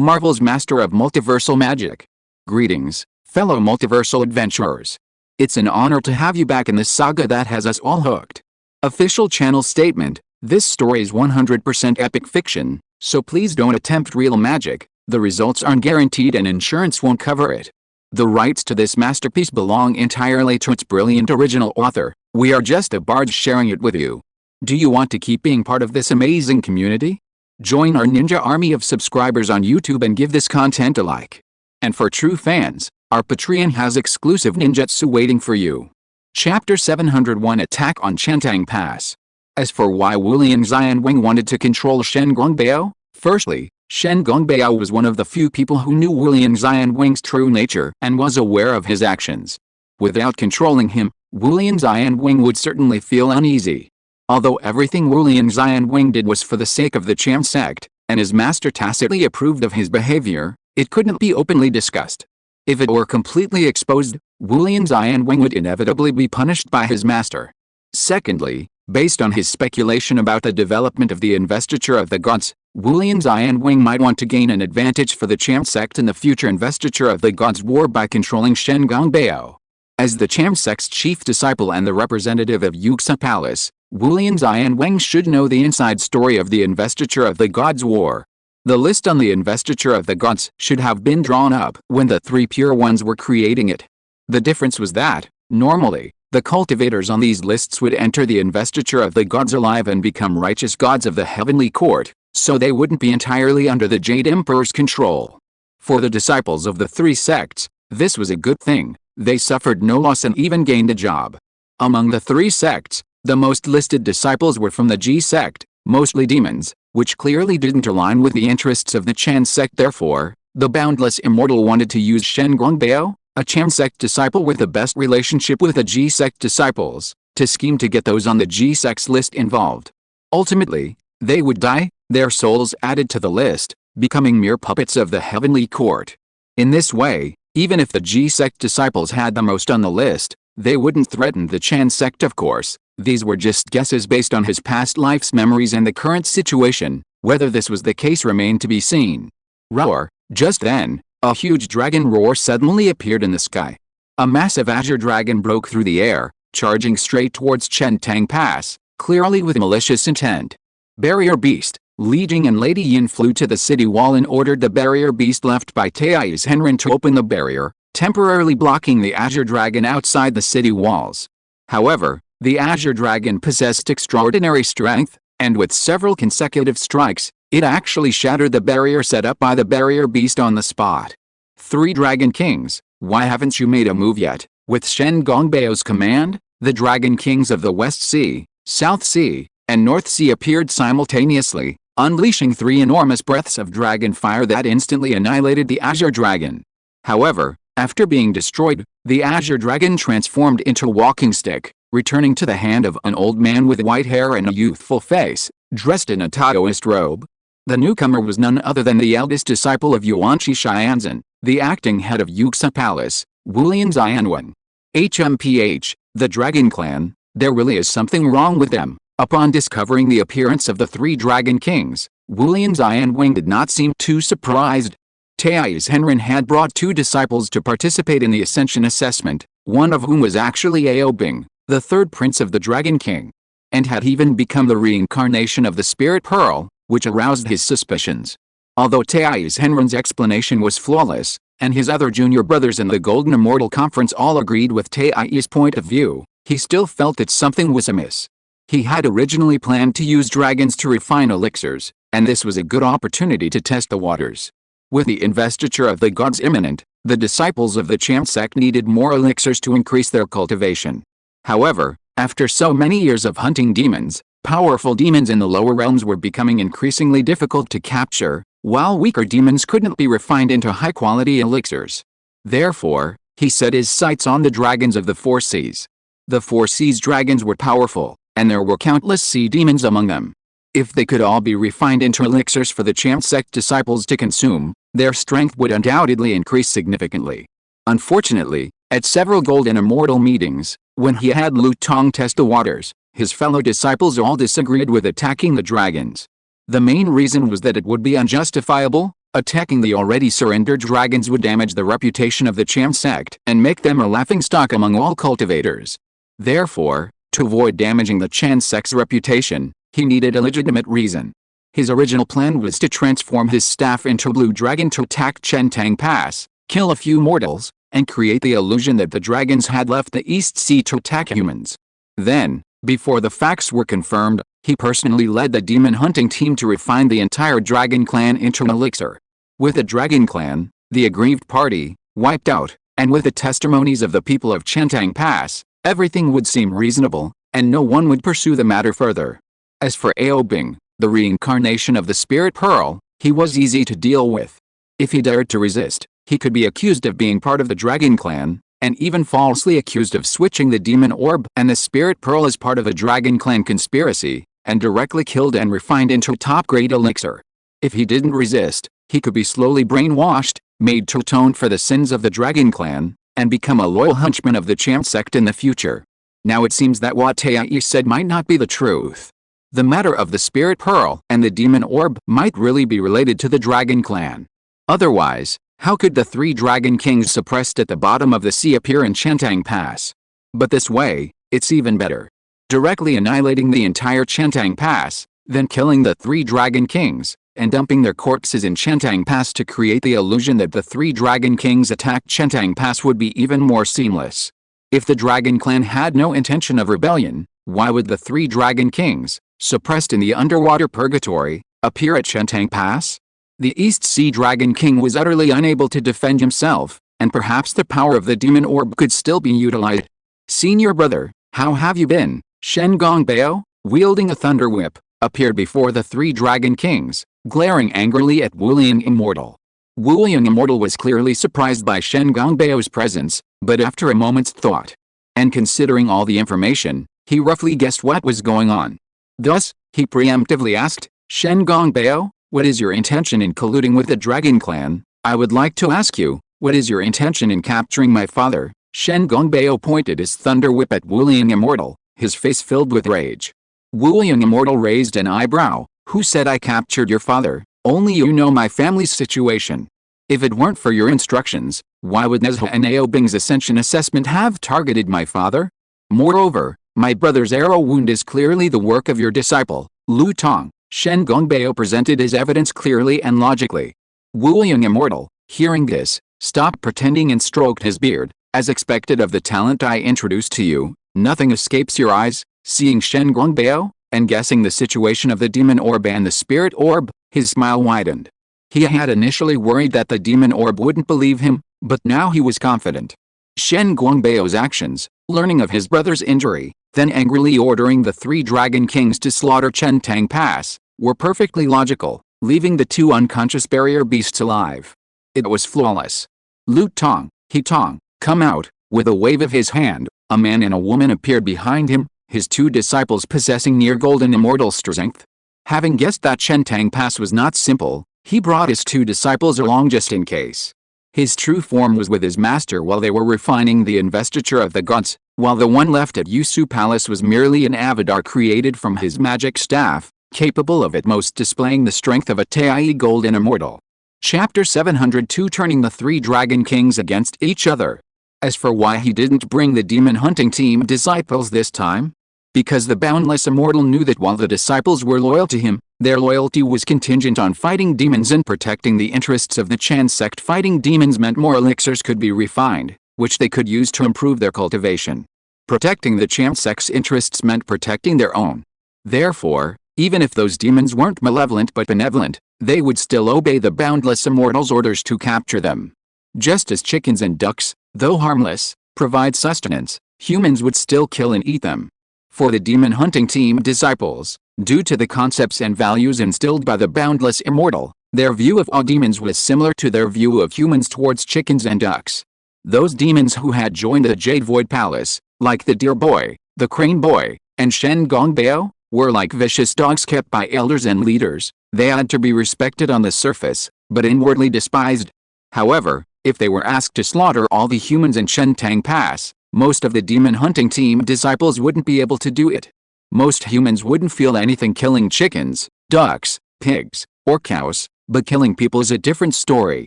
Marvel's master of multiversal magic. Greetings, fellow multiversal adventurers. It's an honor to have you back in this saga that has us all hooked. Official channel statement: this story is 100% epic fiction, so please don't attempt real magic. The results aren't guaranteed and insurance won't cover it. The rights to this masterpiece belong entirely to its brilliant original author. We are just a barge sharing it with you. Do you want to keep being part of this amazing community? Join our ninja army of subscribers on YouTube and give this content a like. And for true fans, our Patreon has exclusive ninjutsu waiting for you. Chapter 701: Attack on Chantang Pass. As for why Wulian Xianweng wanted to control Shen Gongbao, firstly, Shen Gongbao was one of the few people who knew Wulian Xianweng's true nature and was aware of his actions. Without controlling him, Wulian Xianweng would certainly feel uneasy. Although everything Wulian Xianweng did was for the sake of the Chan sect, and his master tacitly approved of his behavior, it couldn't be openly discussed. If it were completely exposed, Wulian Xianweng would inevitably be punished by his master. Secondly, based on his speculation about the development of the investiture of the gods, Wulian Xianweng might want to gain an advantage for the Chan sect in the future investiture of the gods war by controlling Shen Gongbao. As the Chan sect's chief disciple and the representative of Yuxia Palace, Wulian Xianweng should know the inside story of the investiture of the gods war. The list on the investiture of the gods should have been drawn up when the three pure ones were creating it. The difference was that, normally, the cultivators on these lists would enter the investiture of the gods alive and become righteous gods of the heavenly court, so they wouldn't be entirely under the Jade Emperor's control. For the disciples of the three sects, this was a good thing. They suffered no loss and even gained a job. Among the three sects, the most listed disciples were from the Ji sect, mostly demons, which clearly didn't align with the interests of the Chan sect. Therefore, the Boundless Immortal wanted to use Shen Gongbao, a Chan sect disciple with the best relationship with the Ji sect disciples, to scheme to get those on the Ji sect's list involved. Ultimately, they would die, their souls added to the list, becoming mere puppets of the heavenly court. In this way, even if the Ji sect disciples had the most on the list, they wouldn't threaten the Chan sect. Of course, these were just guesses based on his past life's memories and the current situation. Whether this was the case remained to be seen. Roar! Just then, a huge dragon roar suddenly appeared in the sky. A massive azure dragon broke through the air, charging straight towards Chantang Pass, clearly with malicious intent. Barrier Beast, Li Jing and Lady Yin flew to the city wall and ordered the barrier beast left by Tai's Henrin to open the barrier, temporarily blocking the azure dragon outside the city walls. However, the azure dragon possessed extraordinary strength, and with several consecutive strikes, it actually shattered the barrier set up by the barrier beast on the spot. Three Dragon Kings, why haven't you made a move yet? With Shen Gongbao's command, the Dragon Kings of the West Sea, South Sea, and North Sea appeared simultaneously, unleashing three enormous breaths of dragon fire that instantly annihilated the azure dragon. However, after being destroyed, the azure dragon transformed into a walking stick, returning to the hand of an old man with white hair and a youthful face, dressed in a Taoist robe. The newcomer was none other than the eldest disciple of Yuanqi Xianzhen, the acting head of Yuxia Palace, Wulian Xianweng. HMPH, the Dragon Clan, there really is something wrong with them. Upon discovering the appearance of the three Dragon Kings, Wulian Xianweng did not seem too surprised. Tai's Henrin had brought two disciples to participate in the Ascension Assessment, one of whom was actually Aobing, the third prince of the Dragon King, and had even become the reincarnation of the Spirit Pearl, which aroused his suspicions. Although Tai's Henrin's explanation was flawless, and his other junior brothers in the Golden Immortal Conference all agreed with Tai's point of view, he still felt that something was amiss. He had originally planned to use dragons to refine elixirs, and this was a good opportunity to test the waters. With the investiture of the gods imminent, the disciples of the Chan sect needed more elixirs to increase their cultivation. However, after so many years of hunting demons, powerful demons in the lower realms were becoming increasingly difficult to capture, while weaker demons couldn't be refined into high-quality elixirs. Therefore, he set his sights on the dragons of the Four Seas. The Four Seas dragons were powerful, and there were countless sea demons among them. If they could all be refined into elixirs for the Chan sect disciples to consume, their strength would undoubtedly increase significantly. Unfortunately, at several Golden Immortal meetings, when he had Lu Tong test the waters, his fellow disciples all disagreed with attacking the dragons. The main reason was that it would be unjustifiable, Attacking the already surrendered dragons would damage the reputation of the Chant sect and make them a laughingstock among all cultivators. Therefore, to avoid damaging the Chant sect's reputation, he needed a legitimate reason. His original plan was to transform his staff into a blue dragon to attack Chantang Pass, kill a few mortals, and create the illusion that the dragons had left the East Sea to attack humans. Then, before the facts were confirmed, he personally led the demon hunting team to refine the entire dragon clan into an elixir. With the dragon clan, the aggrieved party, wiped out, and with the testimonies of the people of Chantang Pass, everything would seem reasonable, and no one would pursue the matter further. As for Aobing, the reincarnation of the Spirit Pearl, he was easy to deal with. If he dared to resist, he could be accused of being part of the Dragon Clan, and even falsely accused of switching the Demon Orb and the Spirit Pearl as part of a Dragon Clan conspiracy, and directly killed and refined into a top-grade elixir. If he didn't resist, he could be slowly brainwashed, made to atone for the sins of the Dragon Clan, and become a loyal henchman of the Chant sect in the future. Now it seems that what Taei said might not be the truth. The matter of the Spirit Pearl and the Demon Orb might really be related to the Dragon Clan. Otherwise, how could the 3 Dragon Kings suppressed at the bottom of the sea appear in Chantang Pass? But this way, it's even better. Directly annihilating the entire Chantang Pass, then killing the 3 Dragon Kings, and dumping their corpses in Chantang Pass to create the illusion that the 3 Dragon Kings attacked Chantang Pass would be even more seamless. If the Dragon Clan had no intention of rebellion, why would the 3 Dragon Kings, suppressed in the underwater purgatory, appear at Chantang Pass? The East Sea Dragon King was utterly unable to defend himself, and perhaps the power of the Demon Orb could still be utilized. "Senior brother, how have you been?" Shen Gongbeo, wielding a thunder whip, appeared before the 3 Dragon Kings, glaring angrily at Wu Liang Immortal. Wu Liang Immortal was clearly surprised by Shen Gongbeo's presence, but after a moment's thought, and considering all the information, he roughly guessed what was going on. Thus, he preemptively asked, "Shen Gongbeo, what is your intention in colluding with the Dragon Clan? I would like to ask you, what is your intention in capturing my father?" Shen Gongbeo pointed his thunder whip at Wu Liang Immortal, his face filled with rage. Wu Liang Immortal raised an eyebrow. "Who said I captured your father? Only you know my family's situation. If it weren't for your instructions, why would Nezha and Aobing's ascension assessment have targeted my father? Moreover, my brother's arrow wound is clearly the work of your disciple, Lu Tong." Shen Gongbeo presented his evidence clearly and logically. Wu Liang Immortal, hearing this, stopped pretending and stroked his beard. "As expected of the talent I introduced to you, nothing escapes your eyes." Seeing Shen Gongbeo, and guessing the situation of the Demon Orb and the Spirit Orb, his smile widened. He had initially worried that the Demon Orb wouldn't believe him, but now he was confident. Shen Gongbeo's actions, learning of his brother's injury, then angrily ordering the 3 Dragon Kings to slaughter Chantang Pass, were perfectly logical, leaving the 2 unconscious barrier beasts alive. It was flawless. "Lu Tong, He Tong, come out." With a wave of his hand, a man and a woman appeared behind him, his 2 disciples possessing near golden immortal strength. Having guessed that Chantang Pass was not simple, he brought his 2 disciples along just in case. His true form was with his master while they were refining the investiture of the gods, while the one left at Yusu Palace was merely an avatar created from his magic staff, capable of at most displaying the strength of a Taei golden immortal. Chapter 702, Turning the 3 Dragon Kings against each other. As for why he didn't bring the demon hunting team disciples this time? Because the boundless immortal knew that while the disciples were loyal to him, their loyalty was contingent on fighting demons and protecting the interests of the Chan sect. Fighting demons meant more elixirs could be refined, which they could use to improve their cultivation. Protecting the Chan sect's interests meant protecting their own. Therefore, even if those demons weren't malevolent but benevolent, they would still obey the boundless immortal's orders to capture them. Just as chickens and ducks, though harmless, provide sustenance, humans would still kill and eat them. For the demon hunting team disciples, due to the concepts and values instilled by the boundless immortal, their view of all demons was similar to their view of humans towards chickens and ducks. Those demons who had joined the Jade Void Palace, like the Deer Boy, the Crane Boy, and Shen Gongbeo, were like vicious dogs kept by elders and leaders. They had to be respected on the surface, but inwardly despised. However, if they were asked to slaughter all the humans in Chantang Pass, most of the demon hunting team disciples wouldn't be able to do it. Most humans wouldn't feel anything killing chickens, ducks, pigs, or cows, But killing people is a different story.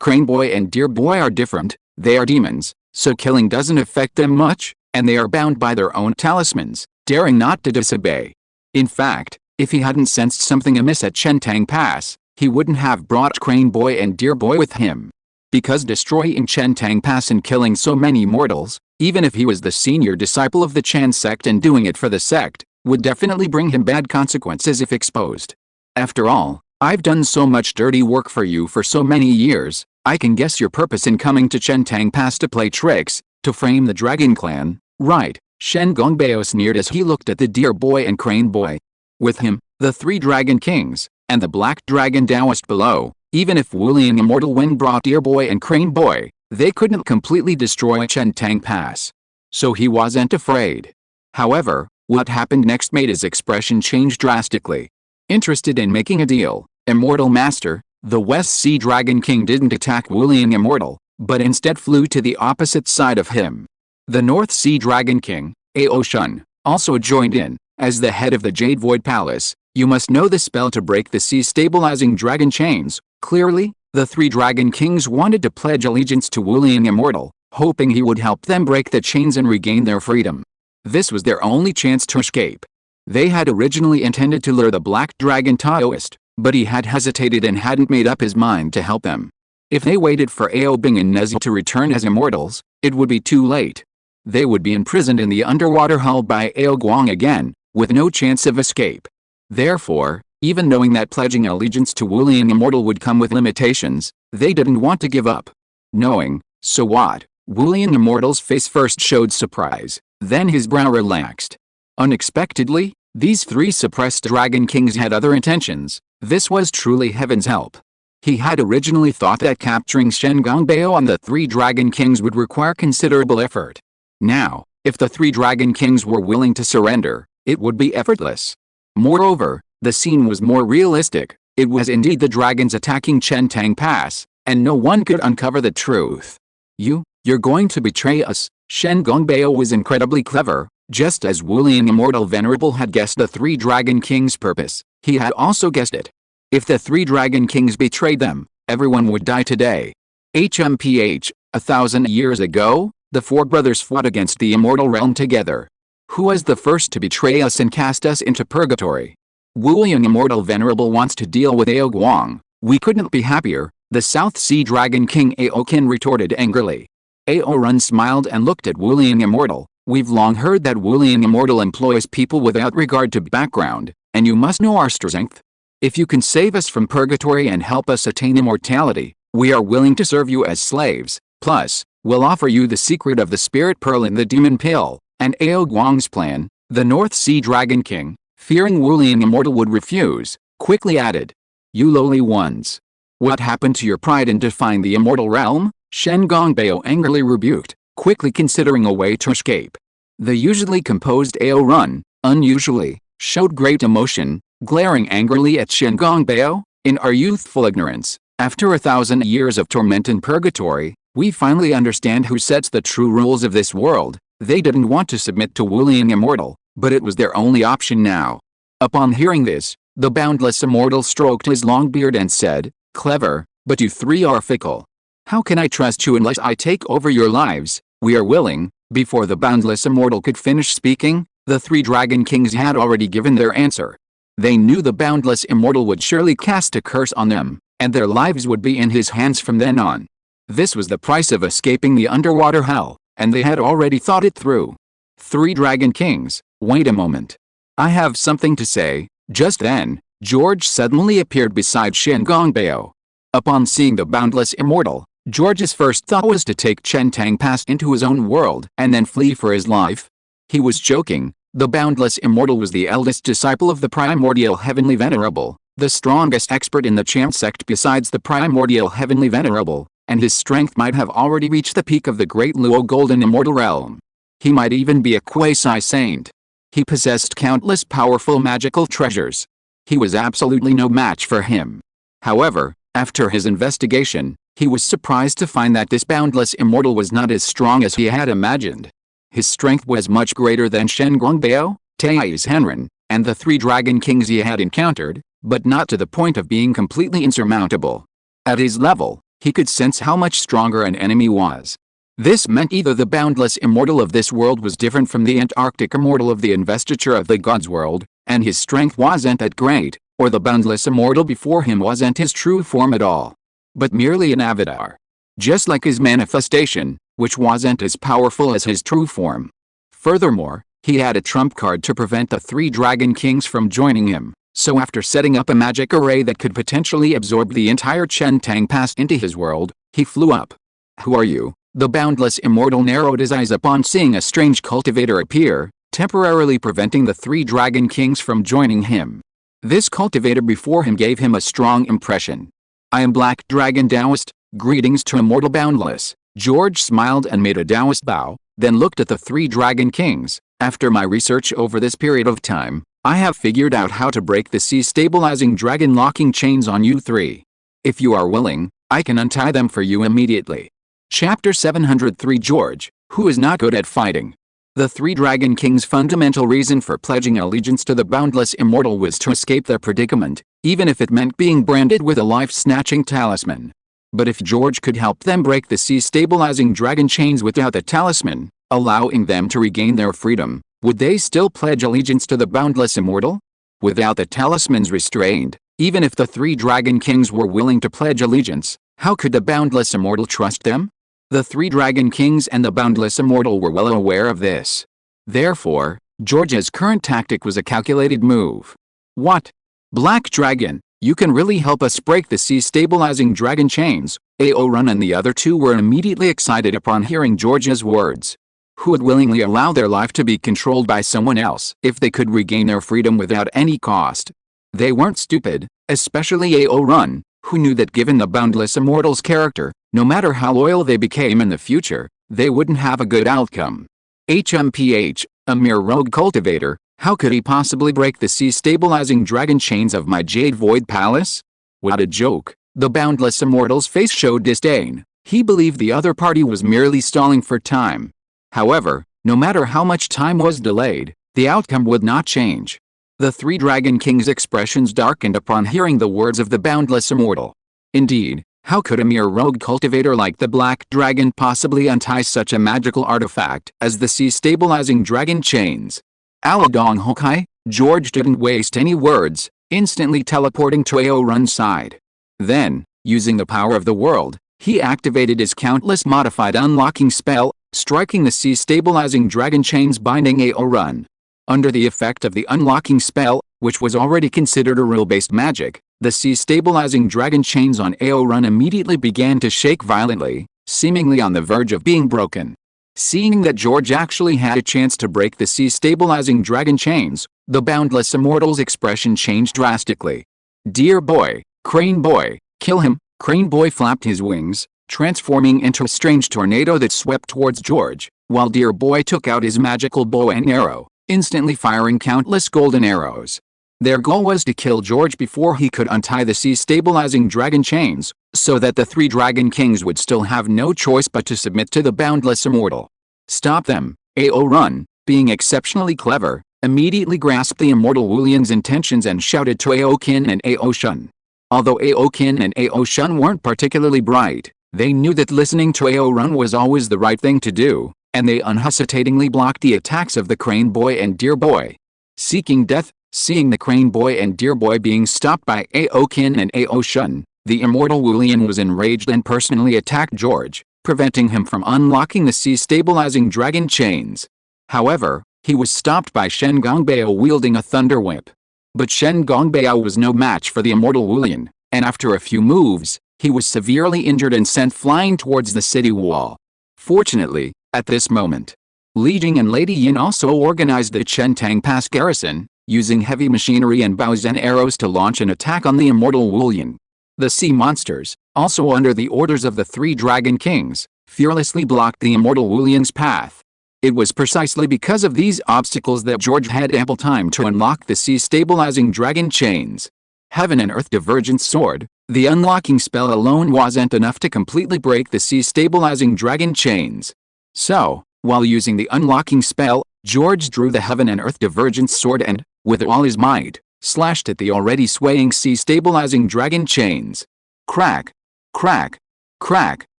Crane Boy and Deer Boy are different, they are demons, so killing doesn't affect them much, and they are bound by their own talismans, daring not to disobey. In fact, if he hadn't sensed something amiss at Chentang Pass, he wouldn't have brought Crane Boy and Deer Boy with him. Because destroying Chentang Pass and killing so many mortals, even if he was the senior disciple of the Chan sect and doing it for the sect, would definitely bring him bad consequences if exposed. After all, I've done so much dirty work for you for so many years, I can guess your purpose in coming to Chentang Pass to play tricks, to frame the Dragon Clan, right? Shen Gongbeo sneered as he looked at the Deer Boy and Crane Boy. With him, the 3 Dragon Kings, and the Black Dragon Taoist below, even if Wulian Immortal Wen brought Deer Boy and Crane Boy, they couldn't completely destroy Chentang Pass. So he wasn't afraid. However, what happened next made his expression change drastically. Interested in making a deal, Immortal Master, the West Sea Dragon King didn't attack Wulian Immortal, but instead flew to the opposite side of him. The North Sea Dragon King, Ao Shun, also joined in. As the head of the Jade Void Palace, you must know the spell to break the sea stabilizing dragon chains. Clearly, the 3 Dragon Kings wanted to pledge allegiance to Wulian Immortal, hoping he would help them break the chains and regain their freedom. This was their only chance to escape. They had originally intended to lure the Black Dragon Taoist, but he had hesitated and hadn't made up his mind to help them. If they waited for Ao Bing and Nezi to return as immortals, it would be too late. They would be imprisoned in the underwater hull by Ao Guang again, with no chance of escape. Therefore, even knowing that pledging allegiance to Wulian Immortal would come with limitations, they didn't want to give up. Knowing, so what? Wulian Immortal's face first showed surprise, then his brow relaxed. Unexpectedly, these 3 suppressed Dragon Kings had other intentions. This was truly heaven's help. He had originally thought that capturing Shen Gongbeo and the 3 Dragon Kings would require considerable effort. Now, if the 3 Dragon Kings were willing to surrender, it would be effortless. Moreover, the scene was more realistic. It was indeed the dragons attacking Chentang Pass, and no one could uncover the truth. You're going to betray us? Shen Gongbeo was incredibly clever. Just as Wulian Immortal Venerable had guessed the 3 Dragon Kings' purpose, he had also guessed it. If the 3 Dragon Kings betrayed them, everyone would die today. HMPH, 1,000 years ago, the 4 brothers fought against the immortal realm together. Who was the first to betray us and cast us into purgatory? Wulian Immortal Venerable wants to deal with Ao Guang. We couldn't be happier, the South Sea Dragon King Aoken retorted angrily. Ao Run smiled and looked at Wulian Immortal. We've long heard that Wulian Immortal employs people without regard to background, and you must know our strength. If you can save us from purgatory and help us attain immortality, we are willing to serve you as slaves. Plus, we'll offer you the secret of the Spirit Pearl and the Demon Pill. And Ao Guang's plan, the North Sea Dragon King, fearing Wulian Immortal would refuse, quickly added. You lowly ones. What happened to your pride in defying the immortal realm? Shen Gongbeo angrily rebuked, quickly considering a way to escape. The usually composed Ao Run, unusually, showed great emotion, glaring angrily at Shen Gongbeo. In our youthful ignorance, after 1,000 years of torment in purgatory, we finally understand who sets the true rules of this world. They didn't want to submit to Wulian Immortal, but it was their only option now. Upon hearing this, the Boundless Immortal stroked his long beard and said, Clever, but you 3 are fickle. How can I trust you unless I take over your lives? We are willing. Before the Boundless Immortal could finish speaking, the 3 Dragon Kings had already given their answer. They knew the Boundless Immortal would surely cast a curse on them, and their lives would be in his hands from then on. This was the price of escaping the underwater hell, and they had already thought it through. 3 Dragon Kings, wait a moment. I have something to say. Just then, George suddenly appeared beside Shen Gongbeo. Upon seeing the Boundless Immortal, George's first thought was to take Chentang Pass into his own world and then flee for his life. He was joking. The Boundless Immortal was the eldest disciple of the Primordial Heavenly Venerable, the strongest expert in the Chant sect besides the Primordial Heavenly Venerable, and his strength might have already reached the peak of the Great Luo Golden Immortal Realm. He might even be a quasi-saint. He possessed countless powerful magical treasures. He was absolutely no match for him. However, after his investigation, he was surprised to find that this Boundless Immortal was not as strong as he had imagined. His strength was much greater than Shen Gongbeo, Tai's Henren, and the 3 Dragon Kings he had encountered. but not to the point of being completely insurmountable. At his level, he could sense how much stronger an enemy was. This meant either the boundless immortal of this world was different from the Antarctic immortal of the investiture of the gods world, and his strength wasn't that great, or the boundless immortal before him wasn't his true form at all, but merely an avatar. Just like his manifestation, which wasn't as powerful as his true form. Furthermore, he had a trump card to prevent the 3 Dragon Kings from joining him, so after setting up a magic array that could potentially absorb the entire Chen Tang Pass into his world, he flew up. "Who are you?" The boundless immortal narrowed his eyes upon seeing a strange cultivator appear, temporarily preventing the 3 Dragon Kings from joining him. This cultivator before him gave him a strong impression. "I am Black Dragon Taoist, greetings to Immortal Boundless." George smiled and made a Taoist bow, then looked at the 3 Dragon Kings. "After my research over this period of time, I have figured out how to break the sea-stabilizing dragon locking chains on you 3. If you are willing, I can untie them for you immediately." Chapter 703 George, who is not good at fighting. The 3 Dragon Kings' fundamental reason for pledging allegiance to the boundless immortal was to escape their predicament, even if it meant being branded with a life-snatching talisman. But if George could help them break the sea-stabilizing dragon chains without the talisman, allowing them to regain their freedom, would they still pledge allegiance to the boundless immortal? Without the talisman's restraint, even if the 3 Dragon Kings were willing to pledge allegiance, how could the boundless immortal trust them? The 3 Dragon Kings and the boundless immortal were well aware of this. Therefore, George's current tactic was a calculated move. "What? Black Dragon, you can really help us break the sea-stabilizing dragon chains?" Aorun and the other 2 were immediately excited upon hearing George's words. Who would willingly allow their life to be controlled by someone else if they could regain their freedom without any cost? They weren't stupid, especially Aorun, who knew that given the boundless immortal's character, no matter how loyal they became in the future, they wouldn't have a good outcome. HMPH, a mere rogue cultivator, how could he possibly break the sea-stabilizing dragon chains of my Jade Void Palace? What a joke. The boundless immortal's face showed disdain. He believed the other party was merely stalling for time. However, no matter how much time was delayed, the outcome would not change. The 3 Dragon Kings' expressions darkened upon hearing the words of the boundless immortal. Indeed, how could a mere rogue cultivator like the Black Dragon possibly untie such a magical artifact as the sea-stabilizing dragon chains? Aladong Hokai, George didn't waste any words, instantly teleporting to Aorun's side. Then, using the power of the world, he activated his countless modified unlocking spell, striking the sea-stabilizing dragon chains binding Aorun. Under the effect of the unlocking spell, which was already considered a rule-based magic, the sea-stabilizing dragon chains on Aorun immediately began to shake violently, seemingly on the verge of being broken. Seeing that George actually had a chance to break the sea-stabilizing dragon chains, the boundless immortal's expression changed drastically. "Dear boy, Crane Boy, kill him!" Crane Boy flapped his wings, transforming into a strange tornado that swept towards George, while Dear Boy took out his magical bow and arrow, instantly firing countless golden arrows. Their goal was to kill George before he could untie the sea-stabilizing dragon chains, so that the 3 Dragon Kings would still have no choice but to submit to the boundless immortal. "Stop them!" Aorun, being exceptionally clever, immediately grasped the immortal Wulian's intentions and shouted to Aokin and Aoshun. Although Aokin and Aoshun weren't particularly bright, they knew that listening to Aorun was always the right thing to do, and they unhesitatingly blocked the attacks of the Crane Boy and Deer Boy. Seeking death, seeing the Crane Boy and Deer Boy being stopped by Aokin and Aoshun, the immortal Wulian was enraged and personally attacked George, preventing him from unlocking the sea-stabilizing dragon chains. However, he was stopped by Shen Gongbeo wielding a thunder whip. But Shen Gongbeo was no match for the immortal Wulian, and after a few moves, he was severely injured and sent flying towards the city wall. Fortunately, at this moment, Li Jing and Lady Yin also organized the Chen Tang Pass garrison, using heavy machinery and bows and arrows to launch an attack on the immortal Wulian. The sea monsters, also under the orders of the 3 Dragon Kings, fearlessly blocked the immortal Wulian's path. It was precisely because of these obstacles that George had ample time to unlock the sea-stabilizing dragon chains. Heaven and Earth Divergent Sword, the unlocking spell alone wasn't enough to completely break the sea-stabilizing dragon chains. So, while using the unlocking spell, George drew the Heaven and Earth Divergent Sword and, with all his might, slashed at the already swaying C-stabilizing dragon chains. Crack, crack, crack.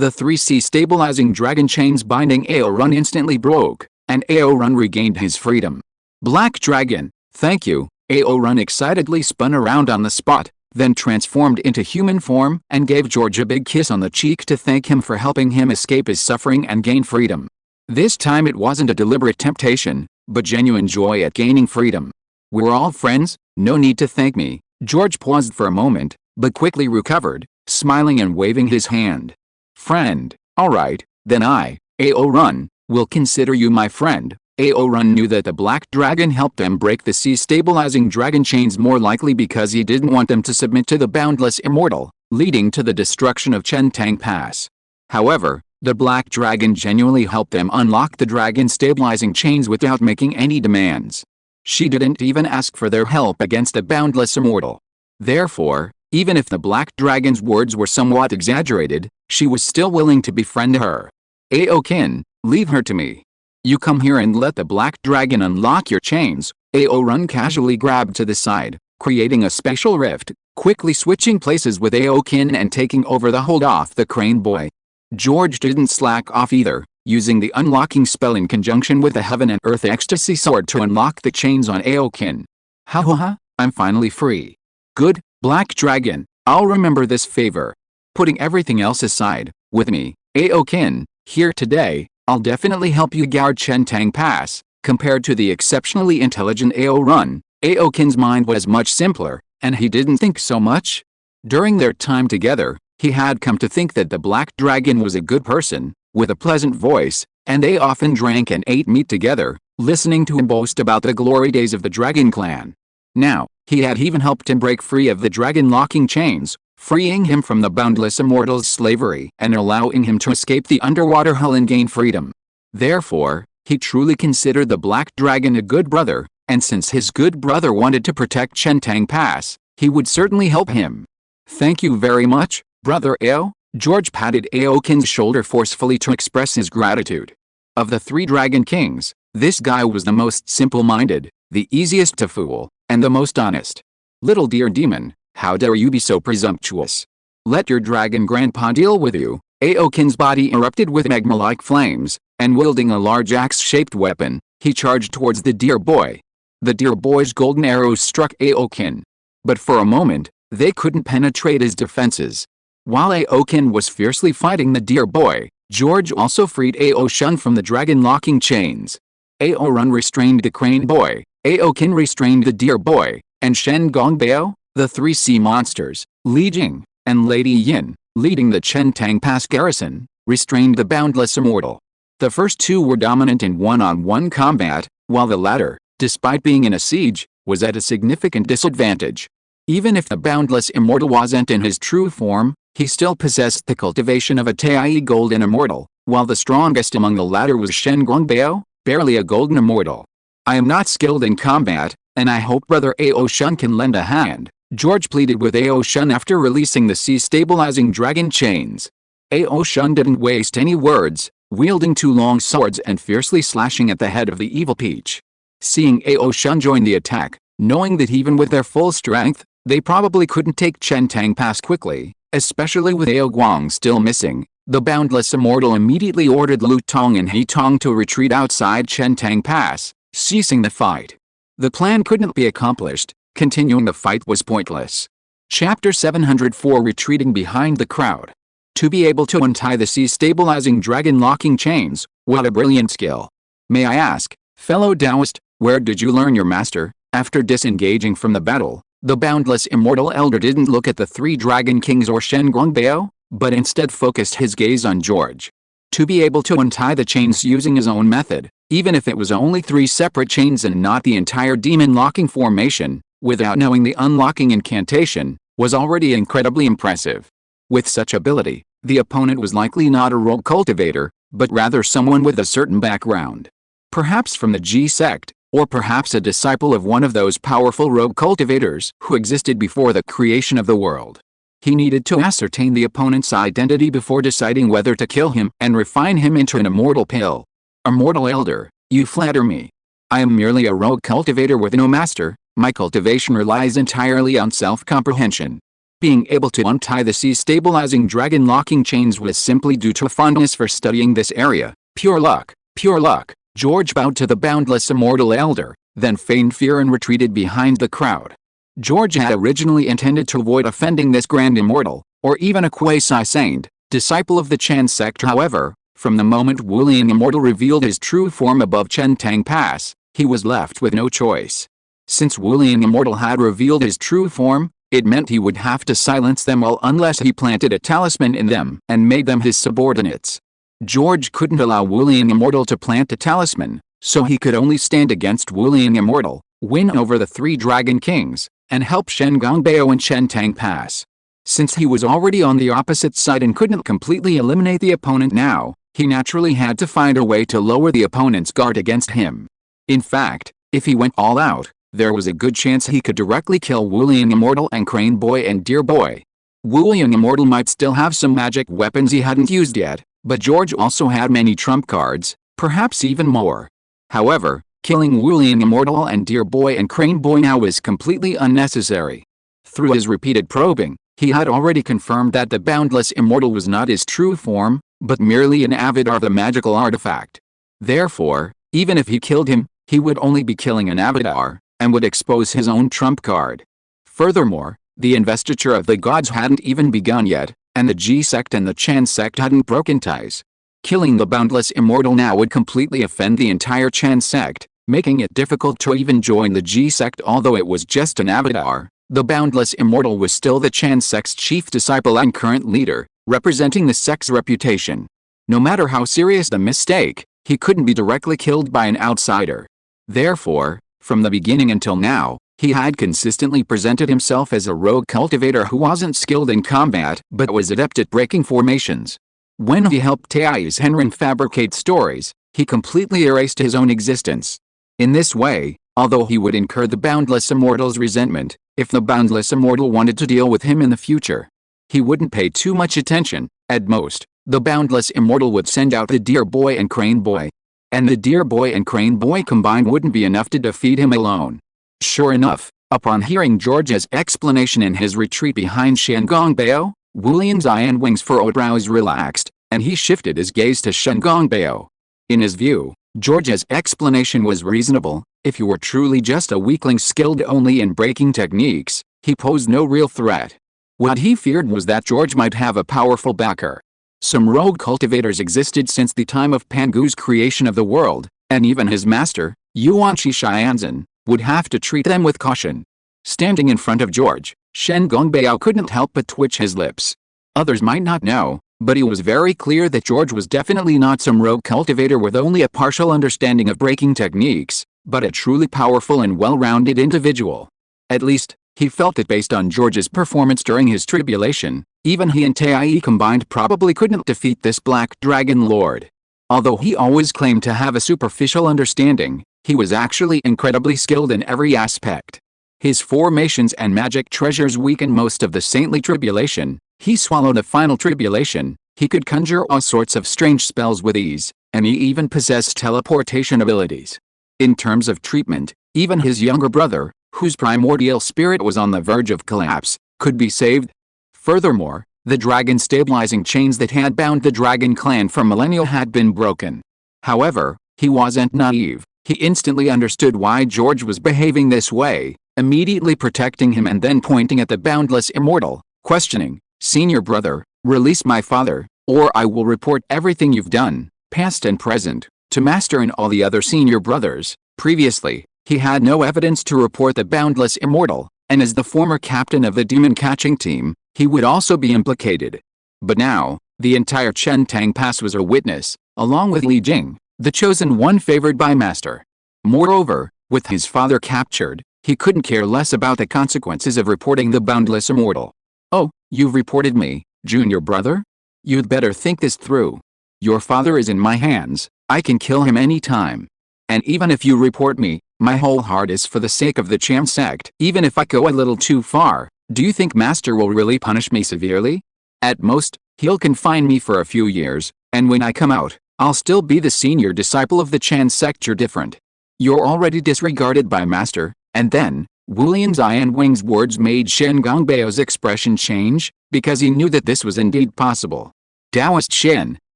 The 3 C-stabilizing dragon chains binding Aorun instantly broke, and Aorun regained his freedom. Black Dragon, thank you. Aorun excitedly spun around on the spot, then transformed into human form and gave George a big kiss on the cheek to thank him for helping him escape his suffering and gain freedom. This time it wasn't a deliberate temptation, but genuine joy at gaining freedom. We're all friends, no need to thank me. George paused for a moment, but quickly recovered, smiling and waving his hand. Friend, alright, then Aorun, will consider you my friend. Aorun knew that the Black Dragon helped them break the C-stabilizing dragon chains more likely because he didn't want them to submit to the Boundless Immortal, leading to the destruction of Chentang Pass. However, the Black Dragon genuinely helped them unlock the dragon-stabilizing chains without making any demands. She didn't even ask for their help against the Boundless Immortal. Therefore, even if the Black Dragon's words were somewhat exaggerated, she was still willing to befriend her. Awaken, leave her to me. You come here and let the Black Dragon unlock your chains. Aorun casually grabbed to the side, creating a special rift, quickly switching places with Awaken and taking over the hold off the Crane Boy. George didn't slack off either, using the unlocking spell in conjunction with the Heaven and Earth Ecstasy Sword to unlock the chains on Awaken. Ha ha ha, I'm finally free. Good, Black Dragon, I'll remember this favor. Putting everything else aside, with me, Awaken, here today, I'll definitely help you guard Chentang Pass. Compared to the exceptionally intelligent Aorun, Awaken's mind was much simpler, and he didn't think so much. During their time together, he had come to think that the Black Dragon was a good person, with a pleasant voice, and they often drank and ate meat together, listening to him boast about the glory days of the Dragon Clan. Now, he had even helped him break free of the dragon-locking chains, freeing him from the Boundless Immortal's slavery and allowing him to escape the underwater hull and gain freedom. Therefore, he truly considered the Black Dragon a good brother, and since his good brother wanted to protect Chentang Pass, he would certainly help him. Thank you very much, Brother Ao. George patted Awaken's shoulder forcefully to express his gratitude. Of the 3 Dragon Kings, this guy was the most simple-minded, the easiest to fool, and the most honest. Little dear demon, how dare you be so presumptuous? Let your dragon grandpa deal with you. Awaken's body erupted with magma-like flames, and wielding a large axe-shaped weapon, he charged towards the dear boy. The dear boy's golden arrows struck Awaken. But for a moment, they couldn't penetrate his defenses. While Awaken was fiercely fighting the dear boy, George also freed Aoshun from the dragon-locking chains. Aorun restrained the crane boy, Awaken restrained the dear boy, and Shen Gongbao, the 3 sea monsters, Li Jing, and Lady Yin, leading the Chentang Pass garrison, restrained the Boundless Immortal. The first 2 were dominant in one-on-one combat, while the latter, despite being in a siege, was at a significant disadvantage. Even if the Boundless Immortal wasn't in his true form, he still possessed the cultivation of a Tai Golden Immortal, while the strongest among the latter was Shen Gongbao, barely a Golden Immortal. I am not skilled in combat, and I hope Brother Aoshun can lend a hand, George pleaded with Aoshun after releasing the sea-stabilizing dragon chains. Aoshun didn't waste any words, wielding 2 long swords and fiercely slashing at the head of the evil peach. Seeing Aoshun join the attack, knowing that even with their full strength, they probably couldn't take Chentang Pass quickly, especially with Ao Guang still missing, the Boundless Immortal immediately ordered Lu Tong and He Tong to retreat outside Chentang Pass, ceasing the fight. The plan couldn't be accomplished, continuing the fight was pointless. Chapter 704 Retreating behind the crowd. To be able to untie the sea-stabilizing dragon-locking chains, what a brilliant skill. May I ask, fellow Taoist, where did you learn your master? After disengaging from the battle, the Boundless Immortal Elder didn't look at the 3 Dragon Kings or Shen Gongbao, but instead focused his gaze on George. To be able to untie the chains using his own method, even if it was only 3 separate chains and not the entire demon-locking formation, without knowing the unlocking incantation, was already incredibly impressive. With such ability, the opponent was likely not a rogue cultivator, but rather someone with a certain background. Perhaps from the G sect, or perhaps a disciple of one of those powerful rogue cultivators who existed before the creation of the world. He needed to ascertain the opponent's identity before deciding whether to kill him and refine him into an immortal pill. Immortal Elder, you flatter me. I am merely a rogue cultivator with no master. My cultivation relies entirely on self-comprehension. Being able to untie the sea-stabilizing dragon-locking chains was simply due to a fondness for studying this area. Pure luck, pure luck. George bowed to the boundless immortal elder, then feigned fear and retreated behind the crowd. George had originally intended to avoid offending this grand immortal, or even a quasi-saint, disciple of the Chen sect. However, from the moment Wulian Immortal revealed his true form above Chen Tang Pass, he was left with no choice. Since Wulian Immortal had revealed his true form, it meant he would have to silence them all unless he planted a talisman in them and made them his subordinates. George couldn't allow Wulian Immortal to plant a talisman, so he could only stand against Wulian Immortal, win over the three Dragon Kings, and help Shen Gongbeo and Chen Tang Pass. Since he was already on the opposite side and couldn't completely eliminate the opponent now, he naturally had to find a way to lower the opponent's guard against him. In fact, if he went all out, there was a good chance he could directly kill Wulian Immortal and Crane Boy and Deer Boy. Wulian Immortal might still have some magic weapons he hadn't used yet, but George also had many trump cards, perhaps even more. However, killing Wulian Immortal and Deer Boy and Crane Boy now was completely unnecessary. Through his repeated probing, he had already confirmed that the Boundless Immortal was not his true form, but merely an avatar of the magical artifact. Therefore, even if he killed him, he would only be killing an avatar, and would expose his own trump card. Furthermore, the investiture of the gods hadn't even begun yet, and the G sect and the Chen sect hadn't broken ties. Killing the Boundless Immortal now would completely offend the entire Chen sect, making it difficult to even join the G sect. Although it was just an avatar, the Boundless Immortal was still the Chen sect's chief disciple and current leader, representing the sect's reputation. No matter how serious the mistake, he couldn't be directly killed by an outsider. Therefore, from the beginning until now, he had consistently presented himself as a rogue cultivator who wasn't skilled in combat but was adept at breaking formations. When he helped Thais Henrin fabricate stories, he completely erased his own existence. In this way, although he would incur the Boundless Immortal's resentment, if the Boundless Immortal wanted to deal with him in the future, he wouldn't pay too much attention. At most, the Boundless Immortal would send out the Deer Boy and Crane Boy. And the Deer Boy and Crane Boy combined wouldn't be enough to defeat him alone. Sure enough, upon hearing George's explanation in his retreat behind Shen Gongbeo, Wulian's eye and wings furrowed brows relaxed, and he shifted his gaze to Shen Gongbeo. In his view, George's explanation was reasonable. If you were truly just a weakling skilled only in breaking techniques, he posed no real threat. What he feared was that George might have a powerful backer. Some rogue cultivators existed since the time of Pangu's creation of the world, and even his master, Yuan Shi Xianzhen, would have to treat them with caution. Standing in front of George, Shen Gongbeo couldn't help but twitch his lips. Others might not know, but it was very clear that George was definitely not some rogue cultivator with only a partial understanding of breaking techniques, but a truly powerful and well-rounded individual. At least, he felt it based on George's performance during his tribulation. Even he and Tai combined probably couldn't defeat this Black Dragon Lord. Although he always claimed to have a superficial understanding, he was actually incredibly skilled in every aspect. His formations and magic treasures weakened most of the saintly tribulation. He swallowed a final tribulation. He could conjure all sorts of strange spells with ease, and he even possessed teleportation abilities. In terms of treatment, even his younger brother, whose primordial spirit was on the verge of collapse, could be saved. Furthermore, the dragon stabilizing chains that had bound the dragon clan for millennia had been broken. However, he wasn't naive. He instantly understood why George was behaving this way, immediately protecting him and then pointing at the Boundless Immortal, questioning, "Senior brother, release my father, or I will report everything you've done, past and present, to Master and all the other senior brothers." Previously, he had no evidence to report the Boundless Immortal, and as the former captain of the demon-catching team, he would also be implicated. But now, the entire Chen Tang Pass was a witness, along with Li Jing, the chosen one favored by Master. Moreover, with his father captured, he couldn't care less about the consequences of reporting the Boundless Immortal. "Oh, you've reported me, junior brother? You'd better think this through. Your father is in my hands. I can kill him any time. And even if you report me, my whole heart is for the sake of the Chen sect. Even if I go a little too far, do you think Master will really punish me severely? At most, he'll confine me for a few years, and when I come out, I'll still be the senior disciple of the Chen sect. You're different. You're already disregarded by Master, and then, Wulian Zion Wing's words made Shen Gongbao's expression change, because he knew that this was indeed possible. Taoist Shen,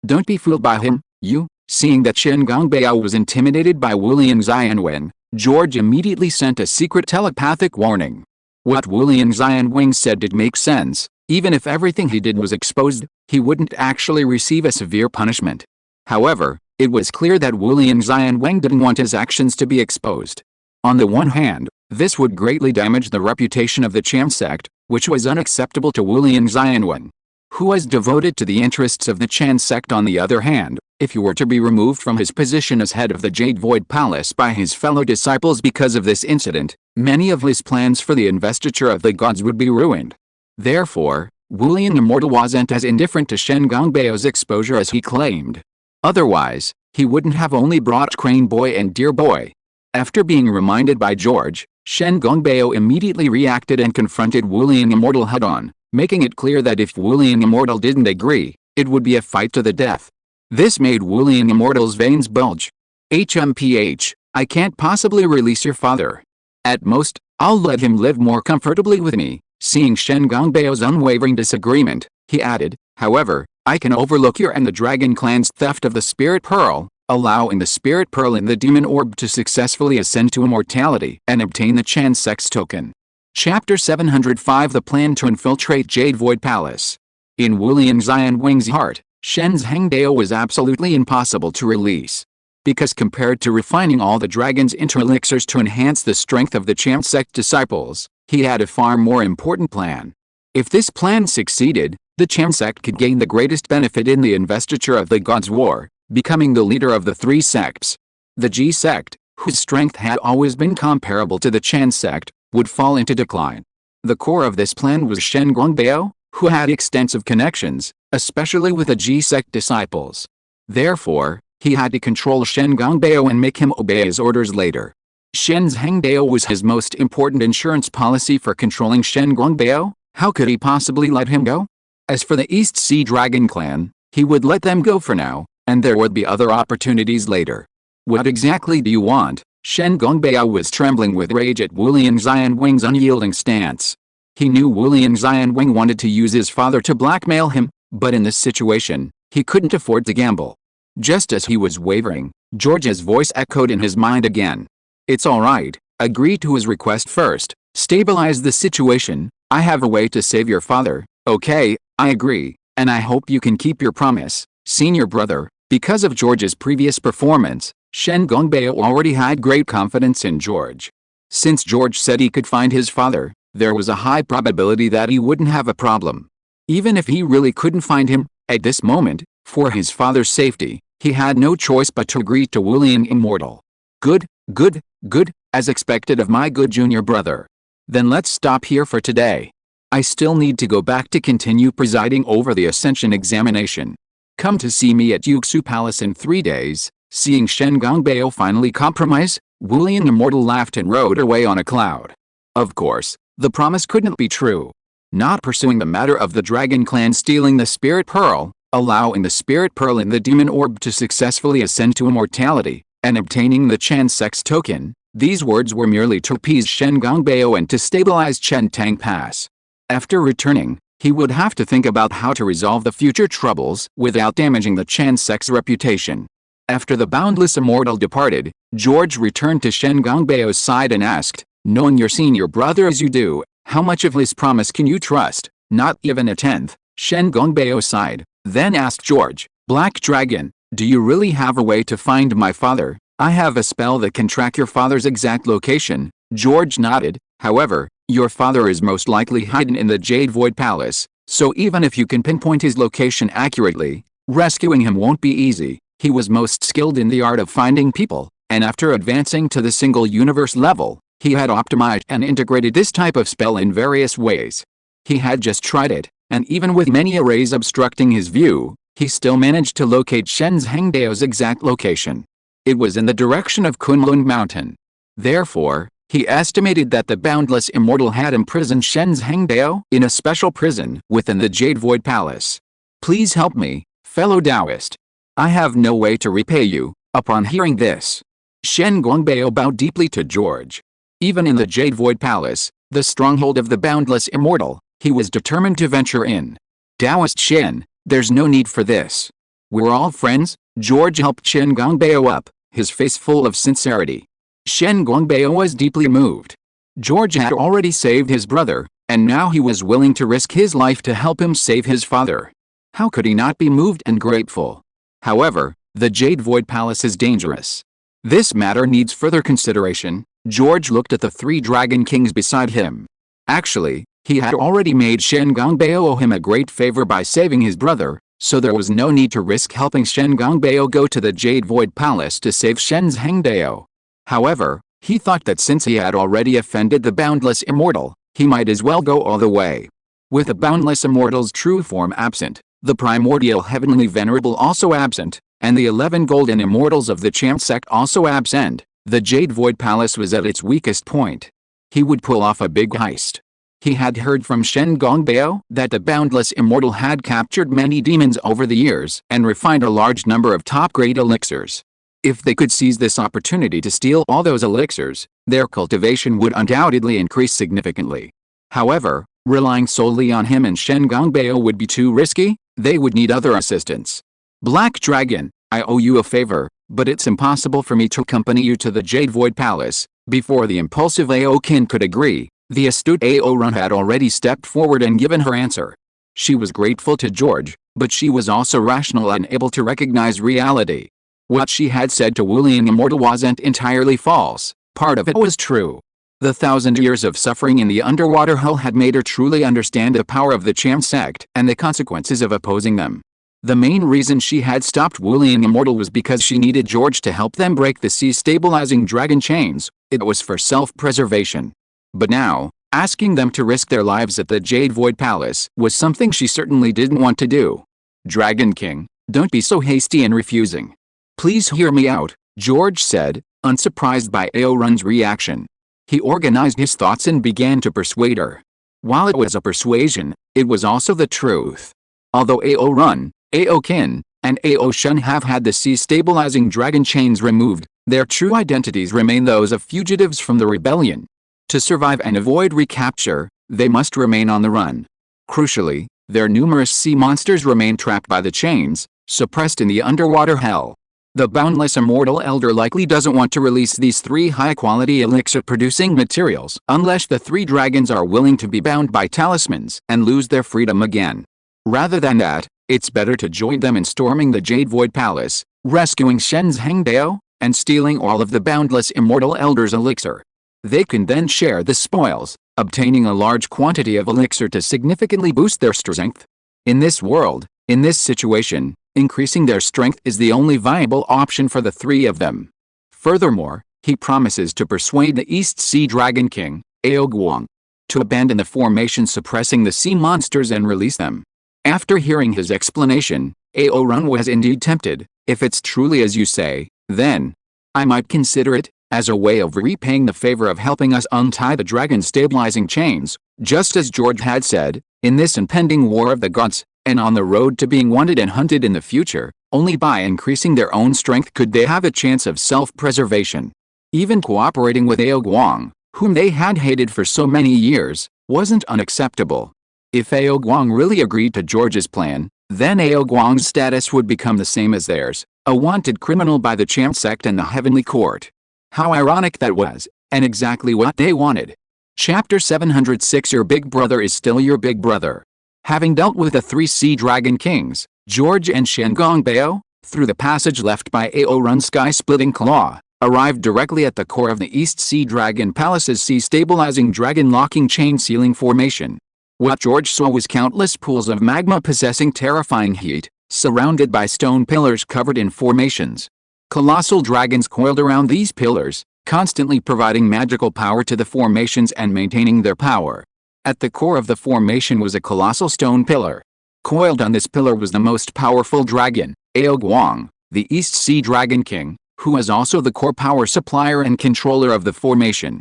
don't be fooled by him, you. Seeing that Shen Gongbao was intimidated by Wulian Zion Wing, George immediately sent a secret telepathic warning. What Wulian Zion Wing said did make sense. Even if everything he did was exposed, he wouldn't actually receive a severe punishment. However, it was clear that Wulian Zion Wing didn't want his actions to be exposed. On the one hand, this would greatly damage the reputation of the Chan sect, which was unacceptable to Wulian Zion Wing, who was devoted to the interests of the Chan sect. On the other hand, if he were to be removed from his position as head of the Jade Void Palace by his fellow disciples because of this incident, many of his plans for the investiture of the gods would be ruined. Therefore, Wulian Immortal wasn't as indifferent to Shen Gongbao's exposure as he claimed. Otherwise, he wouldn't have only brought Crane Boy and Deer Boy. After being reminded by George, Shen Gongbao immediately reacted and confronted Wulian Immortal head-on, making it clear that if Wulian Immortal didn't agree, it would be a fight to the death. This made Wulian Immortal's veins bulge. HMPH, I can't possibly release your father. At most, I'll let him live more comfortably with me. Seeing Shen Gongbao's unwavering disagreement, he added, however, I can overlook your and the Dragon Clan's theft of the Spirit Pearl, allowing the Spirit Pearl in the Demon Orb to successfully ascend to immortality and obtain the Chan Sect's token. Chapter 705 The Plan to Infiltrate Jade Void Palace. In Wulian Zion Wing's heart, Shen's Hangdao was absolutely impossible to release. Because compared to refining all the dragon's interelixirs to enhance the strength of the Chan sect disciples, he had a far more important plan. If this plan succeeded, the Chan sect could gain the greatest benefit in the investiture of the God's War, becoming the leader of the three sects. The G sect, whose strength had always been comparable to the Chan sect, would fall into decline. The core of this plan was Shen Gongbao, who had extensive connections, especially with the G sect disciples. Therefore, he had to control Shen Gongbao and make him obey his orders later. Shen's Hangdao was his most important insurance policy for controlling Shen Gongbao. How could he possibly let him go? As for the East Sea Dragon Clan, he would let them go for now, and there would be other opportunities later. What exactly do you want? Shen Gongbao was trembling with rage at Wulian Zion Wing's unyielding stance. He knew Wulian Zion Wing wanted to use his father to blackmail him, but in this situation, he couldn't afford to gamble. Just as he was wavering, George's voice echoed in his mind again. It's alright, agree to his request first, stabilize the situation, I have a way to save your father. Okay, I agree, and I hope you can keep your promise, senior brother. Because of George's previous performance, Shen Gongbao already had great confidence in George. Since George said he could find his father, there was a high probability that he wouldn't have a problem. Even if he really couldn't find him, at this moment, for his father's safety, he had no choice but to agree to Wulian Immortal. Good, good, good, as expected of my good junior brother. Then let's stop here for today. I still need to go back to continue presiding over the Ascension examination. Come to see me at Yuxu Palace in 3 days. Seeing Shen Gongbao finally compromise, Wulian Immortal laughed and rode away on a cloud. Of course, the promise couldn't be true. Not pursuing the matter of the Dragon Clan stealing the Spirit Pearl, allowing the Spirit Pearl in the Demon Orb to successfully ascend to immortality, and obtaining the Chan Sect's token, these words were merely to appease Shen Gongbao and to stabilize Chen Tang Pass. After returning, he would have to think about how to resolve the future troubles without damaging the Chan Sect's reputation. After the Boundless Immortal departed, George returned to Shen Gongbao's side and asked, knowing your senior brother as you do, how much of his promise can you trust? Not even a tenth. Shen Gongbao sighed, then asked George, Black Dragon, do you really have a way to find my father? I have a spell that can track your father's exact location. George nodded, however, your father is most likely hidden in the Jade Void Palace, so even if you can pinpoint his location accurately, rescuing him won't be easy. He was most skilled in the art of finding people, and after advancing to the single universe level, he had optimized and integrated this type of spell in various ways. He had just tried it, and even with many arrays obstructing his view, he still managed to locate Shen's Hangdao's exact location. It was in the direction of Kunlun Mountain. Therefore, he estimated that the Boundless Immortal had imprisoned Shen's Hangdao in a special prison within the Jade Void Palace. Please help me, fellow Taoist. I have no way to repay you. Upon hearing this, Shen Gongbao bowed deeply to George. Even in the Jade Void Palace, the stronghold of the boundless immortal, he was determined to venture in. Taoist Shen, there's no need for this. We're all friends. George helped Shen Gongbeo up, his face full of sincerity. Shen Gongbeo was deeply moved. George had already saved his brother, and now he was willing to risk his life to help him save his father. How could he not be moved and grateful? However, the Jade Void Palace is dangerous. This matter needs further consideration. George looked at the 3 Dragon Kings beside him. Actually, he had already made Shen Gongbeo owe him a great favor by saving his brother, so there was no need to risk helping Shen Gongbeo go to the Jade Void Palace to save Shen's Hangdeo. However, he thought that since he had already offended the boundless immortal, he might as well go all the way. With the boundless immortal's true form absent, the primordial heavenly venerable also absent, and the 11 golden immortals of the Champ sect also absent, the Jade Void Palace was at its weakest point. He would pull off a big heist. He had heard from Shen Gongbeo that the boundless immortal had captured many demons over the years and refined a large number of top-grade elixirs. If they could seize this opportunity to steal all those elixirs, their cultivation would undoubtedly increase significantly. However, relying solely on him and Shen Gongbeo would be too risky. They would need other assistance. Black Dragon, I owe you a favor, but it's impossible for me to accompany you to the Jade Void Palace. Before the impulsive Awaken could agree, the astute Aorun had already stepped forward and given her answer. She was grateful to George, but she was also rational and able to recognize reality. What she had said to Wulian Immortal wasn't entirely false, part of it was true. The 1,000 years of suffering in the underwater hull had made her truly understand the power of the Champ sect and the consequences of opposing them. The main reason she had stopped Wulian Immortal was because she needed George to help them break the sea-stabilizing dragon chains. It was for self-preservation. But now, asking them to risk their lives at the Jade Void Palace was something she certainly didn't want to do. Dragon King, don't be so hasty in refusing. Please hear me out, George said, unsurprised by Aorun's reaction. He organized his thoughts and began to persuade her. While it was a persuasion, it was also the truth. Although Aorun, Awaken, and Aoshen have had the sea-stabilizing dragon chains removed, their true identities remain those of fugitives from the rebellion. To survive and avoid recapture, they must remain on the run. Crucially, their numerous sea monsters remain trapped by the chains, suppressed in the underwater hell. The boundless immortal elder likely doesn't want to release these 3 high-quality elixir-producing materials unless the 3 dragons are willing to be bound by talismans and lose their freedom again. Rather than that, it's better to join them in storming the Jade Void Palace, rescuing Shen's Hangdeo, and stealing all of the boundless immortal elder's elixir. They can then share the spoils, obtaining a large quantity of elixir to significantly boost their strength. In this world, in this situation, increasing their strength is the only viable option for the 3 of them. Furthermore, he promises to persuade the East Sea Dragon King, Aogwang, to abandon the formation suppressing the sea monsters and release them. After hearing his explanation, Aorun was indeed tempted. If it's truly as you say, then I might consider it, as a way of repaying the favor of helping us untie the dragon-stabilizing chains, just as George had said, in this impending war of the gods, and on the road to being wanted and hunted in the future, only by increasing their own strength could they have a chance of self-preservation. Even cooperating with Aogwang, whom they had hated for so many years, wasn't unacceptable. If Aogwang really agreed to George's plan, then Aogwang's status would become the same as theirs, a wanted criminal by the Champ sect and the Heavenly Court. How ironic that was, and exactly what they wanted. Chapter 706 Your big brother is still your big brother. Having dealt with the 3 Sea Dragon Kings, George and Shen Gongbeo, through the passage left by Aorun's sky-splitting claw, arrived directly at the core of the East Sea Dragon Palace's sea-stabilizing dragon-locking chain-sealing formation. What George saw was countless pools of magma possessing terrifying heat, surrounded by stone pillars covered in formations. Colossal dragons coiled around these pillars, constantly providing magical power to the formations and maintaining their power. At the core of the formation was a colossal stone pillar. Coiled on this pillar was the most powerful dragon, Aogwang, the East Sea Dragon King, who was also the core power supplier and controller of the formation.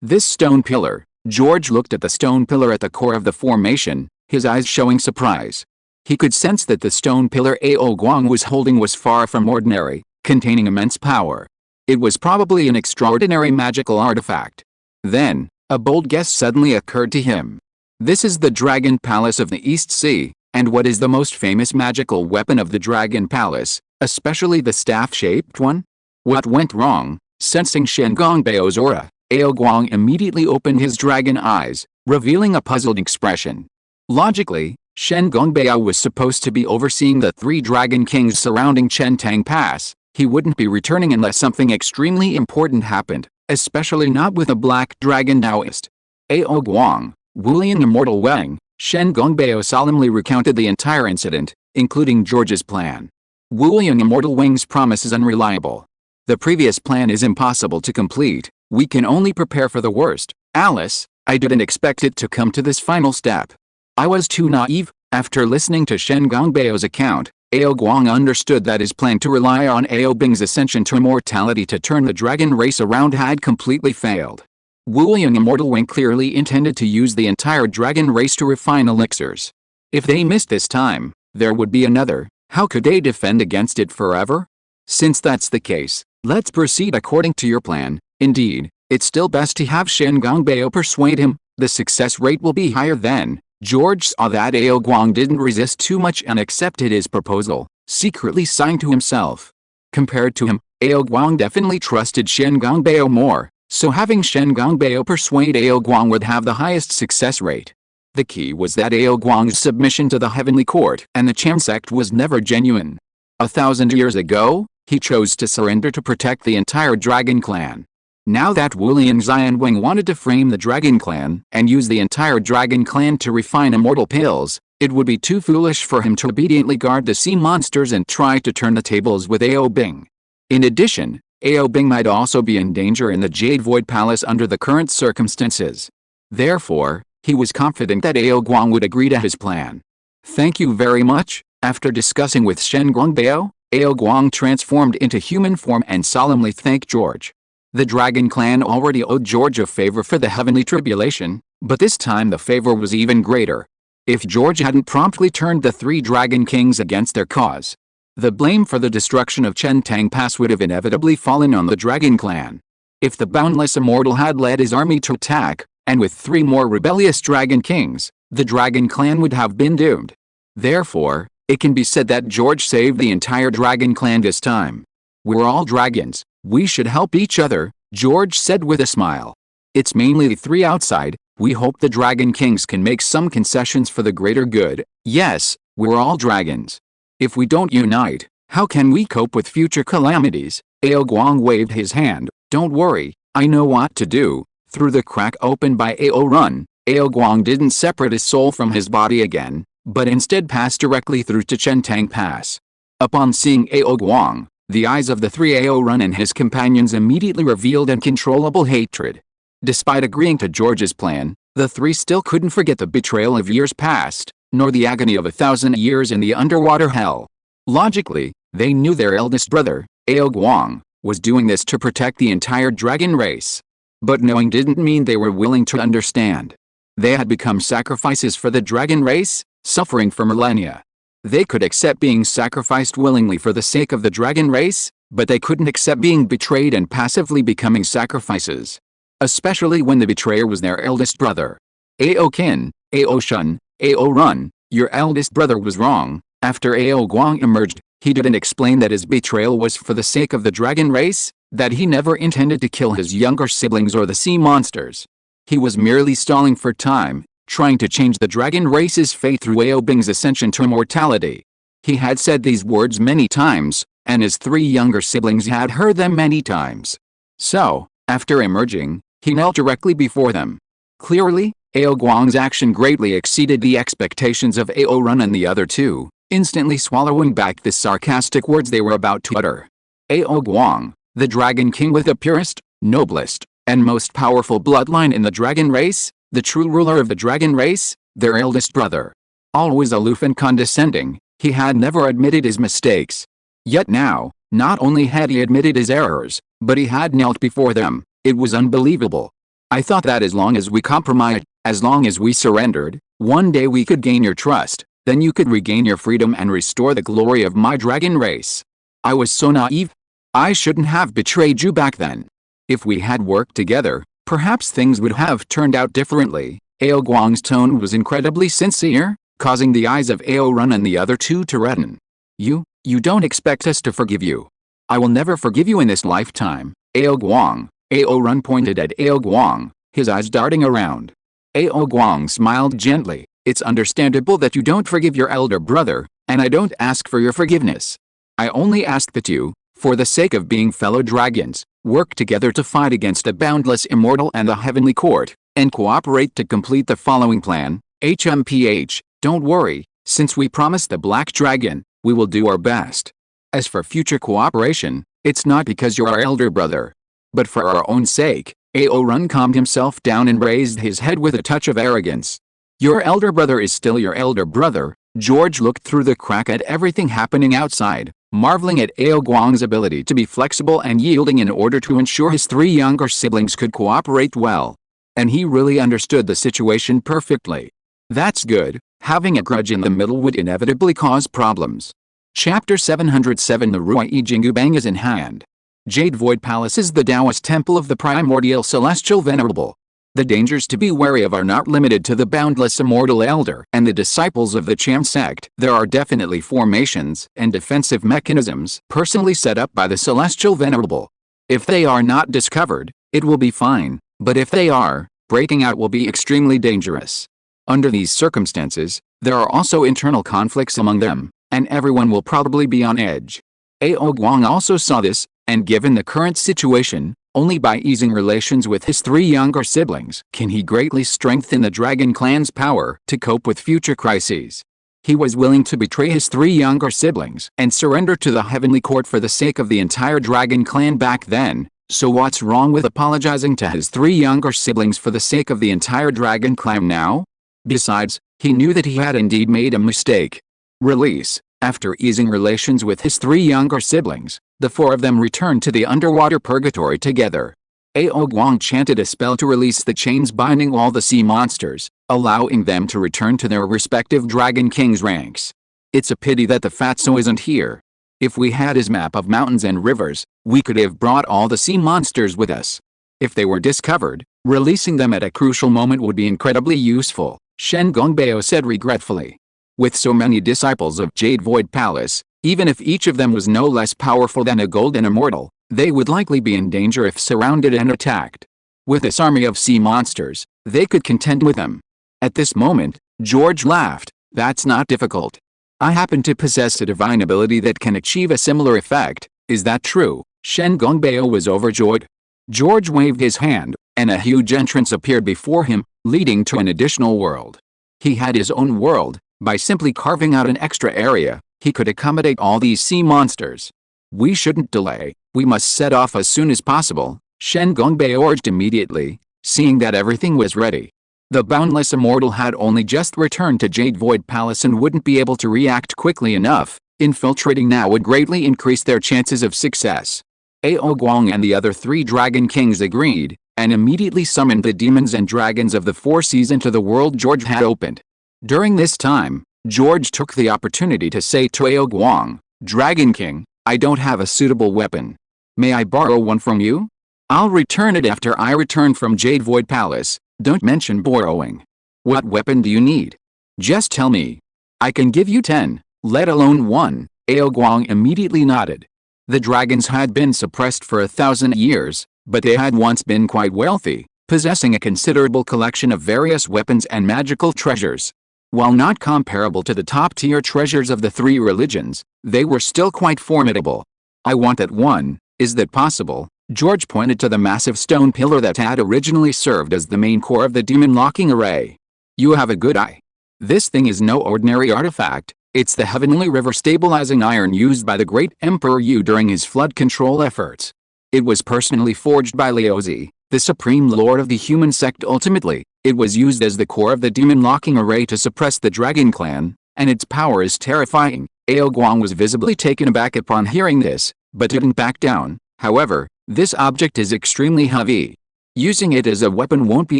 This stone pillar. George looked at the stone pillar at the core of the formation, his eyes showing surprise. He could sense that the stone pillar Aogwang was holding was far from ordinary, containing immense power. It was probably an extraordinary magical artifact. Then, a bold guess suddenly occurred to him. This is the Dragon Palace of the East Sea, and what is the most famous magical weapon of the Dragon Palace, especially the staff-shaped one? What went wrong? Sensing Shen Gongbao's aura, Ao Guang immediately opened his dragon eyes, revealing a puzzled expression. Logically, Shen Gongbao was supposed to be overseeing the 3 dragon kings surrounding Chentang Pass. He wouldn't be returning unless something extremely important happened, especially not with a black dragon Taoist. Ao Guang, Wulian Immortal Wang, Shen Gongbao solemnly recounted the entire incident, including George's plan. Wulian Immortal Wang's promise is unreliable. The previous plan is impossible to complete. We can only prepare for the worst. Alice, I didn't expect it to come to this final step. I was too naive. After listening to Shen Gongbao's account, Ao Guang understood that his plan to rely on Ao Bing's ascension to immortality to turn the dragon race around had completely failed. Wulian Immortal Wing clearly intended to use the entire dragon race to refine elixirs. If they missed this time, there would be another. How could they defend against it forever? Since that's the case, let's proceed according to your plan. Indeed, it's still best to have Shen Gongbao persuade him. The success rate will be higher then. George saw that Ao Guang didn't resist too much and accepted his proposal, secretly sighing to himself. Compared to him, Ao Guang definitely trusted Shen Gongbao more, so having Shen Gongbao persuade Ao Guang would have the highest success rate. The key was that Ao Guang's submission to the Heavenly Court and the Chan sect was never genuine. 1,000 years ago, he chose to surrender to protect the entire Dragon Clan. Now that Wulian Xianwing wanted to frame the Dragon Clan and use the entire Dragon Clan to refine immortal pills, it would be too foolish for him to obediently guard the sea monsters and try to turn the tables with Ao Bing. In addition, Ao Bing might also be in danger in the Jade Void Palace under the current circumstances. Therefore, he was confident that Ao Guang would agree to his plan. Thank you very much. After discussing with Shen Gongbao, Ao Guang transformed into human form and solemnly thanked George. The Dragon Clan already owed George a favor for the heavenly tribulation, but this time the favor was even greater. If George hadn't promptly turned the 3 Dragon Kings against their cause, the blame for the destruction of Chentang Pass would have inevitably fallen on the Dragon Clan. If the Boundless Immortal had led his army to attack, and with 3 more rebellious Dragon Kings, the Dragon Clan would have been doomed. Therefore, it can be said that George saved the entire Dragon Clan this time. We're all dragons. We should help each other, George said with a smile. It's mainly the 3 outside. We hope the Dragon Kings can make some concessions for the greater good. Yes, we're all dragons. If we don't unite, how can we cope with future calamities? Ao Guang waved his hand. Don't worry, I know what to do. Through the crack opened by Ao Run, Ao Guang didn't separate his soul from his body again, but instead passed directly through to Chentang Pass. Upon seeing Ao Guang, the eyes of the 3 Ao Run and his companions immediately revealed uncontrollable hatred. Despite agreeing to George's plan, the 3 still couldn't forget the betrayal of years past, nor the agony of 1,000 years in the underwater hell. Logically, they knew their eldest brother, Ao Guang, was doing this to protect the entire dragon race. But knowing didn't mean they were willing to understand. They had become sacrifices for the dragon race, suffering for millennia. They could accept being sacrificed willingly for the sake of the dragon race, but they couldn't accept being betrayed and passively becoming sacrifices. Especially when the betrayer was their eldest brother. Ao Kin, Ao Shun, Ao Run, your eldest brother was wrong. After Ao Guang emerged, he didn't explain that his betrayal was for the sake of the dragon race, that he never intended to kill his younger siblings or the sea monsters. He was merely stalling for time, trying to change the dragon race's fate through Ao Bing's ascension to immortality. He had said these words many times, and his 3 younger siblings had heard them many times. So, after emerging, he knelt directly before them. Clearly, Ao Guang's action greatly exceeded the expectations of Ao Run and the other 2, instantly swallowing back the sarcastic words they were about to utter. Ao Guang, the Dragon King with the purest, noblest, and most powerful bloodline in the dragon race, the true ruler of the dragon race, their eldest brother. Always aloof and condescending, he had never admitted his mistakes. Yet now, not only had he admitted his errors, but he had knelt before them. It was unbelievable. I thought that as long as we compromised, as long as we surrendered, one day we could gain your trust, then you could regain your freedom and restore the glory of my dragon race. I was so naive. I shouldn't have betrayed you back then. If we had worked together, perhaps things would have turned out differently. Ao Guang's tone was incredibly sincere, causing the eyes of Ao Run and the other two to redden. You don't expect us to forgive you. I will never forgive you in this lifetime, Ao Guang. Ao Run pointed at Ao Guang, his eyes darting around. Ao Guang smiled gently. It's understandable that you don't forgive your elder brother, and I don't ask for your forgiveness. I only ask that you, for the sake of being fellow dragons, work together to fight against a boundless immortal and the heavenly court, and cooperate to complete the following plan. HMPH, don't worry, since we promised the Black Dragon, we will do our best. As for future cooperation, it's not because you're our elder brother, but for our own sake. Ao Run calmed himself down and raised his head with a touch of arrogance. Your elder brother is still your elder brother. George looked through the crack at everything happening outside, marveling at Ao Guang's ability to be flexible and yielding in order to ensure his three younger siblings could cooperate well. And he really understood the situation perfectly. That's good. Having a grudge in the middle would inevitably cause problems. Chapter 707 The Rui Jingu Bang is in hand. Jade Void Palace is the Taoist temple of the primordial celestial venerable. The dangers to be wary of are not limited to the boundless immortal elder and the disciples of the Cham sect. There are definitely formations and defensive mechanisms personally set up by the celestial venerable. If they are not discovered, it will be fine, but if they are, breaking out will be extremely dangerous. Under these circumstances, there are also internal conflicts among them, and everyone will probably be on edge. Ao Guang also saw this, and given the current situation, only by easing relations with his three younger siblings can he greatly strengthen the Dragon Clan's power to cope with future crises. He was willing to betray his three younger siblings and surrender to the Heavenly Court for the sake of the entire Dragon Clan back then, so what's wrong with apologizing to his three younger siblings for the sake of the entire Dragon Clan now? Besides, he knew that he had indeed made a mistake. Release. After easing relations with his three younger siblings, the four of them returned to the underwater purgatory together. Ao Guang chanted a spell to release the chains binding all the sea monsters, allowing them to return to their respective Dragon King's ranks. It's a pity that the Fatso isn't here. If we had his map of mountains and rivers, we could have brought all the sea monsters with us. If they were discovered, releasing them at a crucial moment would be incredibly useful, Shen Gongbeo said regretfully. With so many disciples of Jade Void Palace, even if each of them was no less powerful than a golden immortal, they would likely be in danger if surrounded and attacked. With this army of sea monsters, they could contend with them. At this moment, George laughed. That's not difficult. I happen to possess a divine ability that can achieve a similar effect. Is that true? Shen Gongbeo was overjoyed. George waved his hand, and a huge entrance appeared before him, leading to an additional world. He had his own world. By simply carving out an extra area, he could accommodate all these sea monsters. We shouldn't delay, we must set off as soon as possible, Shen Gongbeo urged immediately, seeing that everything was ready. The boundless immortal had only just returned to Jade Void Palace and wouldn't be able to react quickly enough. Infiltrating now would greatly increase their chances of success. Ao Guang and the other three Dragon Kings agreed, and immediately summoned the demons and dragons of the four seas into the world George had opened. During this time, George took the opportunity to say to Ao Guang, Dragon King, I don't have a suitable weapon. May I borrow one from you? I'll return it after I return from Jade Void Palace. Don't mention borrowing. What weapon do you need? Just tell me. I can give you 10, let alone 1. Ao Guang immediately nodded. The dragons had been suppressed for 1,000 years, but they had once been quite wealthy, possessing a considerable collection of various weapons and magical treasures. While not comparable to the top-tier treasures of the three religions, they were still quite formidable. I want that one. Is that possible? George pointed to the massive stone pillar that had originally served as the main core of the demon locking array. You have a good eye. This thing is no ordinary artifact. It's the heavenly river stabilizing iron used by the great Emperor Yu during his flood control efforts. It was personally forged by Liuzi, the supreme lord of the human sect. Ultimately, it was used as the core of the demon locking array to suppress the Dragon Clan, and its power is terrifying. Ao Guang was visibly taken aback upon hearing this, but didn't back down. However, this object is extremely heavy. Using it as a weapon won't be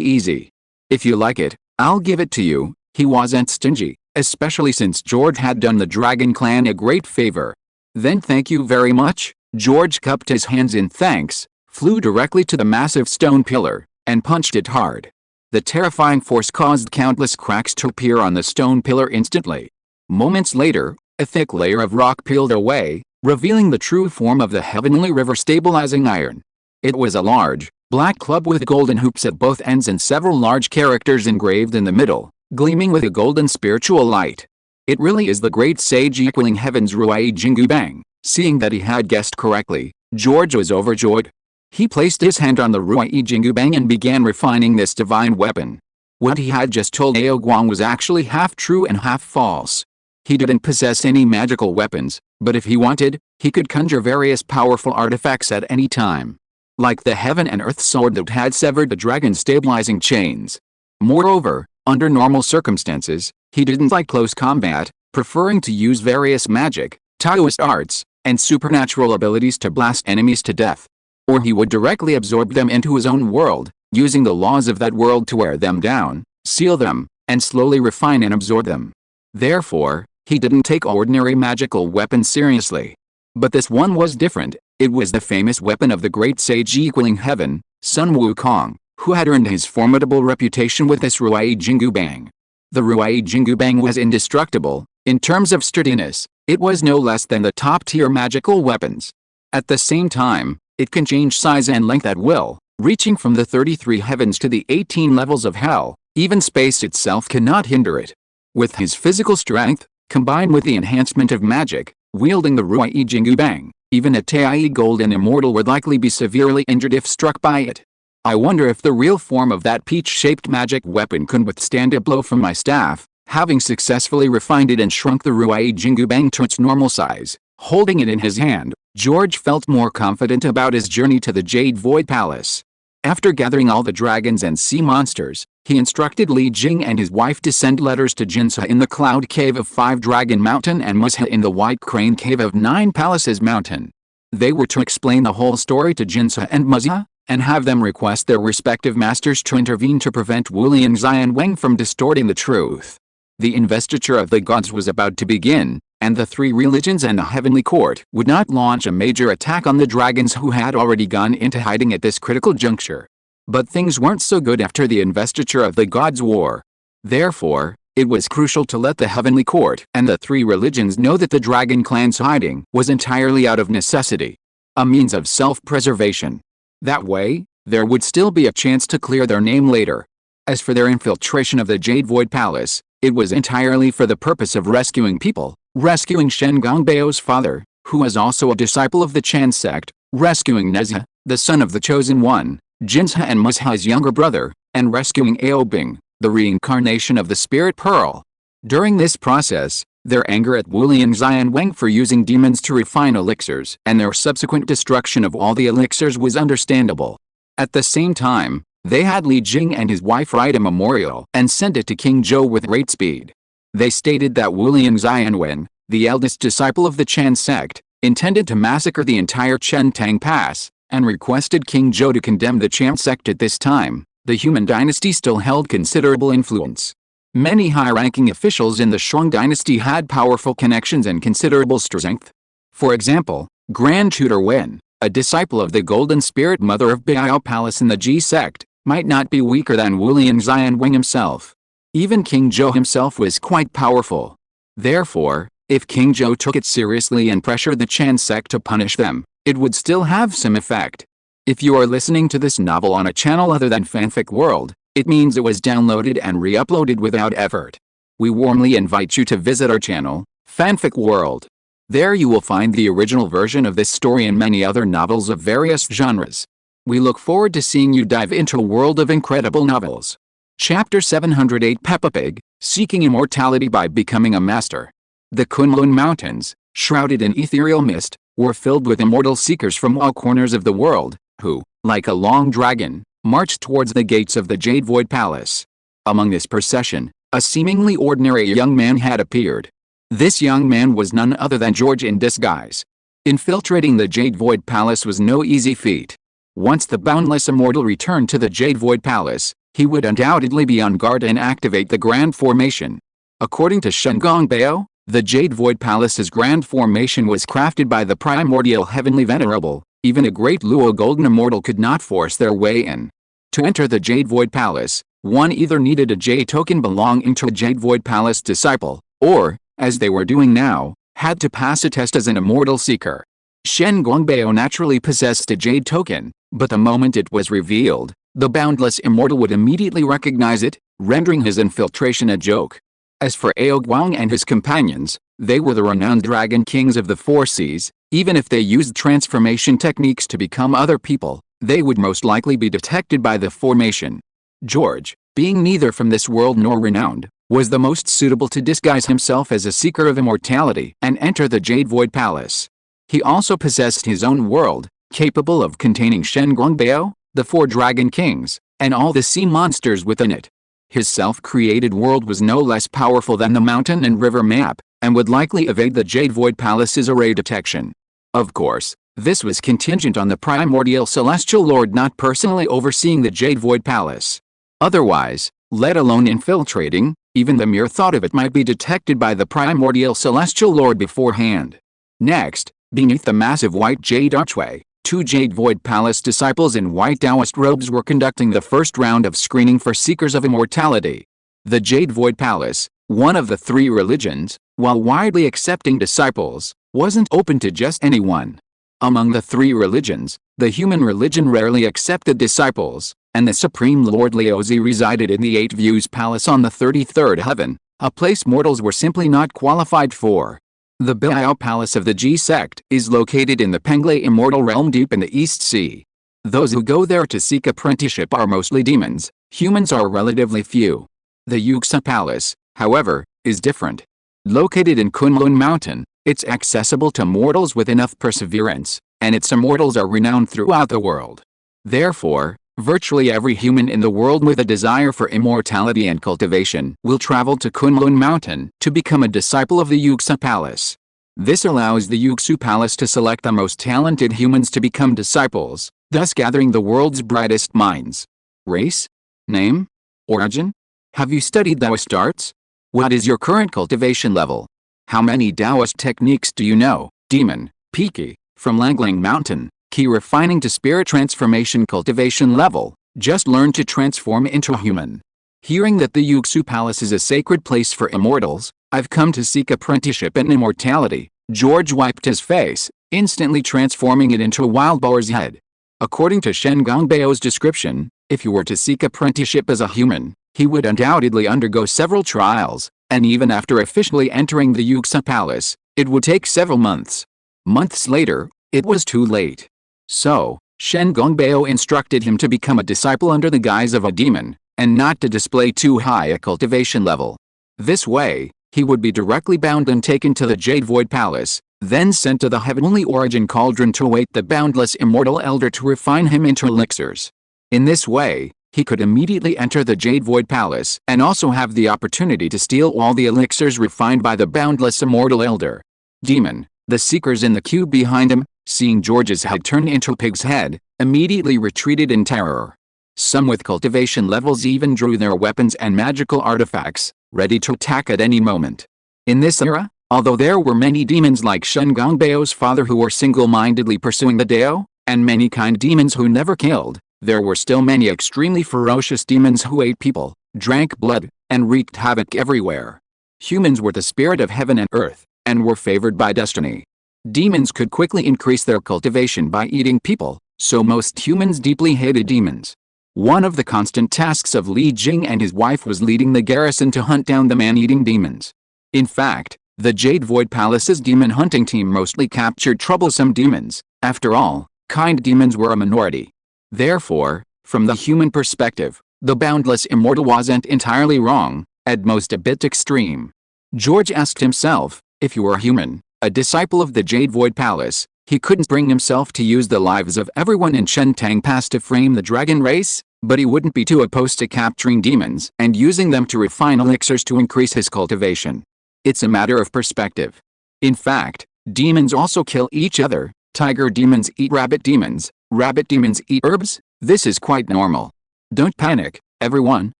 easy. If you like it, I'll give it to you. He wasn't stingy, especially since George had done the Dragon Clan a great favor. Then thank you very much. George cupped his hands in thanks, flew directly to the massive stone pillar, and punched it hard. The terrifying force caused countless cracks to appear on the stone pillar instantly. Moments later, a thick layer of rock peeled away, revealing the true form of the heavenly river stabilizing iron. It was a large, black club with golden hoops at both ends and several large characters engraved in the middle, gleaming with a golden spiritual light. It really is the great sage equaling heaven's Ruai Jingu Bang. Seeing that he had guessed correctly, George was overjoyed. He placed his hand on the Ruai Jingu Bang and began refining this divine weapon. What he had just told Ao Guang was actually half true and half false. He didn't possess any magical weapons, but if he wanted, he could conjure various powerful artifacts at any time. Like the heaven and earth sword that had severed the dragon's stabilizing chains. Moreover, under normal circumstances, he didn't like close combat, preferring to use various magic, Taoist arts, and supernatural abilities to blast enemies to death. Or he would directly absorb them into his own world, using the laws of that world to wear them down, seal them, and slowly refine and absorb them. Therefore, he didn't take ordinary magical weapons seriously. But this one was different. It was the famous weapon of the great sage equaling heaven, Sun Wukong, who had earned his formidable reputation with this Ruai Jingu Bang. The Ruai Jingu Bang was indestructible. In terms of sturdiness, it was no less than the top-tier magical weapons. At the same time, it can change size and length at will, reaching from the 33 heavens to the 18 levels of hell. Even space itself cannot hinder it. With his physical strength, combined with the enhancement of magic, wielding the Ruai Jingu Bang, even a Tai Golden Immortal would likely be severely injured if struck by it. I wonder if the real form of that peach-shaped magic weapon could withstand a blow from my staff. Having successfully refined it and shrunk the Ruai Jingu Bang to its normal size, holding it in his hand, George felt more confident about his journey to the Jade Void Palace. After gathering all the dragons and sea monsters, he instructed Li Jing and his wife to send letters to Jinsa in the Cloud Cave of 5 Dragon Mountain and Musha in the White Crane Cave of 9 Palaces Mountain. They were to explain the whole story to Jinsa and Musha, and have them request their respective masters to intervene to prevent Wulian Xian Weng from distorting the truth. The investiture of the gods was about to begin, and the 3 religions and the heavenly court would not launch a major attack on the dragons who had already gone into hiding at this critical juncture. But things weren't so good after the investiture of the gods' war. Therefore, it was crucial to let the heavenly court and the 3 religions know that the dragon clan's hiding was entirely out of necessity. A means of self-preservation. That way, there would still be a chance to clear their name later. As for their infiltration of the Jade Void Palace, it was entirely for the purpose of rescuing people, rescuing Shen Gongbao's father, who was also a disciple of the Chan sect, rescuing Nezha, the son of the Chosen One, Jinsa and Musha's younger brother, and rescuing Aobing, the reincarnation of the Spirit Pearl. During this process, their anger at Wulian Xian Weng for using demons to refine elixirs and their subsequent destruction of all the elixirs was understandable. At the same time, they had Li Jing and his wife write a memorial and send it to King Zhou with great speed. They stated that Wulian Xian Wen, the eldest disciple of the Chan sect, intended to massacre the entire Chen Tang Pass, and requested King Zhou to condemn the Chan sect at this time. The human dynasty still held considerable influence. Many high-ranking officials in the Shang dynasty had powerful connections and considerable strength. For example, Grand Tutor Wen, a disciple of the Golden Spirit Mother of Biao Palace in the Ji sect, might not be weaker than Wulian Xian Weng himself. Even King Zhou himself was quite powerful. Therefore, if King Zhou took it seriously and pressured the Chan sect to punish them, it would still have some effect. If you are listening to this novel on a channel other than Fanfic World, it means it was downloaded and re-uploaded without effort. We warmly invite you to visit our channel, Fanfic World. There you will find the original version of this story and many other novels of various genres. We look forward to seeing you dive into a world of incredible novels. Chapter 708 Peppa Pig, Seeking Immortality by Becoming a Master. The Kunlun Mountains, shrouded in ethereal mist, were filled with immortal seekers from all corners of the world, who, like a long dragon, marched towards the gates of the Jade Void Palace. Among this procession, a seemingly ordinary young man had appeared. This young man was none other than George in disguise. Infiltrating the Jade Void Palace was no easy feat. Once the boundless immortal returned to the Jade Void Palace, he would undoubtedly be on guard and activate the Grand Formation. According to Shen Gongbao, The Jade Void Palace's grand formation was crafted by the primordial heavenly venerable. Even a great Luo golden immortal could not force their way in. To enter the Jade Void Palace, one either needed a Jade token belonging to a Jade Void Palace disciple, or, as they were doing now, had to pass a test as an immortal seeker. Shen Gongbeo naturally possessed a Jade token, but the moment it was revealed, the boundless immortal would immediately recognize it, rendering his infiltration a joke. As for Ao Guang and his companions, they were the renowned dragon kings of the Four Seas. Even if they used transformation techniques to become other people, they would most likely be detected by the formation. George, being neither from this world nor renowned, was the most suitable to disguise himself as a seeker of immortality and enter the Jade Void Palace. He also possessed his own world, capable of containing Shen Gongbeo, the 4 dragon kings, and all the sea monsters within it. His self-created world was no less powerful than the mountain and river map, and would likely evade the Jade Void Palace's array detection. Of course, this was contingent on the primordial celestial lord not personally overseeing the Jade Void Palace. Otherwise, let alone infiltrating, even the mere thought of it might be detected by the primordial celestial lord beforehand. Next, beneath the massive white jade archway, 2 Jade Void Palace disciples in white Taoist robes were conducting the first round of screening for seekers of immortality. The Jade Void Palace, one of the 3 religions, while widely accepting disciples, wasn't open to just anyone. Among the 3 religions, the human religion rarely accepted disciples, and the Supreme Lord Laozi resided in the 8 Views Palace on the 33rd heaven, a place mortals were simply not qualified for. The Biao Palace of the Ji sect is located in the Penglai Immortal Realm deep in the East Sea. Those who go there to seek apprenticeship are mostly demons, humans are relatively few. The Yuxa Palace, however, is different. Located in Kunlun Mountain, it's accessible to mortals with enough perseverance, and its immortals are renowned throughout the world. Therefore, virtually every human in the world with a desire for immortality and cultivation will travel to Kunlun Mountain to become a disciple of the Yuxa Palace. This allows the Yuxu Palace to select the most talented humans to become disciples, thus gathering the world's brightest minds. Race? Name? Origin? Have you studied Taoist arts? What is your current cultivation level? How many Taoist techniques do you know? Demon, Piki, from Langling Mountain, key refining to spirit transformation cultivation level, just learn to transform into a human. Hearing that the Yuxu Palace is a sacred place for immortals, I've come to seek apprenticeship and immortality. George wiped his face, instantly transforming it into a wild boar's head. According to Shen Gongbeo's description, if you were to seek apprenticeship as a human, he would undoubtedly undergo several trials, and even after officially entering the Yuxa Palace, it would take several months. Months later, it was too late. So, Shen Gongbeo instructed him to become a disciple under the guise of a demon, and not to display too high a cultivation level. This way, he would be directly bound and taken to the Jade Void Palace, then sent to the Heavenly Origin Cauldron to await the boundless immortal elder to refine him into elixirs. In this way, he could immediately enter the Jade Void Palace and also have the opportunity to steal all the elixirs refined by the boundless immortal elder. Demon, the seekers in the queue behind him, seeing George's head turn into a pig's head, immediately retreated in terror. Some with cultivation levels even drew their weapons and magical artifacts, ready to attack at any moment. In this era, although there were many demons like Shen Gongbeo's father who were single-mindedly pursuing the Dao, and many kind demons who never killed, there were still many extremely ferocious demons who ate people, drank blood, and wreaked havoc everywhere. Humans were the spirit of heaven and earth, and were favored by destiny. Demons could quickly increase their cultivation by eating people, so most humans deeply hated demons. One of the constant tasks of Li Jing and his wife was leading the garrison to hunt down the man-eating demons. In fact, the Jade Void Palace's demon hunting team mostly captured troublesome demons. After all, kind demons were a minority. Therefore, from the human perspective, the boundless immortal wasn't entirely wrong, at most a bit extreme. George asked himself, if you were human, a disciple of the Jade Void Palace, he couldn't bring himself to use the lives of everyone in Shentang Pass to frame the dragon race, but he wouldn't be too opposed to capturing demons and using them to refine elixirs to increase his cultivation. It's a matter of perspective. In fact, demons also kill each other. Tiger demons eat rabbit demons eat herbs. This is quite normal. Don't panic, everyone.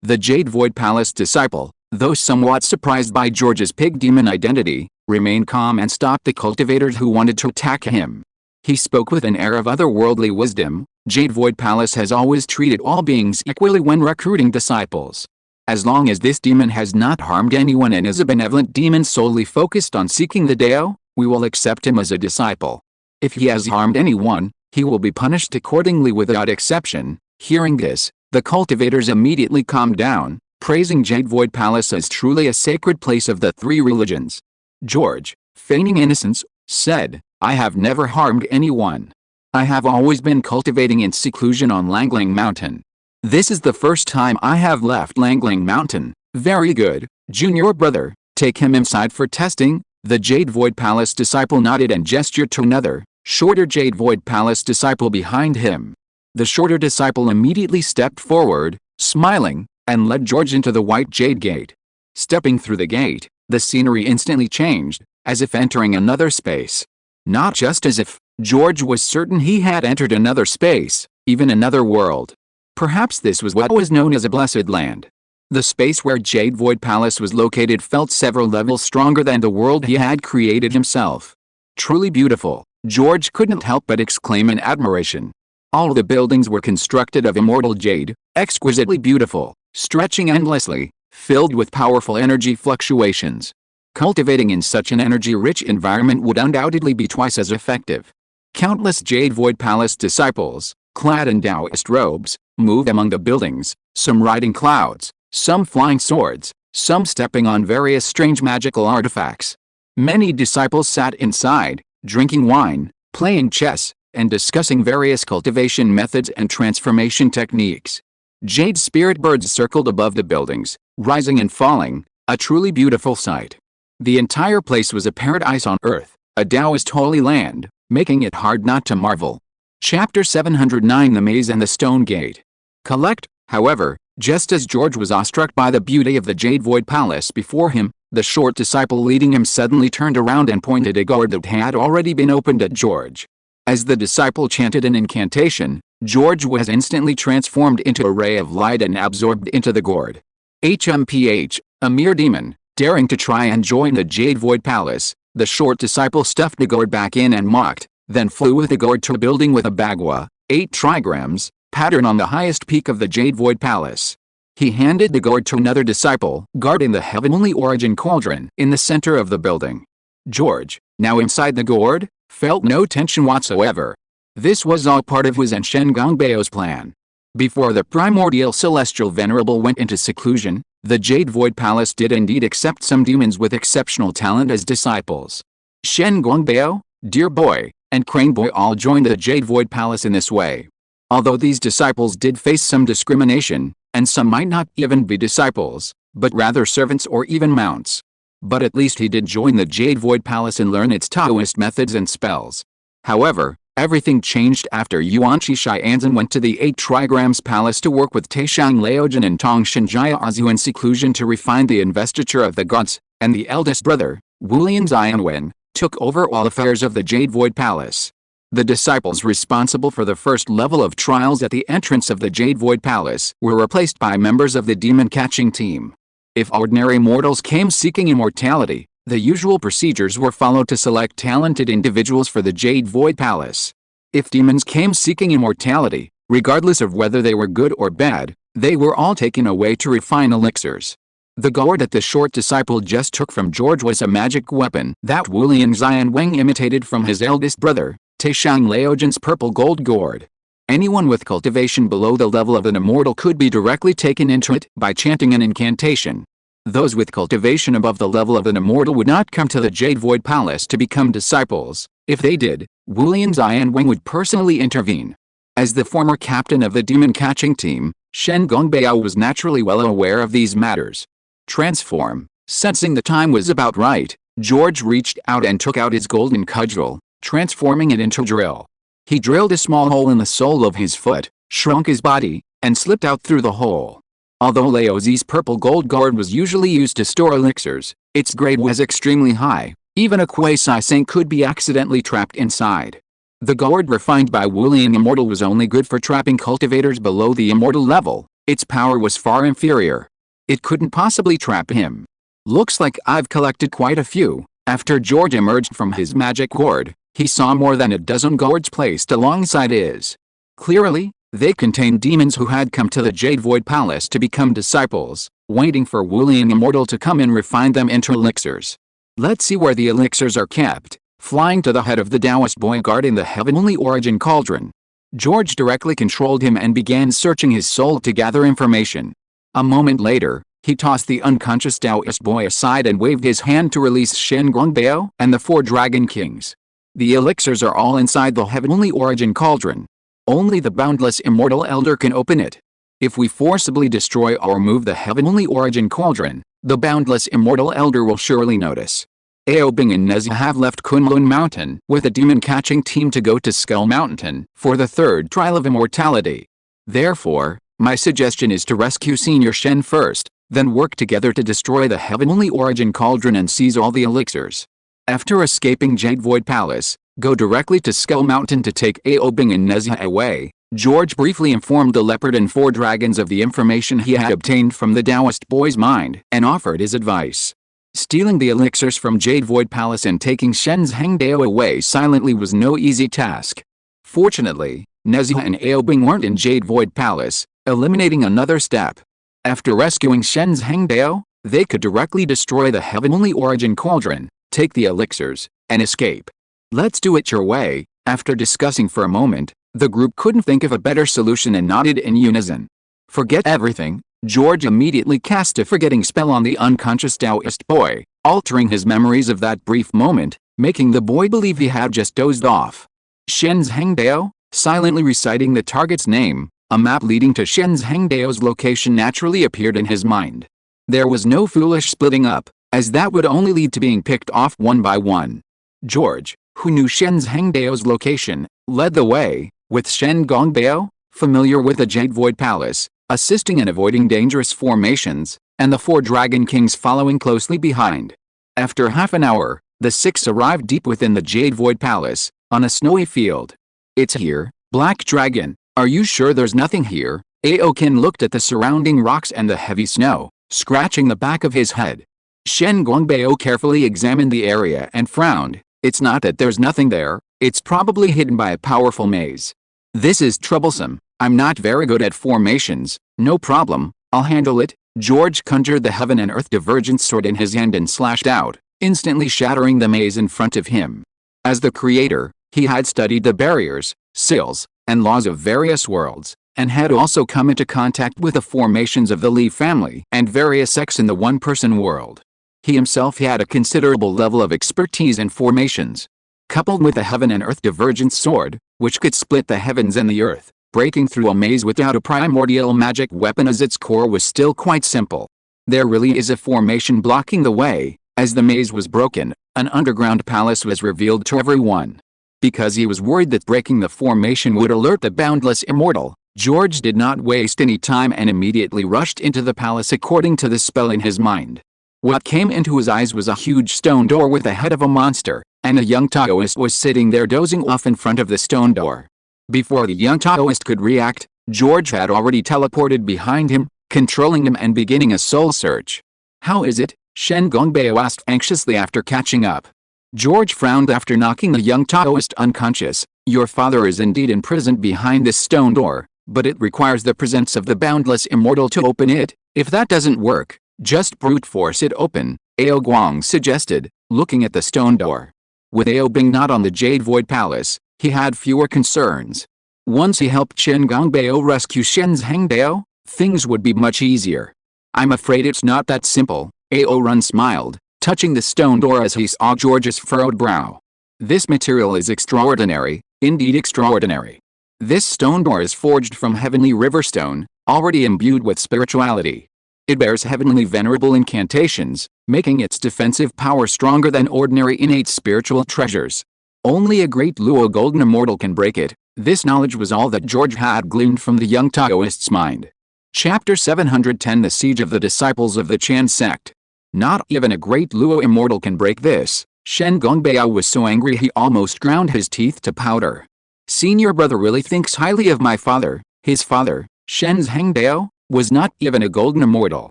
The Jade Void Palace disciple, though somewhat surprised by George's pig demon identity, remained calm and stopped the cultivators who wanted to attack him. He spoke with an air of otherworldly wisdom. Jade Void Palace has always treated all beings equally when recruiting disciples. As long as this demon has not harmed anyone and is a benevolent demon solely focused on seeking the Dao, we will accept him as a disciple. If he has harmed anyone, he will be punished accordingly without exception. Hearing this, the cultivators immediately calmed down, praising Jade Void Palace as truly a sacred place of the three religions. George, feigning innocence, said, "I have never harmed anyone. I have always been cultivating in seclusion on Langling Mountain. This is the first time I have left Langling Mountain." "Very good, junior brother, take him inside for testing." The Jade Void Palace disciple nodded and gestured to another, shorter Jade Void Palace disciple behind him. The shorter disciple immediately stepped forward, smiling, and led George into the white jade gate. Stepping through the gate, the scenery instantly changed, as if entering another space. Not just as if, George was certain he had entered another space, even another world. Perhaps this was what was known as a blessed land. The space where Jade Void Palace was located felt several levels stronger than the world he had created himself. Truly beautiful, George couldn't help but exclaim in admiration. All the buildings were constructed of immortal jade, exquisitely beautiful, stretching endlessly, filled with powerful energy fluctuations. Cultivating in such an energy-rich environment would undoubtedly be twice as effective. Countless Jade Void Palace disciples, clad in Taoist robes, moved among the buildings, some riding clouds, some flying swords, some stepping on various strange magical artifacts. Many disciples sat inside, drinking wine, playing chess, and discussing various cultivation methods and transformation techniques. Jade spirit birds circled above the buildings, rising and falling, a truly beautiful sight. The entire place was a paradise on earth, a Taoist holy land, making it hard not to marvel. Chapter 709 The Maze and the Stone Gate. Collect, however, just as George was awestruck by the beauty of the Jade Void Palace before him, the short disciple leading him suddenly turned around and pointed a gourd that had already been opened at George. As the disciple chanted an incantation, George was instantly transformed into a ray of light and absorbed into the gourd. HMPH, a mere demon, daring to try and join the Jade Void Palace, the short disciple stuffed the gourd back in and mocked, then flew with the gourd to a building with a bagua, 8 trigrams, pattern on the highest peak of the Jade Void Palace. He handed the gourd to another disciple guarding the heavenly origin cauldron in the center of the building. George, now inside the gourd, felt no tension whatsoever. This was all part of Wiz and Shen Gongbao's plan. Before the primordial celestial venerable went into seclusion, the Jade Void Palace did indeed accept some demons with exceptional talent as disciples. Shen Gongbao, Deer Boy, and Crane Boy all joined the Jade Void Palace in this way. Although these disciples did face some discrimination, and some might not even be disciples, but rather servants or even mounts. But at least he did join the Jade Void Palace and learn its Taoist methods and spells. However, everything changed after Yuanqi Xianzhen went to the 8 Trigrams Palace to work with Taishang Laojin and Tongshan Jiaozu in seclusion to refine the investiture of the gods, and the eldest brother, Wulian Xianwen, took over all affairs of the Jade Void Palace. The disciples responsible for the first level of trials at the entrance of the Jade Void Palace were replaced by members of the demon-catching team. If ordinary mortals came seeking immortality, the usual procedures were followed to select talented individuals for the Jade Void Palace. If demons came seeking immortality, regardless of whether they were good or bad, they were all taken away to refine elixirs. The gourd that the short disciple just took from George was a magic weapon that Wulian Xianweng imitated from his eldest brother, Taishang Laojin's purple gold gourd. Anyone with cultivation below the level of an immortal could be directly taken into it by chanting an incantation. Those with cultivation above the level of an immortal would not come to the Jade Void Palace to become disciples. If they did, Wulian Xianweng would personally intervene. As the former captain of the demon-catching team, Shen Gongbao was naturally well aware of these matters. Transform. Sensing the time was about right, George reached out and took out his golden cudgel, transforming it into a drill. He drilled a small hole in the sole of his foot, shrunk his body, and slipped out through the hole. Although Laozi's purple gold gourd was usually used to store elixirs, its grade was extremely high. Even a quasi-saint could be accidentally trapped inside. The gourd refined by Wulian Immortal was only good for trapping cultivators below the immortal level. Its power was far inferior. It couldn't possibly trap him. Looks like I've collected quite a few. After George emerged from his magic gourd, he saw more than a dozen gourds placed alongside his. Clearly, they contained demons who had come to the Jade Void Palace to become disciples, waiting for Wulian Immortal to come and refine them into elixirs. Let's see where the elixirs are kept. Flying to the head of the Taoist boy guarding the heavenly origin cauldron, George directly controlled him and began searching his soul to gather information. A moment later, he tossed the unconscious Taoist boy aside and waved his hand to release Shen Gongbeo and the 4 Dragon Kings. The elixirs are all inside the heavenly origin cauldron. Only the boundless immortal elder can open it. If we forcibly destroy or move the heavenly origin cauldron, the boundless immortal elder will surely notice. Aobing and Nezha have left Kunlun Mountain with a demon-catching team to go to Skull Mountain for the 3rd trial of immortality. Therefore, my suggestion is to rescue Senior Shen first, then work together to destroy the heavenly origin cauldron and seize all the elixirs. After escaping Jade Void Palace, go directly to Skull Mountain to take Aobing and Nezha away. George briefly informed the leopard and 4 dragons of the information he had obtained from the Taoist boy's mind and offered his advice. Stealing the elixirs from Jade Void Palace and taking Shen's Hangdao away silently was no easy task. Fortunately, Nezha and Aobing weren't in Jade Void Palace, eliminating another step. After rescuing Shen's Hangdao, they could directly destroy the heavenly origin cauldron, take the elixirs, and escape. Let's do it your way. After discussing for a moment, the group couldn't think of a better solution and nodded in unison. Forget everything. George immediately cast a forgetting spell on the unconscious Taoist boy, altering his memories of that brief moment, making the boy believe he had just dozed off. Shen's Hangdao, silently reciting the target's name, a map leading to Shen's Hangdao's location naturally appeared in his mind. There was no foolish splitting up, as that would only lead to being picked off one by one. George, who knew Shen's Hangdao's location, led the way, with Shen Gongbeo, familiar with the Jade Void Palace, assisting in avoiding dangerous formations, and the 4 Dragon Kings following closely behind. After half an hour, the 6 arrived deep within the Jade Void Palace, on a snowy field. It's here, Black Dragon, are you sure there's nothing here? Aoken looked at the surrounding rocks and the heavy snow, scratching the back of his head. Shen Gongbeo carefully examined the area and frowned. It's not that there's nothing there, it's probably hidden by a powerful maze. This is troublesome. I'm not very good at formations. No problem, I'll handle it. George conjured the heaven and earth divergence sword in his hand and slashed out, instantly shattering the maze in front of him. As the creator, he had studied the barriers, seals, and laws of various worlds, and had also come into contact with the formations of the Lee family and various sects in the one-person world. He himself had a considerable level of expertise in formations. Coupled with the heaven and earth divergence sword, which could split the heavens and the earth, breaking through a maze without a primordial magic weapon as its core was still quite simple. There really is a formation blocking the way. As the maze was broken, an underground palace was revealed to everyone. Because he was worried that breaking the formation would alert the boundless immortal, George did not waste any time and immediately rushed into the palace according to the spell in his mind. What came into his eyes was a huge stone door with the head of a monster, and a young Taoist was sitting there dozing off in front of the stone door. Before the young Taoist could react, George had already teleported behind him, controlling him and beginning a soul search. How is it? Shen Gongbeo asked anxiously after catching up. George frowned after knocking the young Taoist unconscious. Your father is indeed imprisoned behind this stone door, but it requires the presence of the boundless immortal to open it. If that doesn't work, just brute force it open, Ao Guang suggested, looking at the stone door. With Aobing not on the Jade Void Palace, he had fewer concerns. Once he helped Shen Gongbeo rescue Shen's Hangdao, things would be much easier. I'm afraid it's not that simple, Ao Run smiled, touching the stone door as he saw George's furrowed brow. This material is extraordinary, indeed extraordinary. This stone door is forged from heavenly riverstone, already imbued with spirituality. It bears heavenly venerable incantations, making its defensive power stronger than ordinary innate spiritual treasures. Only a great Luo Golden Immortal can break it. This knowledge was all that George had gleaned from the young Taoist's mind. Chapter 710 The Siege of the Disciples of the Chan Sect. Not even a great Luo Immortal can break this. Shen Gongbeo was so angry he almost ground his teeth to powder. Senior brother really thinks highly of my father. His father, Shen's Hangdao, was not even a golden immortal.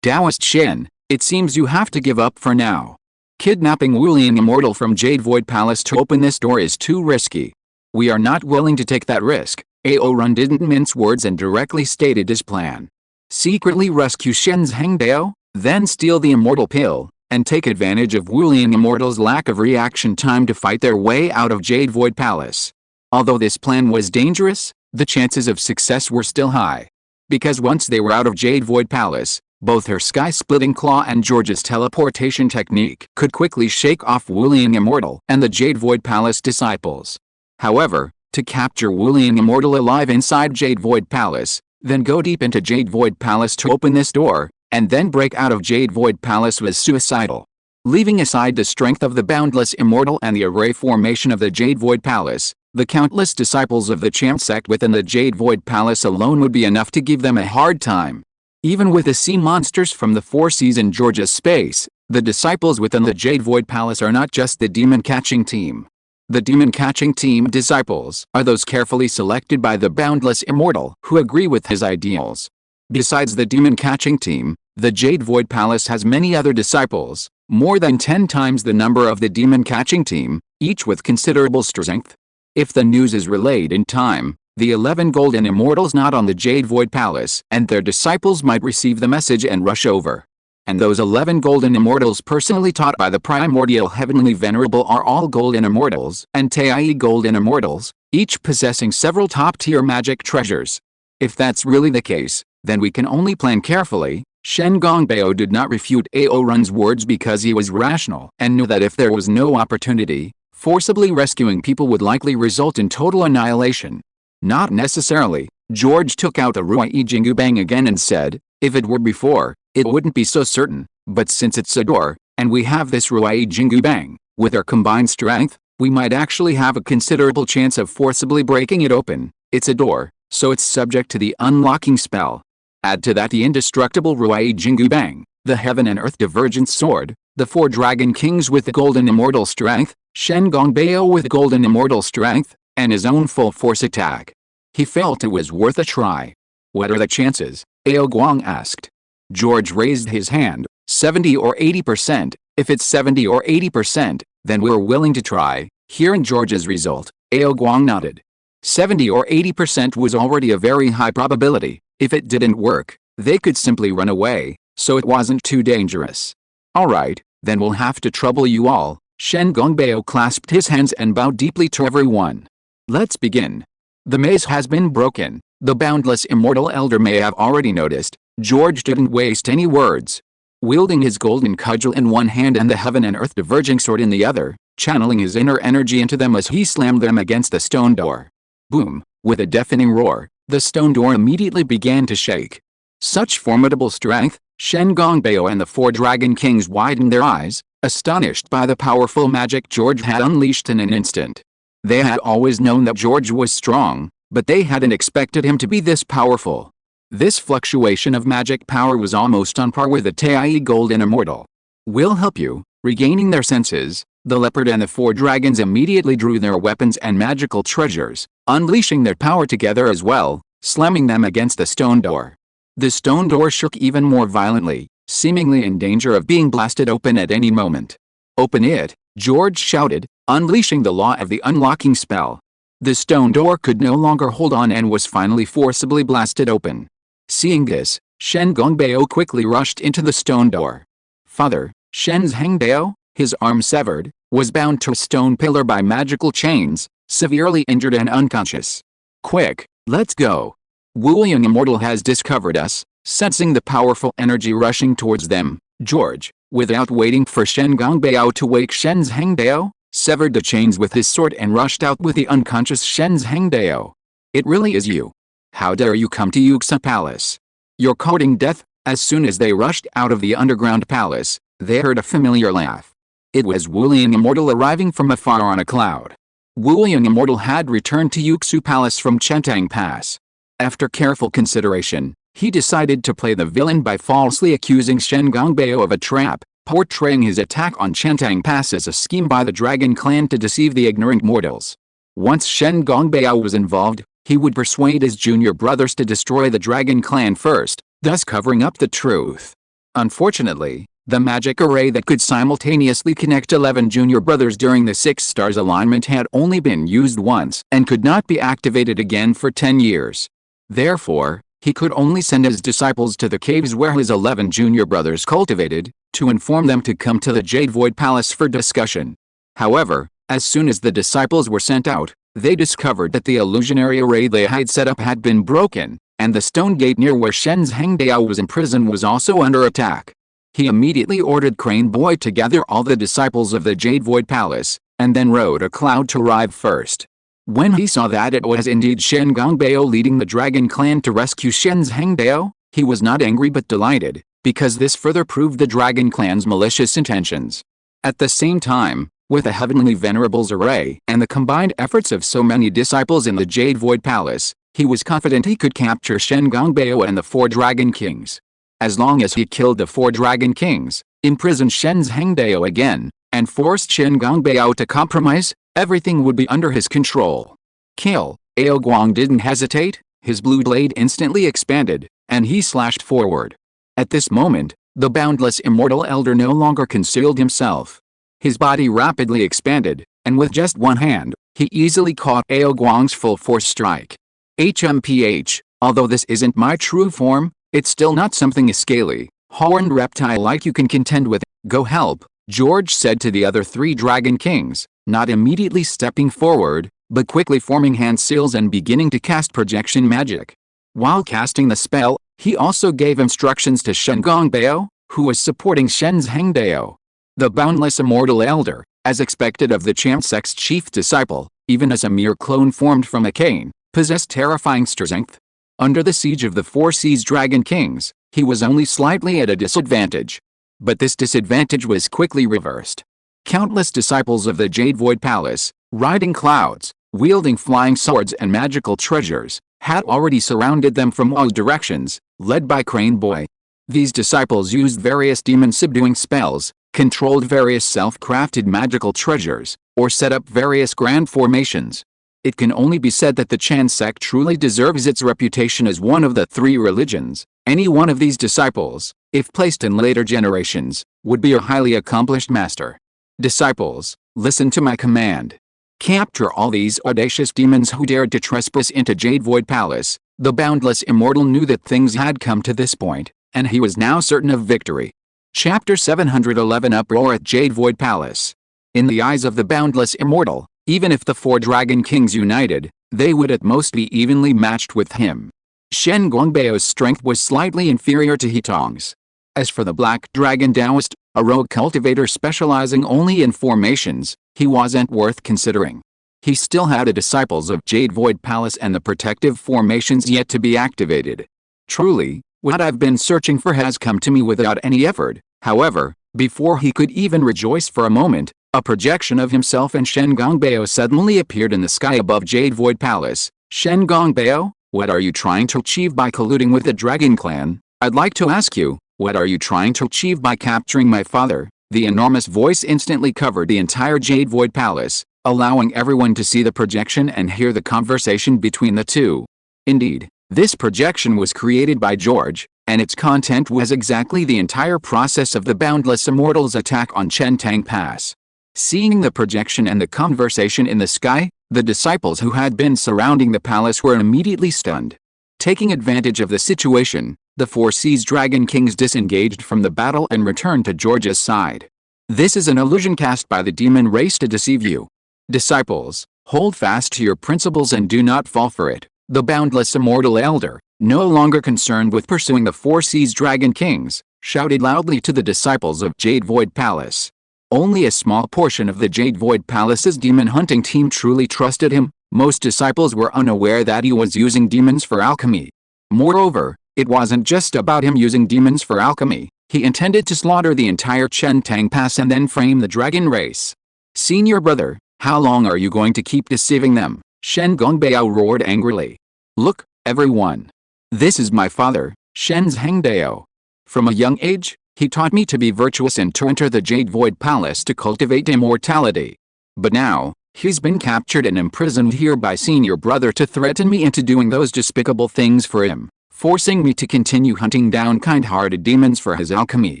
Taoist Shen, it seems you have to give up for now. Kidnapping Wulian Immortal from Jade Void Palace to open this door is too risky. We are not willing to take that risk. Aorun didn't mince words and directly stated his plan. Secretly rescue Shen's Hangdao, then steal the Immortal Pill, and take advantage of Wulian Immortal's lack of reaction time to fight their way out of Jade Void Palace. Although this plan was dangerous, the chances of success were still high. Because once they were out of Jade Void Palace, both her sky-splitting claw and George's teleportation technique could quickly shake off Wulian Immortal and the Jade Void Palace disciples. However, to capture Wulian Immortal alive inside Jade Void Palace, then go deep into Jade Void Palace to open this door, and then break out of Jade Void Palace was suicidal. Leaving aside the strength of the Boundless Immortal and the array formation of the Jade Void Palace, the countless disciples of the Champ sect within the Jade Void Palace alone would be enough to give them a hard time. Even with the sea monsters from the Four Seas in Georgia's space, the disciples within the Jade Void Palace are not just the demon-catching team. The demon-catching team disciples are those carefully selected by the Boundless Immortal who agree with his ideals. Besides the demon-catching team, the Jade Void Palace has many other disciples, more than 10 times the number of the demon-catching team, each with considerable strength. If the news is relayed in time, the 11 Golden Immortals not on the Jade Void Palace and their disciples might receive the message and rush over. And those 11 Golden Immortals personally taught by the Primordial Heavenly Venerable are all Golden Immortals and Taii Golden Immortals, each possessing several top-tier magic treasures. If that's really the case, then we can only plan carefully. Shen Gongbeo did not refute Aorun's words because he was rational and knew that if there was no opportunity, forcibly rescuing people would likely result in total annihilation. Not necessarily. George took out the Ruai Jingu Bang again and said, if it were before, it wouldn't be so certain, but since it's a door, and we have this Ruai Jingu Bang, with our combined strength, we might actually have a considerable chance of forcibly breaking it open. It's a door, so it's subject to the unlocking spell. Add to that the indestructible Ruai Jingu Bang, the Heaven and Earth Divergence Sword, the 4 Dragon Kings with the Golden Immortal Strength, Shen Gongbeo with Golden Immortal Strength, and his own full force attack. He felt it was worth a try. What are the chances? Ao Guang asked. George raised his hand. 70 or 80%. If it's 70 or 80%, then we're willing to try. Hearing George's result, Ao Guang nodded. 70 or 80% was already a very high probability. If it didn't work, they could simply run away, so it wasn't too dangerous. Alright, then we'll have to trouble you all. Shen Gongbeo clasped his hands and bowed deeply to everyone. Let's begin. The maze has been broken. The Boundless Immortal Elder may have already noticed. George didn't waste any words. Wielding his golden cudgel in one hand and the Heaven and Earth Diverging Sword in the other, channeling his inner energy into them as he slammed them against the stone door. Boom! With a deafening roar, the stone door immediately began to shake. Such formidable strength, Shen Gongbeo and the 4 Dragon Kings widened their eyes, astonished by the powerful magic George had unleashed in an instant. They had always known that George was strong, but they hadn't expected him to be this powerful. This fluctuation of magic power was almost on par with the Taii Golden Immortal. We'll help you. Regaining their senses, the leopard and the 4 dragons immediately drew their weapons and magical treasures, unleashing their power together as well, slamming them against the stone door. The stone door shook even more violently, seemingly in danger of being blasted open at any moment. Open it, George shouted, unleashing the law of the unlocking spell. The stone door could no longer hold on and was finally forcibly blasted open. Seeing this, Shen Gongbeo quickly rushed into the stone door. Father, Shen's Hangdao, his arm severed, was bound to a stone pillar by magical chains, severely injured and unconscious. Quick, let's go. Wulian Immortal has discovered us. Sensing the powerful energy rushing towards them, George, without waiting for Shen Gongbeo to wake Shen's Hangdao, severed the chains with his sword and rushed out with the unconscious Shen's Hangdao. It really is you. How dare you come to Yuxa Palace? You're courting death. As soon as they rushed out of the underground palace, they heard a familiar laugh. It was Wulian Immortal arriving from afar on a cloud. Wulian Immortal had returned to Yuxu Palace from Chentang Pass. After careful consideration, he decided to play the villain by falsely accusing Shen Gongbeo of a trap, portraying his attack on Chentang Pass as a scheme by the Dragon Clan to deceive the ignorant mortals. Once Shen Gongbeo was involved, he would persuade his junior brothers to destroy the Dragon Clan first, thus covering up the truth. Unfortunately, the magic array that could simultaneously connect 11 junior brothers during the 6 stars alignment had only been used once and could not be activated again for 10 years. Therefore, he could only send his disciples to the caves where his 11 junior brothers cultivated, to inform them to come to the Jade Void Palace for discussion. However, as soon as the disciples were sent out, they discovered that the illusionary array they had set up had been broken, and the stone gate near where Shen's Hangdao was imprisoned was also under attack. He immediately ordered Crane Boy to gather all the disciples of the Jade Void Palace, and then rode a cloud to arrive first. When he saw that it was indeed Shen Gongbeo leading the Dragon Clan to rescue Shen's Hangdao, he was not angry but delighted, because this further proved the Dragon Clan's malicious intentions. At the same time, with the Heavenly Venerables array and the combined efforts of so many disciples in the Jade Void Palace, he was confident he could capture Shen Gongbeo and the 4 Dragon Kings. As long as he killed the 4 Dragon Kings, imprisoned Shen's Hangdao again, and forced Shen Gongbeo to compromise, everything would be under his control. Kill. Ao Guang didn't hesitate, his blue blade instantly expanded, and he slashed forward. At this moment, the boundless immortal elder no longer concealed himself. His body rapidly expanded, and with just one hand, he easily caught Ao Guang's full force strike. HMPH, although this isn't my true form, it's still not something scaly, horned reptile like you can contend with. Go help, George said to the other 3 Dragon Kings, not immediately stepping forward, but quickly forming hand seals and beginning to cast projection magic. While casting the spell, he also gave instructions to Shen Gongbeo, who was supporting Shen's Hangdao. The boundless immortal elder, as expected of the Champsek's chief disciple, even as a mere clone formed from a cane, possessed terrifying strength. Under the siege of the 4 Seas Dragon Kings, he was only slightly at a disadvantage. But this disadvantage was quickly reversed. Countless disciples of the Jade Void Palace, riding clouds, wielding flying swords and magical treasures, had already surrounded them from all directions, led by Crane Boy. These disciples used various demon-subduing spells, controlled various self-crafted magical treasures, or set up various grand formations. It can only be said that the Chan sect truly deserves its reputation as one of the 3 religions. Any one of these disciples, if placed in later generations, would be a highly accomplished master. Disciples, listen to my command. Capture all these audacious demons who dared to trespass into Jade Void Palace. The boundless immortal knew that things had come to this point, and he was now certain of victory. Chapter 711 Uproar at Jade Void Palace. In the eyes of the boundless immortal, even if the 4 Dragon Kings united, they would at most be evenly matched with him. Shen Gongbeo's strength was slightly inferior to Hitong's. As for the Black Dragon Taoist, a rogue cultivator specializing only in formations, he wasn't worth considering. He still had the disciples of Jade Void Palace and the protective formations yet to be activated. Truly, what I've been searching for has come to me without any effort. However, before he could even rejoice for a moment, a projection of himself and Shen Gongbeo suddenly appeared in the sky above Jade Void Palace. Shen Gongbeo, what are you trying to achieve by colluding with the Dragon Clan? I'd like to ask you, what are you trying to achieve by capturing my father? The enormous voice instantly covered the entire Jade Void Palace, allowing everyone to see the projection and hear the conversation between the two. Indeed, this projection was created by George, and its content was exactly the entire process of the Boundless Immortal's attack on Chentang Pass. Seeing the projection and the conversation in the sky, the disciples who had been surrounding the palace were immediately stunned. Taking advantage of the situation, the 4 Seas Dragon Kings disengaged from the battle and returned to George's side. This is an illusion cast by the demon race to deceive you. Disciples, hold fast to your principles and do not fall for it. The Boundless Immortal Elder, no longer concerned with pursuing the 4 Seas Dragon Kings, shouted loudly to the disciples of Jade Void Palace. Only a small portion of the Jade Void Palace's demon hunting team truly trusted him. Most disciples were unaware that he was using demons for alchemy. Moreover, it wasn't just about him using demons for alchemy. He intended to slaughter the entire Chentang Pass and then frame the dragon race. Senior brother, how long are you going to keep deceiving them? Shen Gongbeo roared angrily. Look, everyone. This is my father, Shen's Hangdao. From a young age, he taught me to be virtuous and to enter the Jade Void Palace to cultivate immortality. But now, he's been captured and imprisoned here by senior brother to threaten me into doing those despicable things for him. forcing me to continue hunting down kind-hearted demons for his alchemy.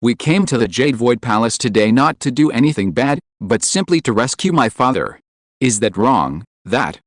We came to the Jade Void Palace today not to do anything bad, but simply to rescue my father. Is that wrong? That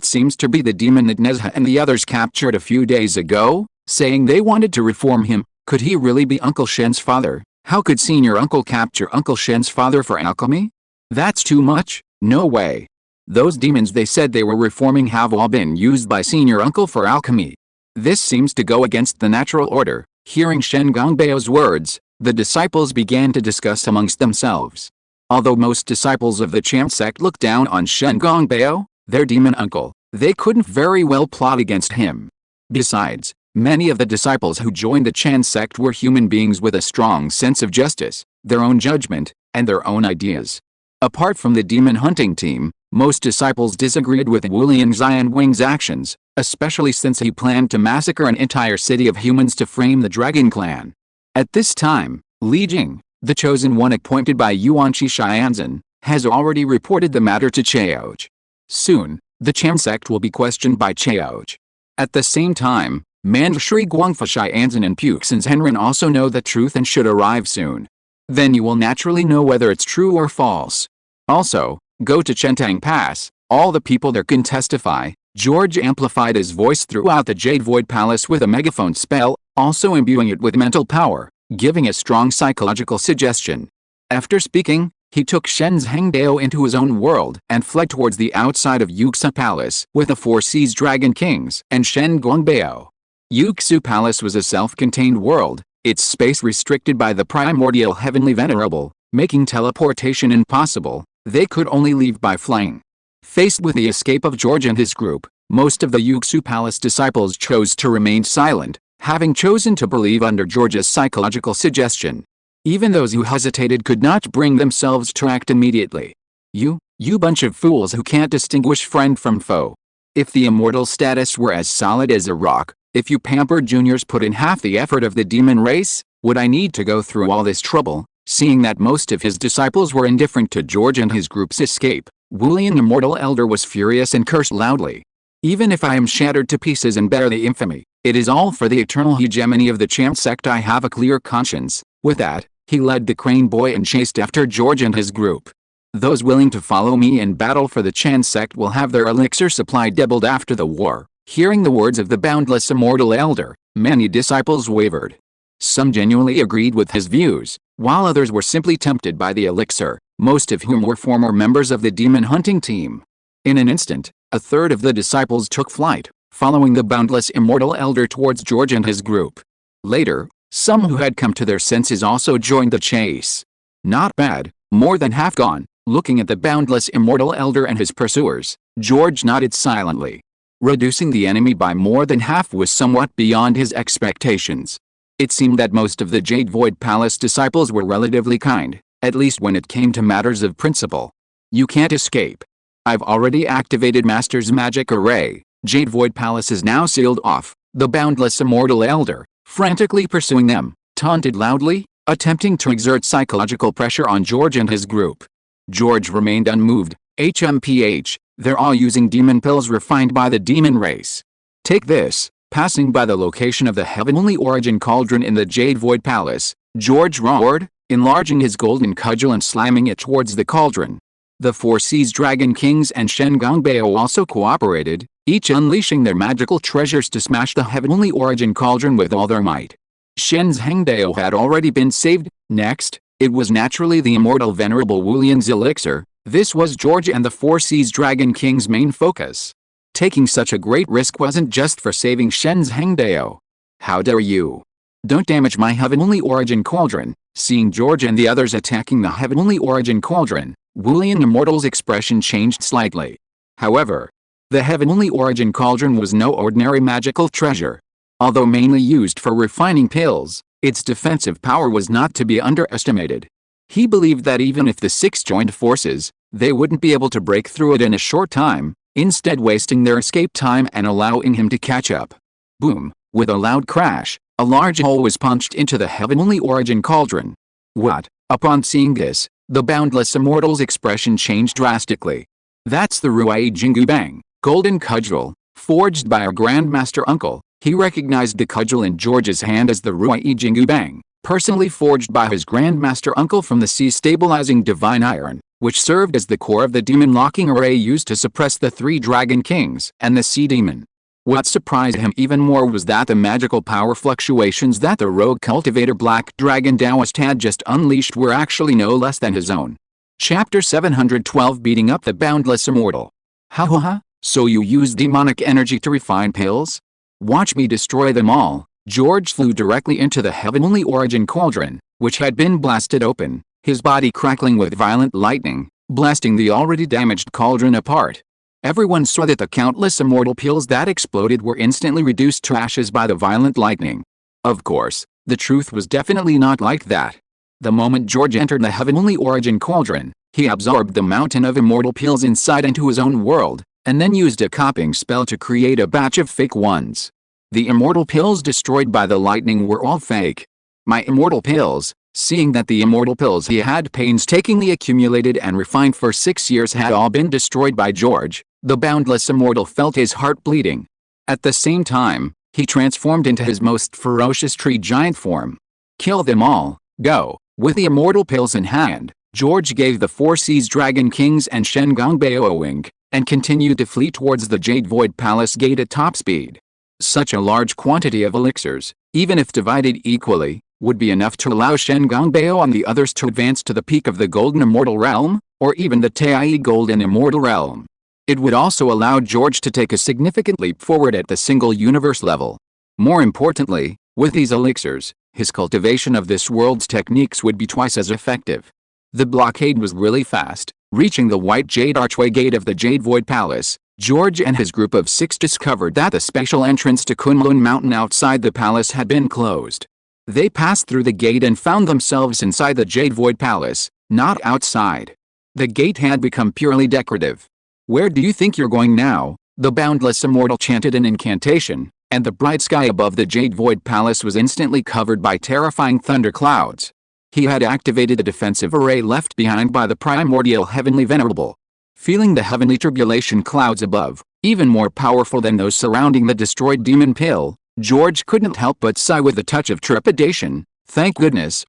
seems to be the demon that Nezha and the others captured a few days ago, saying they wanted to reform him. Could he really be Uncle Shen's father? How could senior uncle capture Uncle Shen's father for alchemy? That's too much. No way. Those demons they said they were reforming have all been used by senior uncle for alchemy. This seems to go against the natural order. Hearing Shen Gongbao's words, the disciples began to discuss amongst themselves. Although most disciples of the Chant sect looked down on Shen Gongbao, their demon uncle, they couldn't very well plot against him. Besides, many of the disciples who joined the Chan sect were human beings with a strong sense of justice, their own judgment, and their own ideas. Apart from the demon hunting team, most disciples disagreed with Wulian Xianwing's actions, especially since he planned to massacre an entire city of humans to frame the Dragon Clan. At this time, Li Jing, the chosen one appointed by Yuanqi Xianzhen, has already reported the matter to Chaoj. Soon, the Chan sect will be questioned by Chaoj. At the same time, Manjushri Guangfa Xianzhen and Puxin's Henren also know the truth and should arrive soon. Then you will naturally know whether it's true or false. Also, go to Chentang Pass, all the people there can testify. George amplified his voice throughout the Jade Void Palace with a megaphone spell, also imbuing it with mental power, giving a strong psychological suggestion. After speaking, he took Shen's Hangdao into his own world and fled towards the outside of Yuxu Palace with the Four Seas Dragon Kings and Shen Gongbao. Yuxu Palace was a self-contained world, its space restricted by the primordial heavenly venerable, making teleportation impossible. They could only leave by flying. Faced with the escape of George and his group, most of the Yuxu Palace disciples chose to remain silent, having chosen to believe under George's psychological suggestion. Even those who hesitated could not bring themselves to act immediately. You bunch of fools who can't distinguish friend from foe. If the immortal status were as solid as a rock, if you pampered juniors put in half the effort of the demon race, would I need to go through all this trouble? Seeing that most of his disciples were indifferent to George and his group's escape, Wulian Immortal Elder was furious and cursed loudly. Even if I am shattered to pieces and bear the infamy, it is all for the eternal hegemony of the Chant sect. I have a clear conscience. With that, he led the Crane Boy and chased after George and his group. Those willing to follow me in battle for the Chan sect will have their elixir supply doubled after the war. Hearing the words of the boundless Immortal Elder, many disciples wavered. Some genuinely agreed with his views, while others were simply tempted by the elixir, most of whom were former members of the demon hunting team. In an instant, a third of the disciples took flight, following the boundless Immortal Elder towards George and his group. Later, some who had come to their senses also joined the chase. Not bad, more than half gone. Looking at the boundless Immortal Elder and his pursuers, George nodded silently. Reducing the enemy by more than half was somewhat beyond his expectations. It seemed that most of the Jade Void Palace disciples were relatively kind, at least when it came to matters of principle. You can't escape. I've already activated Master's Magic Array. Jade Void Palace is now sealed off. The boundless Immortal Elder, frantically pursuing them, taunted loudly, attempting to exert psychological pressure on George and his group. George remained unmoved. HMPH, they're all using demon pills refined by the demon race. Take this. Passing by the location of the Heavenly Origin Cauldron in the Jade Void Palace, George roared, enlarging his golden cudgel and slamming it towards the cauldron. The Four Seas Dragon Kings and Shen Gongbao also cooperated, each unleashing their magical treasures to smash the Heavenly Origin Cauldron with all their might. Shen's Hangdao had already been saved. Next, it was naturally the immortal venerable Wulian's elixir. This was George and the Four Seas Dragon King's main focus. Taking such a great risk wasn't just for saving Shen's Hangdao. How dare you? Don't damage my Heavenly Origin Cauldron. Seeing George and the others attacking the Heavenly Origin Cauldron, Wulian Immortal's expression changed slightly. However, the Heavenly Origin Cauldron was no ordinary magical treasure. Although mainly used for refining pills, its defensive power was not to be underestimated. He believed that even if the six joined forces, they wouldn't be able to break through it in a short time, instead wasting their escape time and allowing him to catch up. Boom! With a loud crash, a large hole was punched into the Heavenly Origin Cauldron. What? Upon seeing this, the boundless Immortal's expression changed drastically. That's the Ruai Jingu Bang, golden cudgel, forged by our Grandmaster Uncle, He recognized the cudgel in George's hand as the Rui Jingu Bang, personally forged by his grandmaster uncle from the sea-stabilizing divine iron, which served as the core of the demon-locking array used to suppress the 3 dragon kings and the sea demon. What surprised him even more was that the magical power fluctuations that the rogue cultivator Black Dragon Taoist had just unleashed were actually no less than his own. Chapter 712, Beating Up the Boundless Immortal. Ha ha ha, so you use demonic energy to refine pills? Watch me destroy them all. George flew directly into the heavenly origin cauldron, which had been blasted open, his body crackling with violent lightning, blasting the already damaged cauldron apart. Everyone saw that the countless immortal pills that exploded were instantly reduced to ashes by the violent lightning. Of course, the truth was definitely not like that. The moment George entered the heavenly origin cauldron, he absorbed the mountain of immortal pills inside into his own world, and then used a copying spell to create a batch of fake ones. The immortal pills destroyed by the lightning were all fake. My immortal pills, seeing that the immortal pills he had painstakingly accumulated and refined for 6 years had all been destroyed by George, the boundless immortal felt his heart bleeding. At the same time, he transformed into his most ferocious tree giant form. Kill them all, go. With the immortal pills in hand, George gave the 4 Seas Dragon Kings and Shen Gongbeo a wink, and continued to flee towards the Jade Void Palace gate at top speed. Such a large quantity of elixirs, even if divided equally, would be enough to allow Shen Gongbeo and the others to advance to the peak of the Golden Immortal Realm, or even the Tai Golden Immortal Realm. It would also allow George to take a significant leap forward at the single universe level. More importantly, with these elixirs, his cultivation of this world's techniques would be twice as effective. The blockade was really fast. Reaching the White Jade Archway gate of the Jade Void Palace, George and his group of 6 discovered that the special entrance to Kunlun Mountain outside the palace had been closed. They passed through the gate and found themselves inside the Jade Void Palace, not outside. The gate had become purely decorative. Where do you think you're going now? The boundless immortal chanted an incantation, and the bright sky above the Jade Void Palace was instantly covered by terrifying thunder clouds. He had activated the defensive array left behind by the primordial heavenly venerable. Feeling the heavenly tribulation clouds above, even more powerful than those surrounding the destroyed demon pill, George couldn't help but sigh with a touch of trepidation. Thank goodness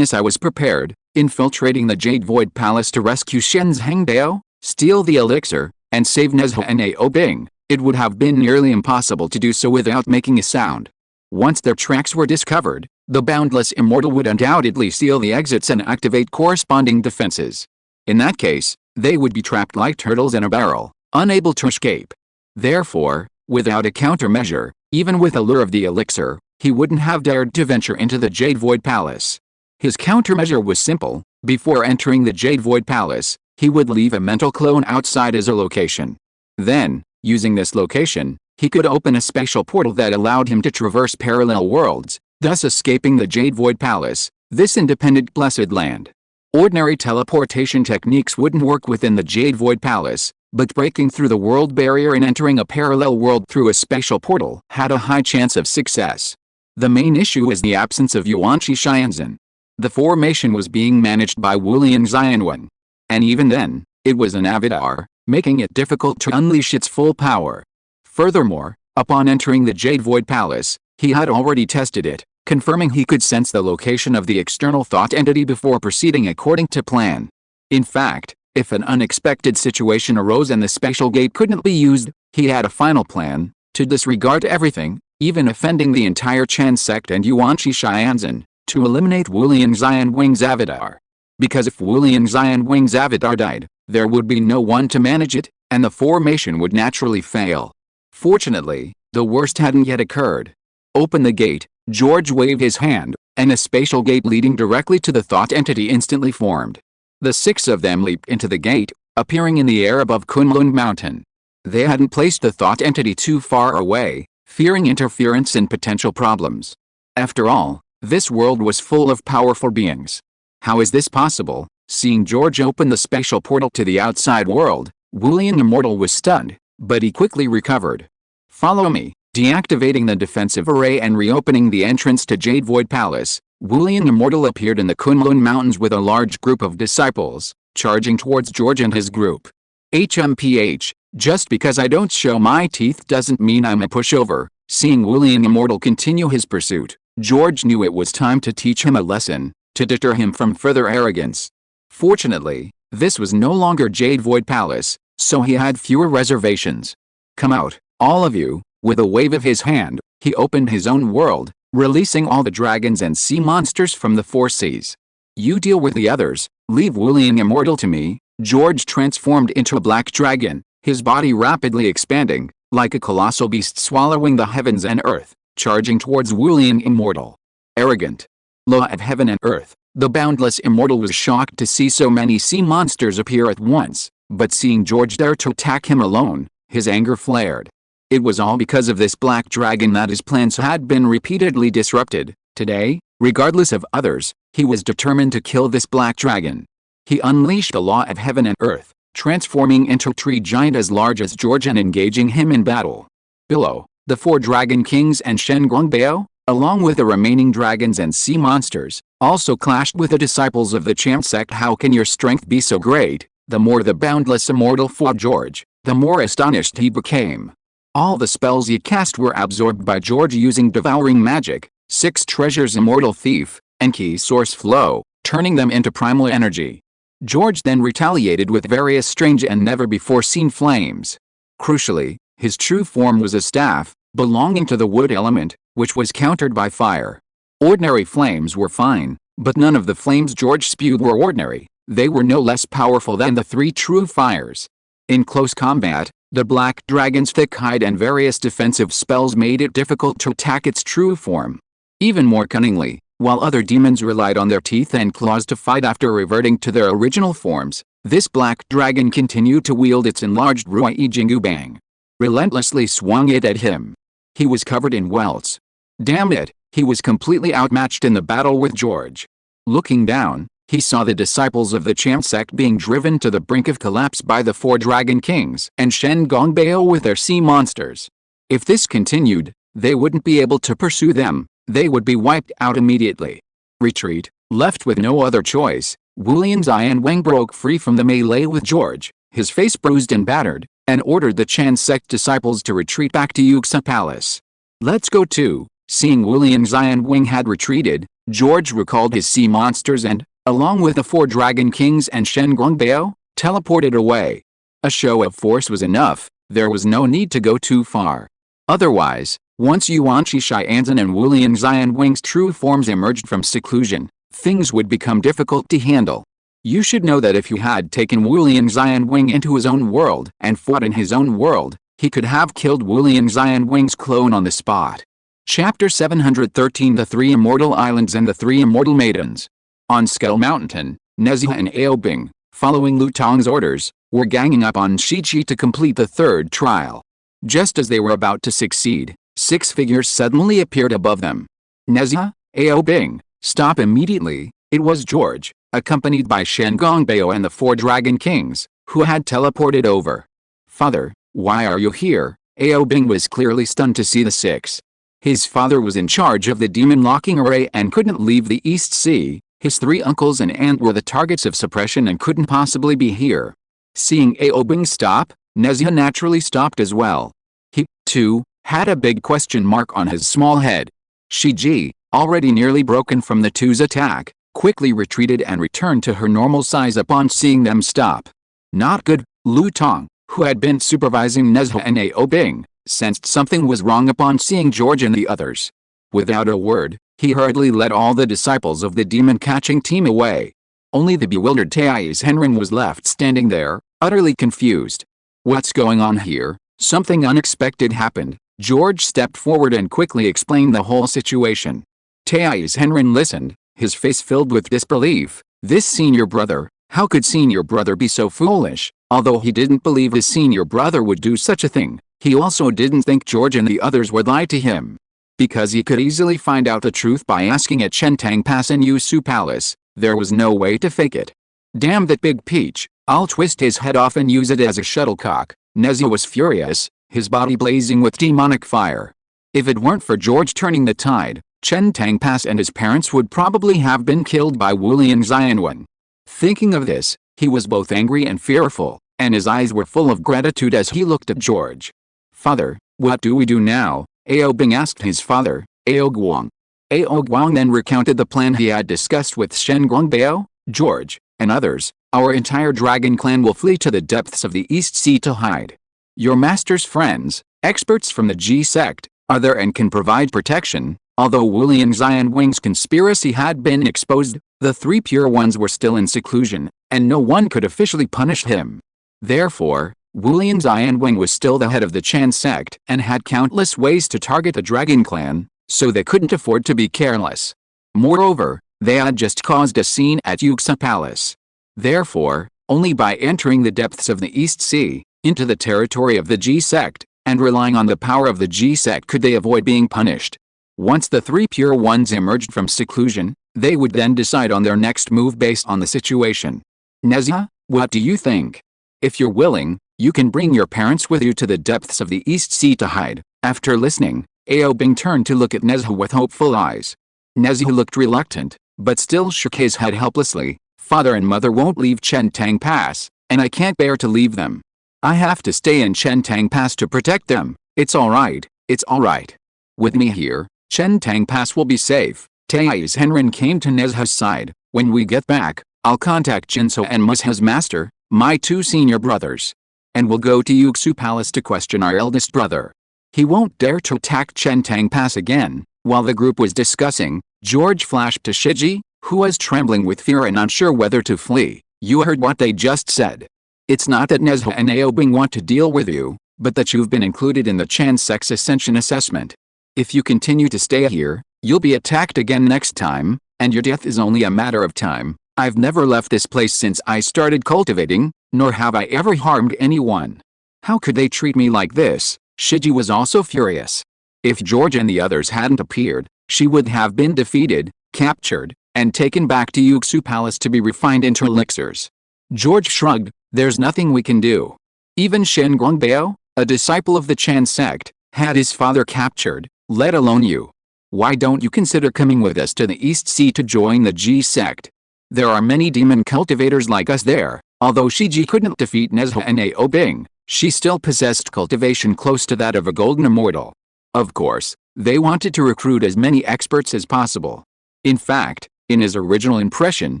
I was prepared. Infiltrating the Jade Void Palace to rescue Shen's Hangdao, steal the elixir, and save Nezha and Ao Bing, it would have been nearly impossible to do so without making a sound. Once their tracks were discovered, the boundless immortal would undoubtedly seal the exits and activate corresponding defenses. In that case, they would be trapped like turtles in a barrel, unable to escape. Therefore, without a countermeasure, even with the lure of the elixir, he wouldn't have dared to venture into the Jade Void Palace. His countermeasure was simple. Before entering the Jade Void Palace, he would leave a mental clone outside as a location. Then, using this location, he could open a special portal that allowed him to traverse parallel worlds, thus escaping the Jade Void Palace, this independent blessed land. Ordinary teleportation techniques wouldn't work within the Jade Void Palace, but breaking through the world barrier and entering a parallel world through a special portal had a high chance of success. The main issue is the absence of Yuanqi Xianzhen. The formation was being managed by Wulian Xianwen. And even then, it was an avatar, making it difficult to unleash its full power. Furthermore, upon entering the Jade Void Palace, he had already tested it, confirming he could sense the location of the external thought entity before proceeding according to plan. In fact, if an unexpected situation arose and the special gate couldn't be used, he had a final plan, to disregard everything, even offending the entire Chen sect and Yuanqi Xianzhen, to eliminate Wulian Xianweng's avatar. Because if Wulian Xianweng's avatar died, there would be no one to manage it, and the formation would naturally fail. Fortunately, the worst hadn't yet occurred. Open the gate, George waved his hand, and a spatial gate leading directly to the thought entity instantly formed. The 6 of them leaped into the gate, appearing in the air above Kunlun Mountain. They hadn't placed the thought entity too far away, fearing interference and potential problems. After all, this world was full of powerful beings. How is this possible? Seeing George open the spatial portal to the outside world, Wulian Immortal was stunned, but he quickly recovered. Follow me. Deactivating the defensive array and reopening the entrance to Jade Void Palace, Wulian Immortal appeared in the Kunlun Mountains with a large group of disciples, charging towards George and his group. HMPH, just because I don't show my teeth doesn't mean I'm a pushover. Seeing Wulian Immortal continue his pursuit, George knew it was time to teach him a lesson, to deter him from further arrogance. Fortunately, this was no longer Jade Void Palace, so he had fewer reservations. "Come out, all of you." With a wave of his hand, he opened his own world, releasing all the dragons and sea monsters from the four seas. "You deal with the others, leave Wulian Immortal to me." George transformed into a black dragon, his body rapidly expanding, like a colossal beast swallowing the heavens and earth, charging towards Wulian Immortal. Arrogant. Law of heaven and earth, the boundless Immortal was shocked to see so many sea monsters appear at once, but seeing George dare to attack him alone, his anger flared. It was all because of this black dragon that his plans had been repeatedly disrupted. Today, regardless of others, he was determined to kill this black dragon. He unleashed the law of heaven and earth, transforming into a tree giant as large as George and engaging him in battle. Below, the four dragon kings and Shen Gongbeo, along with the remaining dragons and sea monsters, also clashed with the disciples of the Champ sect. "How can your strength be so great?" The more the boundless Immortal fought George, the more astonished he became. All the spells he cast were absorbed by George using devouring magic, 6 treasures Immortal Thief, and Key Source Flow, turning them into primal energy. George then retaliated with various strange and never-before-seen flames. Crucially, his true form was a staff, belonging to the wood element, which was countered by fire. Ordinary flames were fine, but none of the flames George spewed were ordinary. They were no less powerful than the 3 true fires. In close combat, the black dragon's thick hide and various defensive spells made it difficult to attack its true form. Even more cunningly, while other demons relied on their teeth and claws to fight after reverting to their original forms, this black dragon continued to wield its enlarged Rui Jingu Bang. Relentlessly swung it at him. He was covered in welts. Damn it, he was completely outmatched in the battle with George. Looking down, he saw the disciples of the Champ sect being driven to the brink of collapse by the 4 dragon kings and Shen Gongbeo with their sea monsters. If this continued, they wouldn't be able to pursue them. They would be wiped out immediately. Retreat. Left with no other choice, Wulian Xianwang broke free from the melee with George, his face bruised and battered, and ordered the Chan sect disciples to retreat back to Yuxa Palace. "Let's go too." Seeing Wulian Xianwang had retreated, George recalled his sea monsters and, along with the 4 dragon kings and Shen Gongbeo, teleported away. A show of force was enough, there was no need to go too far. Otherwise, once Yuanqi Xianzhen and Wulian Xianwang's true forms emerged from seclusion, things would become difficult to handle. You should know that if you had taken Wulian Xianwang into his own world and fought in his own world, he could have killed Wulian Xianwang's clone on the spot. Chapter 713 The 3 Immortal Islands and the 3 Immortal Maidens. On Skull Mountain, Neziha and Aobing, following Lu Tong's orders, were ganging up on Shichi to complete the 3rd trial. Just as they were about to succeed, 6 figures suddenly appeared above them. "Neziha, Aobing, stop immediately." It was George, accompanied by Shen Gongbeo and the 4 dragon kings, who had teleported over. "Father, why are you here?" Aobing was clearly stunned to see the 6. His father was in charge of the demon locking array and couldn't leave the East Sea. His 3 uncles and aunt were the targets of suppression and couldn't possibly be here. Seeing Aobing stop, Neziha naturally stopped as well. He, too, had a big question mark on his small head. Shiji, already nearly broken from the 2's attack, quickly retreated and returned to her normal size upon seeing them stop. Not good. Lu Tong, who had been supervising Neziha and Aobing, sensed something was wrong upon seeing George and the others. Without a word, he hurriedly led all the disciples of the demon-catching team away. Only the bewildered Thais Henrin was left standing there, utterly confused. "What's going on here?" Something unexpected happened. George stepped forward and quickly explained the whole situation. Thais Henrin listened, his face filled with disbelief. This senior brother, how could senior brother be so foolish? Although he didn't believe his senior brother would do such a thing, he also didn't think George and the others would lie to him. Because he could easily find out the truth by asking at Chentang Pass and Yusu Palace, there was no way to fake it. "Damn that big peach, I'll twist his head off and use it as a shuttlecock." Neziha was furious, his body blazing with demonic fire. If it weren't for George turning the tide, Chentang Pass and his parents would probably have been killed by Wulian Xianwen. Thinking of this, he was both angry and fearful, and his eyes were full of gratitude as he looked at George. "Father, what do we do now?" Bing asked his father, Guang. Guang then recounted the plan he had discussed with Shen Gongbeo, George, and others. Our entire dragon clan will flee to the depths of the East Sea to hide. Your master's friends, experts from the G sect, are there and can provide protection. Although Wu Lianxianwing's conspiracy had been exposed, the three pure ones were still in seclusion, and no one could officially punish him. Therefore, Wu Lianxianwing was still the head of the Chan sect and had countless ways to target the Dragon Clan, so they couldn't afford to be careless. Moreover, they had just caused a scene at Yuxa Palace. Therefore, only by entering the depths of the East Sea, into the territory of the G sect, and relying on the power of the G sect could they avoid being punished. Once the three pure ones emerged from seclusion, they would then decide on their next move based on the situation. Nezha, what do you think? If you're willing, you can bring your parents with you to the depths of the East Sea to hide. After listening, Bing turned to look at Nezha with hopeful eyes. Nezha looked reluctant, but still shook his head helplessly. Father and mother won't leave Chentang Pass, and I can't bear to leave them. I have to stay in Chentang Pass to protect them. It's alright, it's alright. With me here, Chentang Pass will be safe. Tai's Henrin came to Nezha's side. When we get back, I'll contact Jinso and Musha's master, my two senior brothers. And we'll go to Yuxu Palace to question our eldest brother. He won't dare to attack Chentang Pass again. While the group was discussing, George flashed to Shiji, who was trembling with fear and unsure whether to flee. You heard what they just said. It's not that Nezha and Bing want to deal with you, but that you've been included in the Chan Sect's Ascension assessment. If you continue to stay here, you'll be attacked again next time, and your death is only a matter of time. I've never left this place since I started cultivating, nor have I ever harmed anyone. How could they treat me like this? Shiji was also furious. If George and the others hadn't appeared, she would have been defeated, captured, and taken back to Yuxu Palace to be refined into elixirs. George shrugged, there's nothing we can do. Even Shen Gongbeo, a disciple of the Chan sect, had his father captured, let alone you. Why don't you consider coming with us to the East Sea to join the G sect? There are many demon cultivators like us there. Although Shiji couldn't defeat Nezha and Bing, she still possessed cultivation close to that of a golden immortal. Of course, they wanted to recruit as many experts as possible. In fact, in his original impression,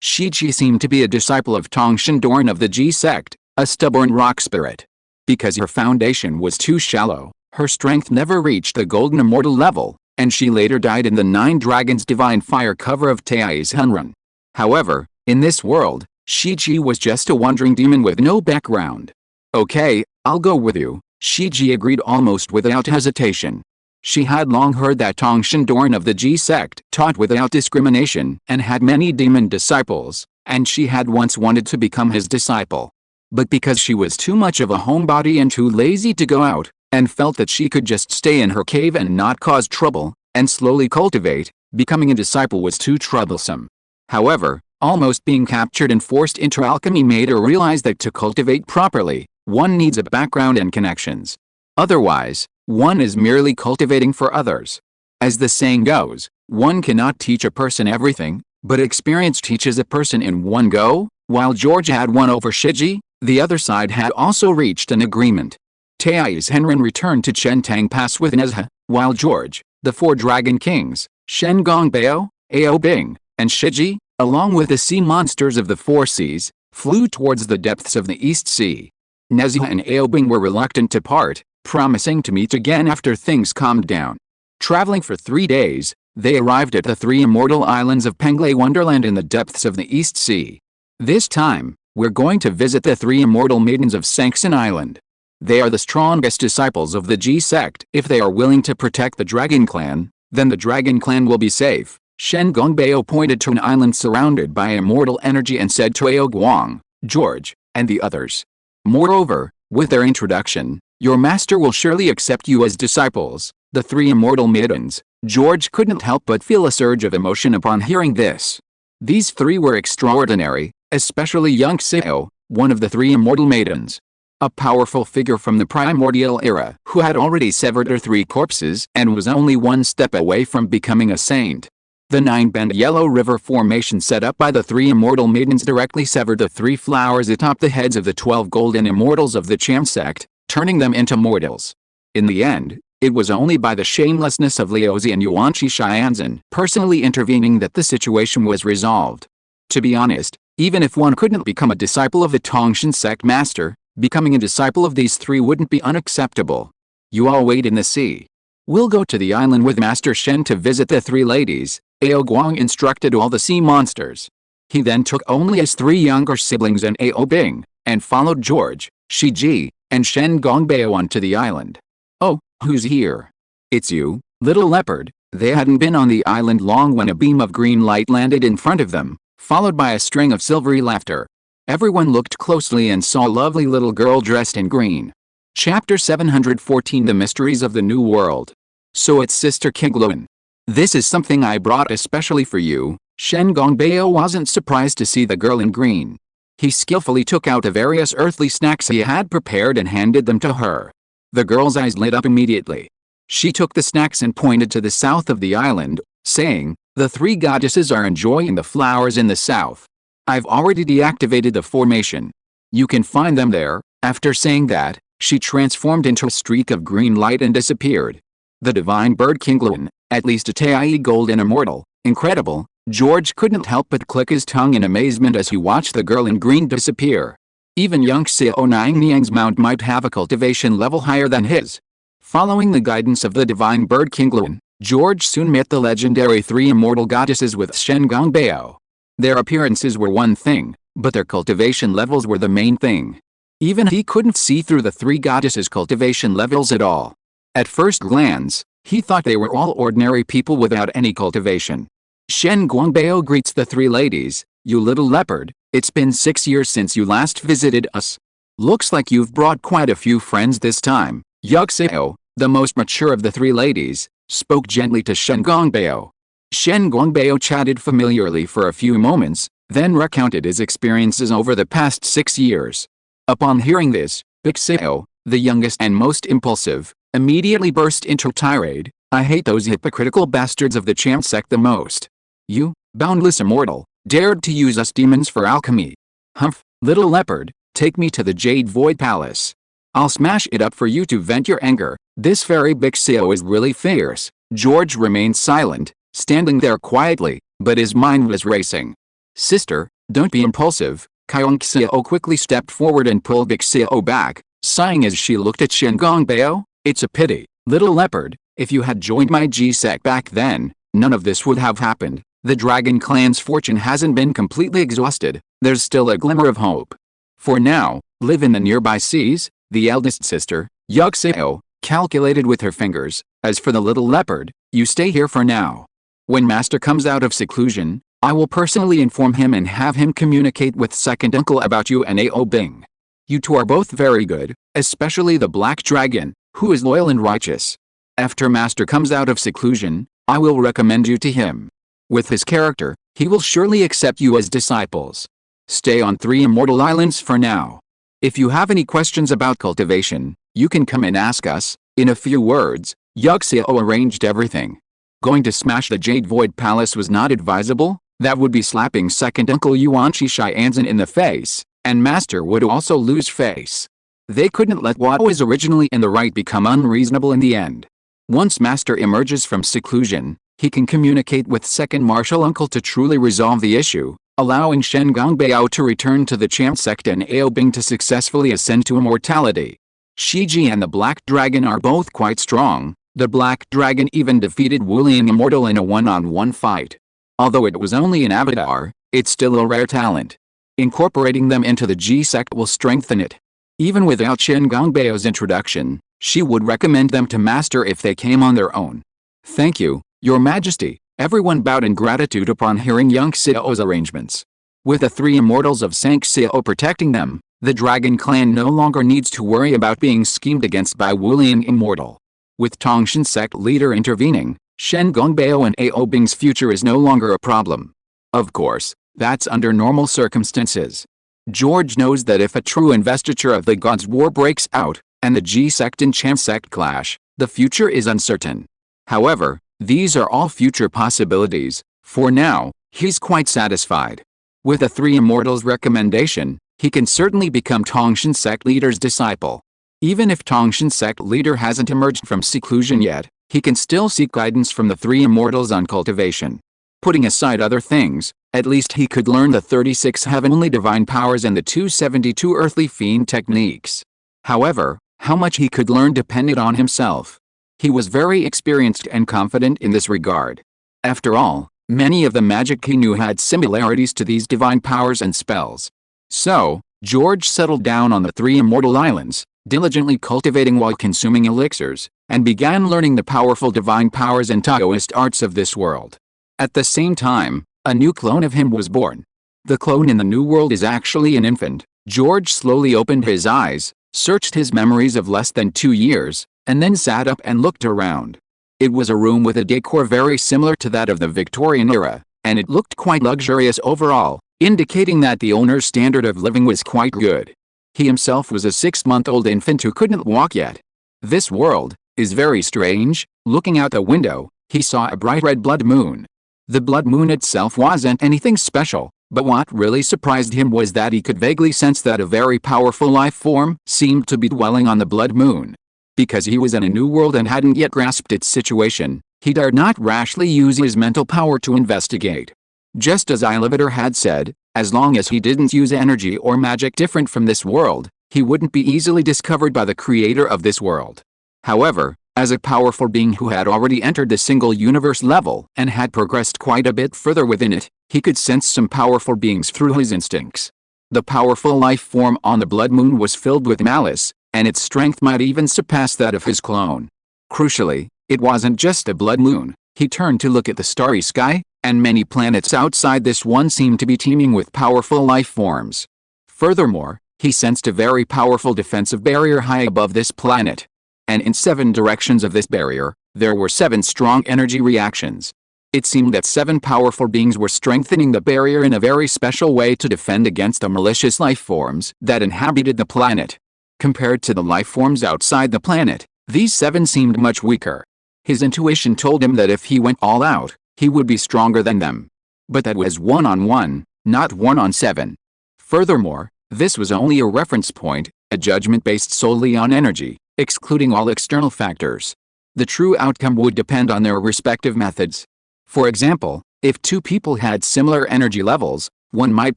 Shiji seemed to be a disciple of Tongshan Dorn of the G sect, a stubborn rock spirit. Because her foundation was too shallow, her strength never reached the golden immortal level, and she later died in the Nine Dragons Divine Fire cover of Tai's Hunrun. However, in this world, Shiji was just a wandering demon with no background. Okay, I'll go with you, Shiji agreed almost without hesitation. She had long heard that Tongshan Dorn of the G sect taught without discrimination and had many demon disciples, and she had once wanted to become his disciple. But because she was too much of a homebody and too lazy to go out, and felt that she could just stay in her cave and not cause trouble, and slowly cultivate, becoming a disciple was too troublesome. However, almost being captured and forced into alchemy made her realize that to cultivate properly, one needs a background and connections. Otherwise, one is merely cultivating for others. As the saying goes, one cannot teach a person everything, but experience teaches a person in one go. While George had won over Shiji, the other side had also reached an agreement. Tai's Henrin returned to Chentang Pass with Nezha, while George, the four Dragon Kings, Shen Gongbeo, Bing, and Shiji, along with the sea monsters of the four seas, flew towards the depths of the East Sea. Nezha and Bing were reluctant to part, promising to meet again after things calmed down. Traveling for 3 days, they arrived at the three immortal islands of Penglay Wonderland in the depths of the East Sea. This time, we're going to visit the three immortal maidens of Sankson Island. They are the strongest disciples of the G sect. If they are willing to protect the Dragon Clan, then the Dragon Clan will be safe. Shen Gongbeo pointed to an island surrounded by immortal energy and said to Guang, George, and the others. Moreover, with their introduction, your master will surely accept you as disciples, the three immortal maidens. George couldn't help but feel a surge of emotion upon hearing this. These three were extraordinary, especially young Seo, one of the three immortal maidens. A powerful figure from the primordial era who had already severed her 3 corpses and was only 1 step away from becoming a saint. The 9-bend yellow river formation set up by the 3 immortal maidens directly severed the 3 flowers atop the heads of the 12 golden immortals of the Cham sect, turning them into mortals. In the end, It was only by the shamelessness of Liuzi and Yuanqi Xianzhen personally intervening that the situation was resolved. To be honest, even if one couldn't become a disciple of the Tongshan sect master, becoming a disciple of these three wouldn't be unacceptable. You all wait in the sea. We'll go to the island with Master Shen to visit the three ladies, Ao Guang instructed all the sea monsters. He then took only his three younger siblings and Ao Bing, and followed George, Shi Ji, and Shen Gongbeo onto the island. Oh, who's here? It's you, little leopard. They hadn't been on the island long when a beam of green light landed in front of them, followed by a string of silvery laughter. Everyone looked closely and saw a lovely little girl dressed in green. Chapter 714 The Mysteries of the New World. So it's Sister Kingluan. This is something I brought especially for you. Shen Gongbeo wasn't surprised to see the girl in green. He skillfully took out the various earthly snacks he had prepared and handed them to her. The girl's eyes lit up immediately. She took the snacks and pointed to the south of the island, saying, "The three goddesses are enjoying the flowers in the south. I've already deactivated the formation. You can find them there." After saying that, she transformed into a streak of green light and disappeared. The divine bird Kingluan, at least a Tai golden immortal, incredible. George couldn't help but click his tongue in amazement as he watched the girl in green disappear. Even young Xiao Niang's mount might have a cultivation level higher than his. Following the guidance of the divine bird Kingluan, George soon met the legendary three immortal goddesses with Shen Gongbeo. Their appearances were one thing, but their cultivation levels were the main thing. Even he couldn't see through the three goddesses' cultivation levels at all. At first glance, he thought they were all ordinary people without any cultivation. Shen Gongbeo greets the three ladies. "You little leopard, it's been 6 years since you last visited us. Looks like you've brought quite a few friends this time." Yuxio, the most mature of the three ladies, spoke gently to Shen Gongbeo. Shen Gongbeo chatted familiarly for a few moments, then recounted his experiences over the past 6 years. Upon hearing this, Bixio, the youngest and most impulsive, immediately burst into a tirade. "I hate those hypocritical bastards of the Champ sect the most. You, boundless immortal, dared to use us demons for alchemy. Humph, little leopard, take me to the Jade Void Palace. I'll smash it up for you to vent your anger." This fairy Bixio is really fierce. George remained silent, standing there quietly, but his mind was racing. "Sister, don't be impulsive." Kyongxio quickly stepped forward and pulled Bixio back, sighing as she looked at Shen Gongbeo. "It's a pity, little leopard, if you had joined my G-sect back then, none of this would have happened. The Dragon Clan's fortune hasn't been completely exhausted, there's still a glimmer of hope. For now, live in the nearby seas." The eldest sister, Yuxio, calculated with her fingers. "As for the little leopard, you stay here for now. When Master comes out of seclusion, I will personally inform him and have him communicate with second uncle about you and Ao Bing. You two are both very good, especially the Black Dragon, who is loyal and righteous. After Master comes out of seclusion, I will recommend you to him. With his character, he will surely accept you as disciples. Stay on 3 immortal islands for now. If you have any questions about cultivation, you can come and ask us." In a few words, Yuxio arranged everything. Going to smash the Jade Void Palace was not advisable. That would be slapping second uncle Yuanqi Xianzhen in the face, and Master would also lose face. They couldn't let what was originally in the right become unreasonable in the end. Once Master emerges from seclusion, he can communicate with second martial uncle to truly resolve the issue, allowing Shen Gongbeo to return to the Champ sect and Ao Bing to successfully ascend to immortality. Shiji and the Black Dragon are both quite strong. The Black Dragon even defeated Wulian Immortal in a one-on-one fight. Although it was only an avatar, it's still a rare talent. Incorporating them into the G-sect will strengthen it. Even without Shen Gongbeo's introduction, she would recommend them to Master if they came on their own. "Thank you, Your Majesty." Everyone bowed in gratitude upon hearing young Xiao's arrangements. With the 3 immortals of Sank Xiao protecting them, the Dragon Clan no longer needs to worry about being schemed against by Wulian Immortal. With Tongshan sect leader intervening, Shen Gongbeo and Ao Bing's future is no longer a problem. Of course, that's under normal circumstances. George knows that if a true investiture of the Gods' War breaks out, and the G-sect and Champ sect clash, the future is uncertain. However, these are all future possibilities. For now, he's quite satisfied. With the 3 immortals' recommendation, he can certainly become Tongshan sect leader's disciple. Even if Tongshan sect leader hasn't emerged from seclusion yet, he can still seek guidance from the three immortals on cultivation. Putting aside other things, at least he could learn the 36 heavenly divine powers and the 272 earthly fiend techniques. However, how much he could learn depended on himself. He was very experienced and confident in this regard. After all, many of the magic he knew had similarities to these divine powers and spells. So, George settled down on the three immortal islands, diligently cultivating while consuming elixirs, and began learning the powerful divine powers and Taoist arts of this world. At the same time, a new clone of him was born. The clone in the new world is actually an infant. George slowly opened his eyes, searched his memories of less than 2 years, and then sat up and looked around. It was a room with a decor very similar to that of the Victorian era, and it looked quite luxurious overall, indicating that the owner's standard of living was quite good. He himself was a 6-month-old infant who couldn't walk yet. This world is very strange. Looking out the window, he saw a bright red blood moon. The blood moon itself wasn't anything special, but what really surprised him was that he could vaguely sense that a very powerful life form seemed to be dwelling on the blood moon. Because he was in a new world and hadn't yet grasped its situation, he dared not rashly use his mental power to investigate. Just as Ilevator had said, as long as he didn't use energy or magic different from this world, he wouldn't be easily discovered by the creator of this world. However, as a powerful being who had already entered the single universe level and had progressed quite a bit further within it, he could sense some powerful beings through his instincts. The powerful life form on the blood moon was filled with malice, and its strength might even surpass that of his clone. Crucially, it wasn't just a blood moon. He turned to look at the starry sky, and many planets outside this one seemed to be teeming with powerful life forms. Furthermore, he sensed a very powerful defensive barrier high above this planet. And in 7 directions of this barrier, there were 7 strong energy reactions. It seemed that 7 powerful beings were strengthening the barrier in a very special way to defend against the malicious life forms that inhabited the planet. Compared to the life forms outside the planet, these 7 seemed much weaker. His intuition told him that if he went all out, he would be stronger than them. But that was 1-on-1, not 1-on-7. Furthermore, this was only a reference point, a judgment based solely on energy, excluding all external factors. The true outcome would depend on their respective methods. For example, if 2 people had similar energy levels, one might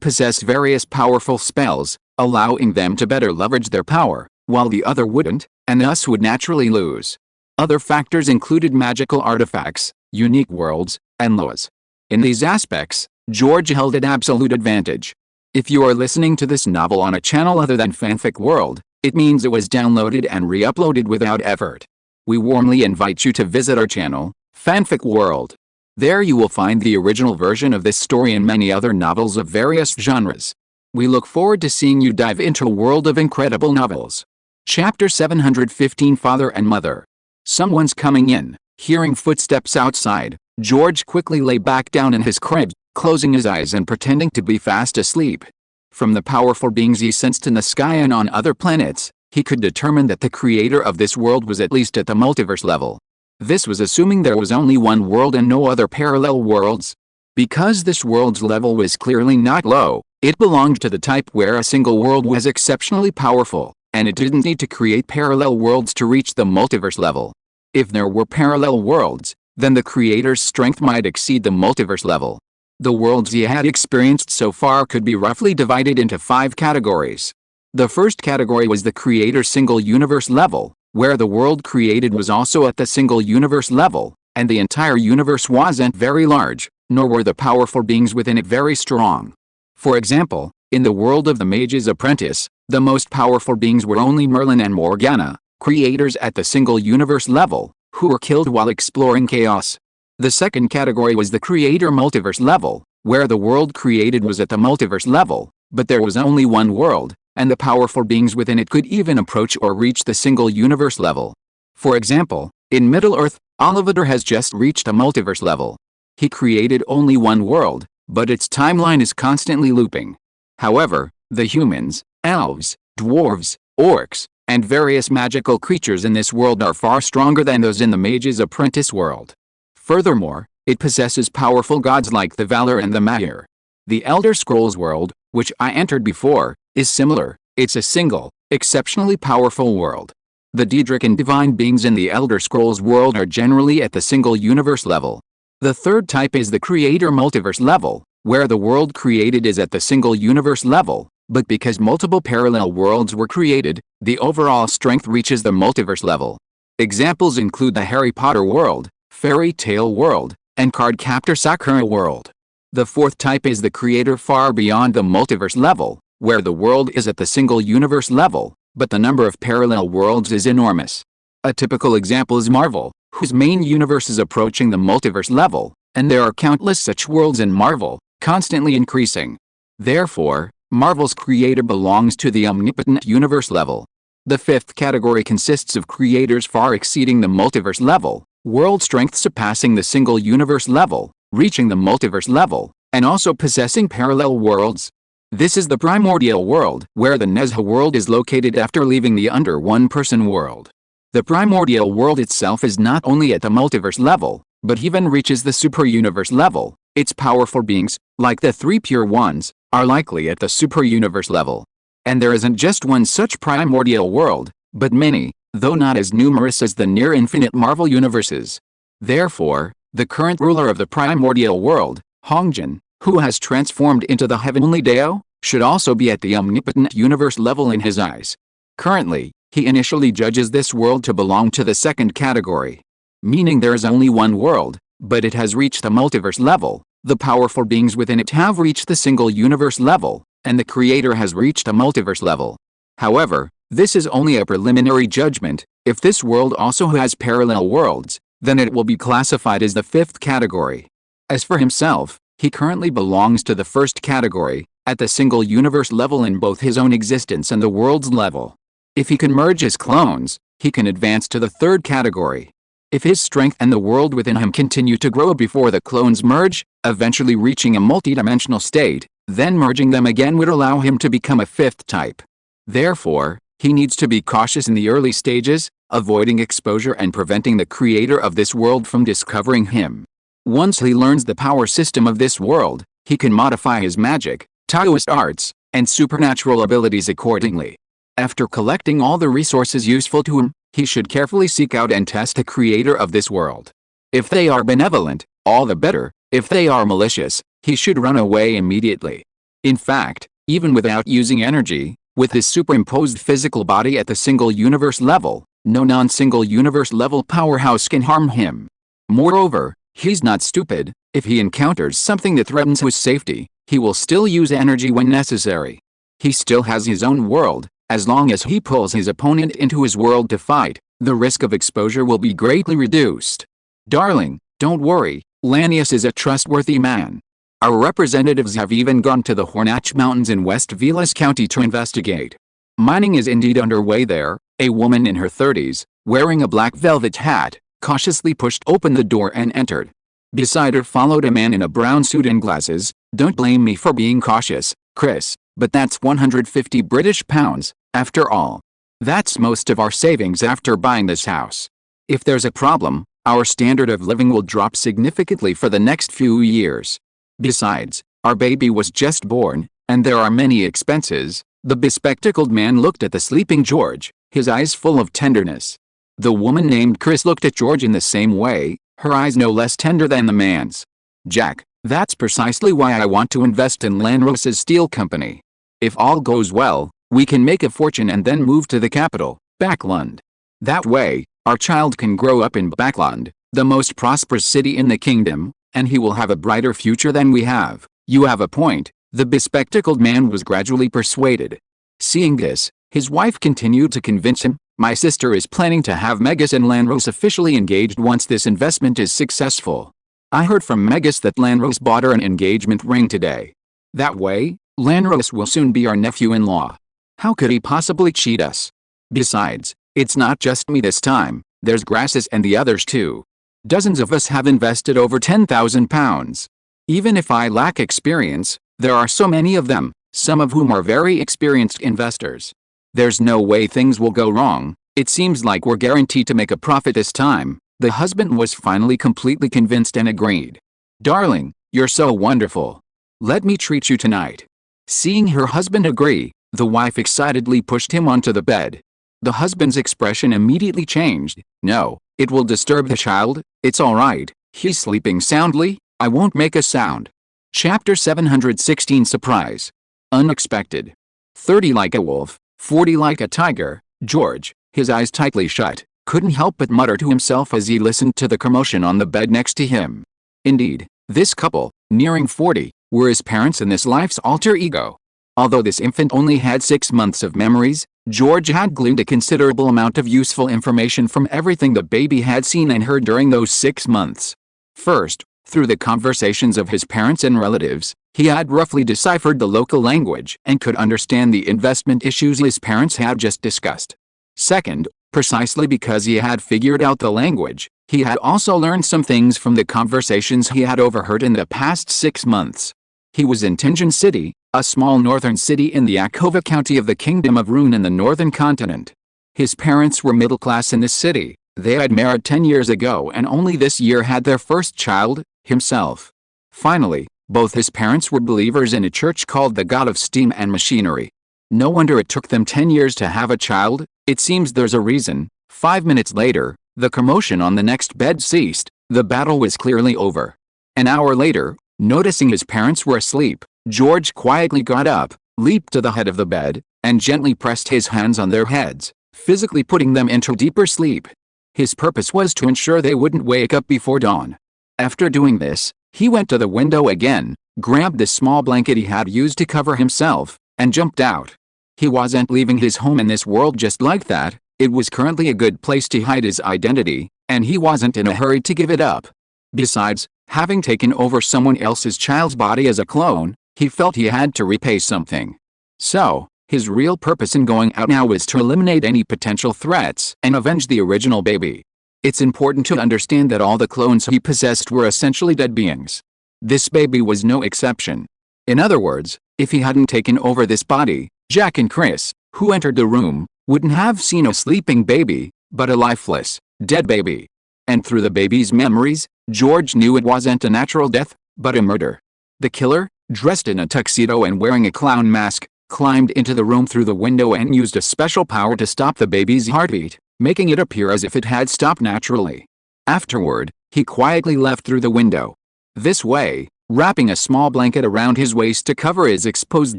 possess various powerful spells, allowing them to better leverage their power, while the other wouldn't, and thus would naturally lose. Other factors included magical artifacts, unique worlds, and laws. In these aspects, George held an absolute advantage. If you are listening to this novel on a channel other than Fanfic World, it means it was downloaded and re-uploaded without effort. We warmly invite you to visit our channel, Fanfic World. There you will find the original version of this story and many other novels of various genres. We look forward to seeing you dive into a world of incredible novels. Chapter 715 Father and Mother. Someone's coming in. Hearing footsteps outside, George quickly lay back down in his crib, closing his eyes and pretending to be fast asleep. From the powerful beings he sensed in the sky and on other planets, he could determine that the creator of this world was at least at the multiverse level. This was assuming there was only one world and no other parallel worlds. Because this world's level was clearly not low, it belonged to the type where a single world was exceptionally powerful, and it didn't need to create parallel worlds to reach the multiverse level. If there were parallel worlds, then the creator's strength might exceed the multiverse level. The worlds he had experienced so far could be roughly divided into 5 categories. The first category was the creator's single universe level, where the world created was also at the single universe level, and the entire universe wasn't very large, nor were the powerful beings within it very strong. For example, in the world of the Mage's Apprentice, the most powerful beings were only Merlin and Morgana, creators at the single universe level, who were killed while exploring chaos. The second category was the creator multiverse level, where the world created was at the multiverse level, but there was only one world, and the powerful beings within it could even approach or reach the single universe level. For example, in Middle-earth, Ilevator has just reached a multiverse level. He created only one world, but its timeline is constantly looping. However, the humans, elves, dwarves, orcs, and various magical creatures in this world are far stronger than those in the Mage's Apprentice world. Furthermore, it possesses powerful gods like the Valor and the Mahir. The Elder Scrolls world, which I entered before, is similar. It's a single, Exceptionally powerful world. The Daedric and divine beings in the Elder Scrolls world are generally at the single universe level. The third type is the creator multiverse level, where the world created is at the single universe level, but because multiple parallel worlds were created, the overall strength reaches the multiverse level. Examples include the Harry Potter world, Fairy Tale world, and Cardcaptor Sakura world. The fourth type is the creator far beyond the multiverse level, where the world is at the single universe level, but the number of parallel worlds is enormous. A typical example is Marvel, whose main universe is approaching the multiverse level, and there are countless such worlds in Marvel, constantly increasing. Therefore, Marvel's creator belongs to the omnipotent universe level. The fifth category consists of creators far exceeding the multiverse level, world strength surpassing the single universe level, reaching the multiverse level, and also possessing parallel worlds. This is the primordial world, where the Nezha world is located after leaving the under one-person world. The primordial world itself is not only at the multiverse level, but even reaches the super-universe level. Its powerful beings, like the three pure ones, are likely at the super-universe level. And there isn't just one such primordial world, but many, though not as numerous as the near-infinite Marvel universes. Therefore, the current ruler of the primordial world, Hongjin, who has transformed into the heavenly Dao, should also be at the omnipotent universe level in his eyes. Currently, he initially judges this world to belong to the second category, meaning there is only one world, but it has reached the multiverse level, the powerful beings within it have reached the single universe level, and the creator has reached a multiverse level. However, this is only a preliminary judgment. If this world also has parallel worlds, then it will be classified as the fifth category. As for himself, he currently belongs to the first category, at the single universe level in both his own existence and the world's level. If he can merge his clones, he can advance to the third category. If his strength and the world within him continue to grow before the clones merge, eventually reaching a multidimensional state, then merging them again would allow him to become a fifth type. Therefore, he needs to be cautious in the early stages, avoiding exposure and preventing the creator of this world from discovering him. Once he learns the power system of this world, he can modify his magic, Taoist arts, and supernatural abilities accordingly. After collecting all the resources useful to him, he should carefully seek out and test the creator of this world. If they are benevolent, all the better. If they are malicious, he should run away immediately. In fact, even without using energy, with his superimposed physical body at the single universe level, no non-single universe level powerhouse can harm him. Moreover, he's not stupid. If he encounters something that threatens his safety, he will still use energy when necessary. He still has his own world. As long as he pulls his opponent into his world to fight, the risk of exposure will be greatly reduced. Darling, don't worry, Lanius is a trustworthy man. Our representatives have even gone to the Hornach Mountains in West Velas County to investigate. Mining is indeed underway there. A woman in her 30s, wearing a black velvet hat, cautiously pushed open the door and entered. Beside her followed a man in a brown suit and glasses. Don't blame me for being cautious, Chris, but that's 150 British pounds, after all. That's most of our savings after buying this house. If there's a problem, our standard of living will drop significantly for the next few years. Besides, our baby was just born, and there are many expenses. The bespectacled man looked at the sleeping George, his eyes full of tenderness. The woman named Chris looked at George in the same way, her eyes no less tender than the man's. Jack, that's precisely why I want to invest in Lanros's steel company. If all goes well, we can make a fortune and then move to the capital, Backlund. That way, our child can grow up in Backlund, the most prosperous city in the kingdom, and he will have a brighter future than we have. You have a point. The bespectacled man was gradually persuaded. Seeing this, his wife continued to convince him. My sister is planning to have Megas and Lanros officially engaged once this investment is successful. I heard from Megas that Lanros bought her an engagement ring today. That way, Lanros will soon be our nephew-in-law. How could he possibly cheat us? Besides, it's not just me this time, there's Grasses and the others too. Dozens of us have invested over £10,000. Even if I lack experience, there are so many of them, some of whom are very experienced investors. There's no way things will go wrong. It seems like we're guaranteed to make a profit this time. The husband was finally completely convinced and agreed. Darling, you're so wonderful. Let me treat you tonight. Seeing her husband agree, The wife excitedly pushed him onto the bed. The husband's expression immediately changed. "No, it will disturb the child. It's all right. He's sleeping soundly. I won't make a sound." Chapter 716 Surprise. Unexpected. 30 like a wolf, 40 like a tiger, George, his eyes tightly shut, couldn't help but mutter to himself as he listened to the commotion on the bed next to him. Indeed, this couple, nearing 40, were his parents and this life's alter ego. Although this infant only had 6 months of memories, George had gleaned a considerable amount of useful information from everything the baby had seen and heard during those 6 months. First, through the conversations of his parents and relatives, he had roughly deciphered the local language and could understand the investment issues his parents had just discussed. Second, precisely because he had figured out the language, he had also learned some things from the conversations he had overheard in the past 6 months. He was in Tingen City, a small northern city in the Akova County of the Kingdom of Rune in the northern continent. His parents were middle class in this city. They had married 10 years ago and only this year had their first child, himself. Finally, both his parents were believers in a church called the God of Steam and Machinery. No wonder it took them 10 years to have a child. It seems there's a reason. 5 minutes later, the commotion on the next bed ceased. The battle was clearly over. An hour later, noticing his parents were asleep, George quietly got up, leaped to the head of the bed, and gently pressed his hands on their heads, physically putting them into deeper sleep. His purpose was to ensure they wouldn't wake up before dawn. After doing this, he went to the window again, grabbed the small blanket he had used to cover himself, and jumped out. He wasn't leaving his home in this world just like that. It was currently a good place to hide his identity, and he wasn't in a hurry to give it up. Besides, having taken over someone else's child's body as a clone, he felt he had to repay something. So, his real purpose in going out now was to eliminate any potential threats and avenge the original baby. It's important to understand that all the clones he possessed were essentially dead beings. This baby was no exception. In other words, if he hadn't taken over this body, Jack and Chris, who entered the room, wouldn't have seen a sleeping baby, but a lifeless, dead baby. And through the baby's memories, George knew it wasn't a natural death, but a murder. The killer, dressed in a tuxedo and wearing a clown mask, climbed into the room through the window and used a special power to stop the baby's heartbeat, making it appear as if it had stopped naturally. Afterward, he quietly left through the window. This way, wrapping a small blanket around his waist to cover his exposed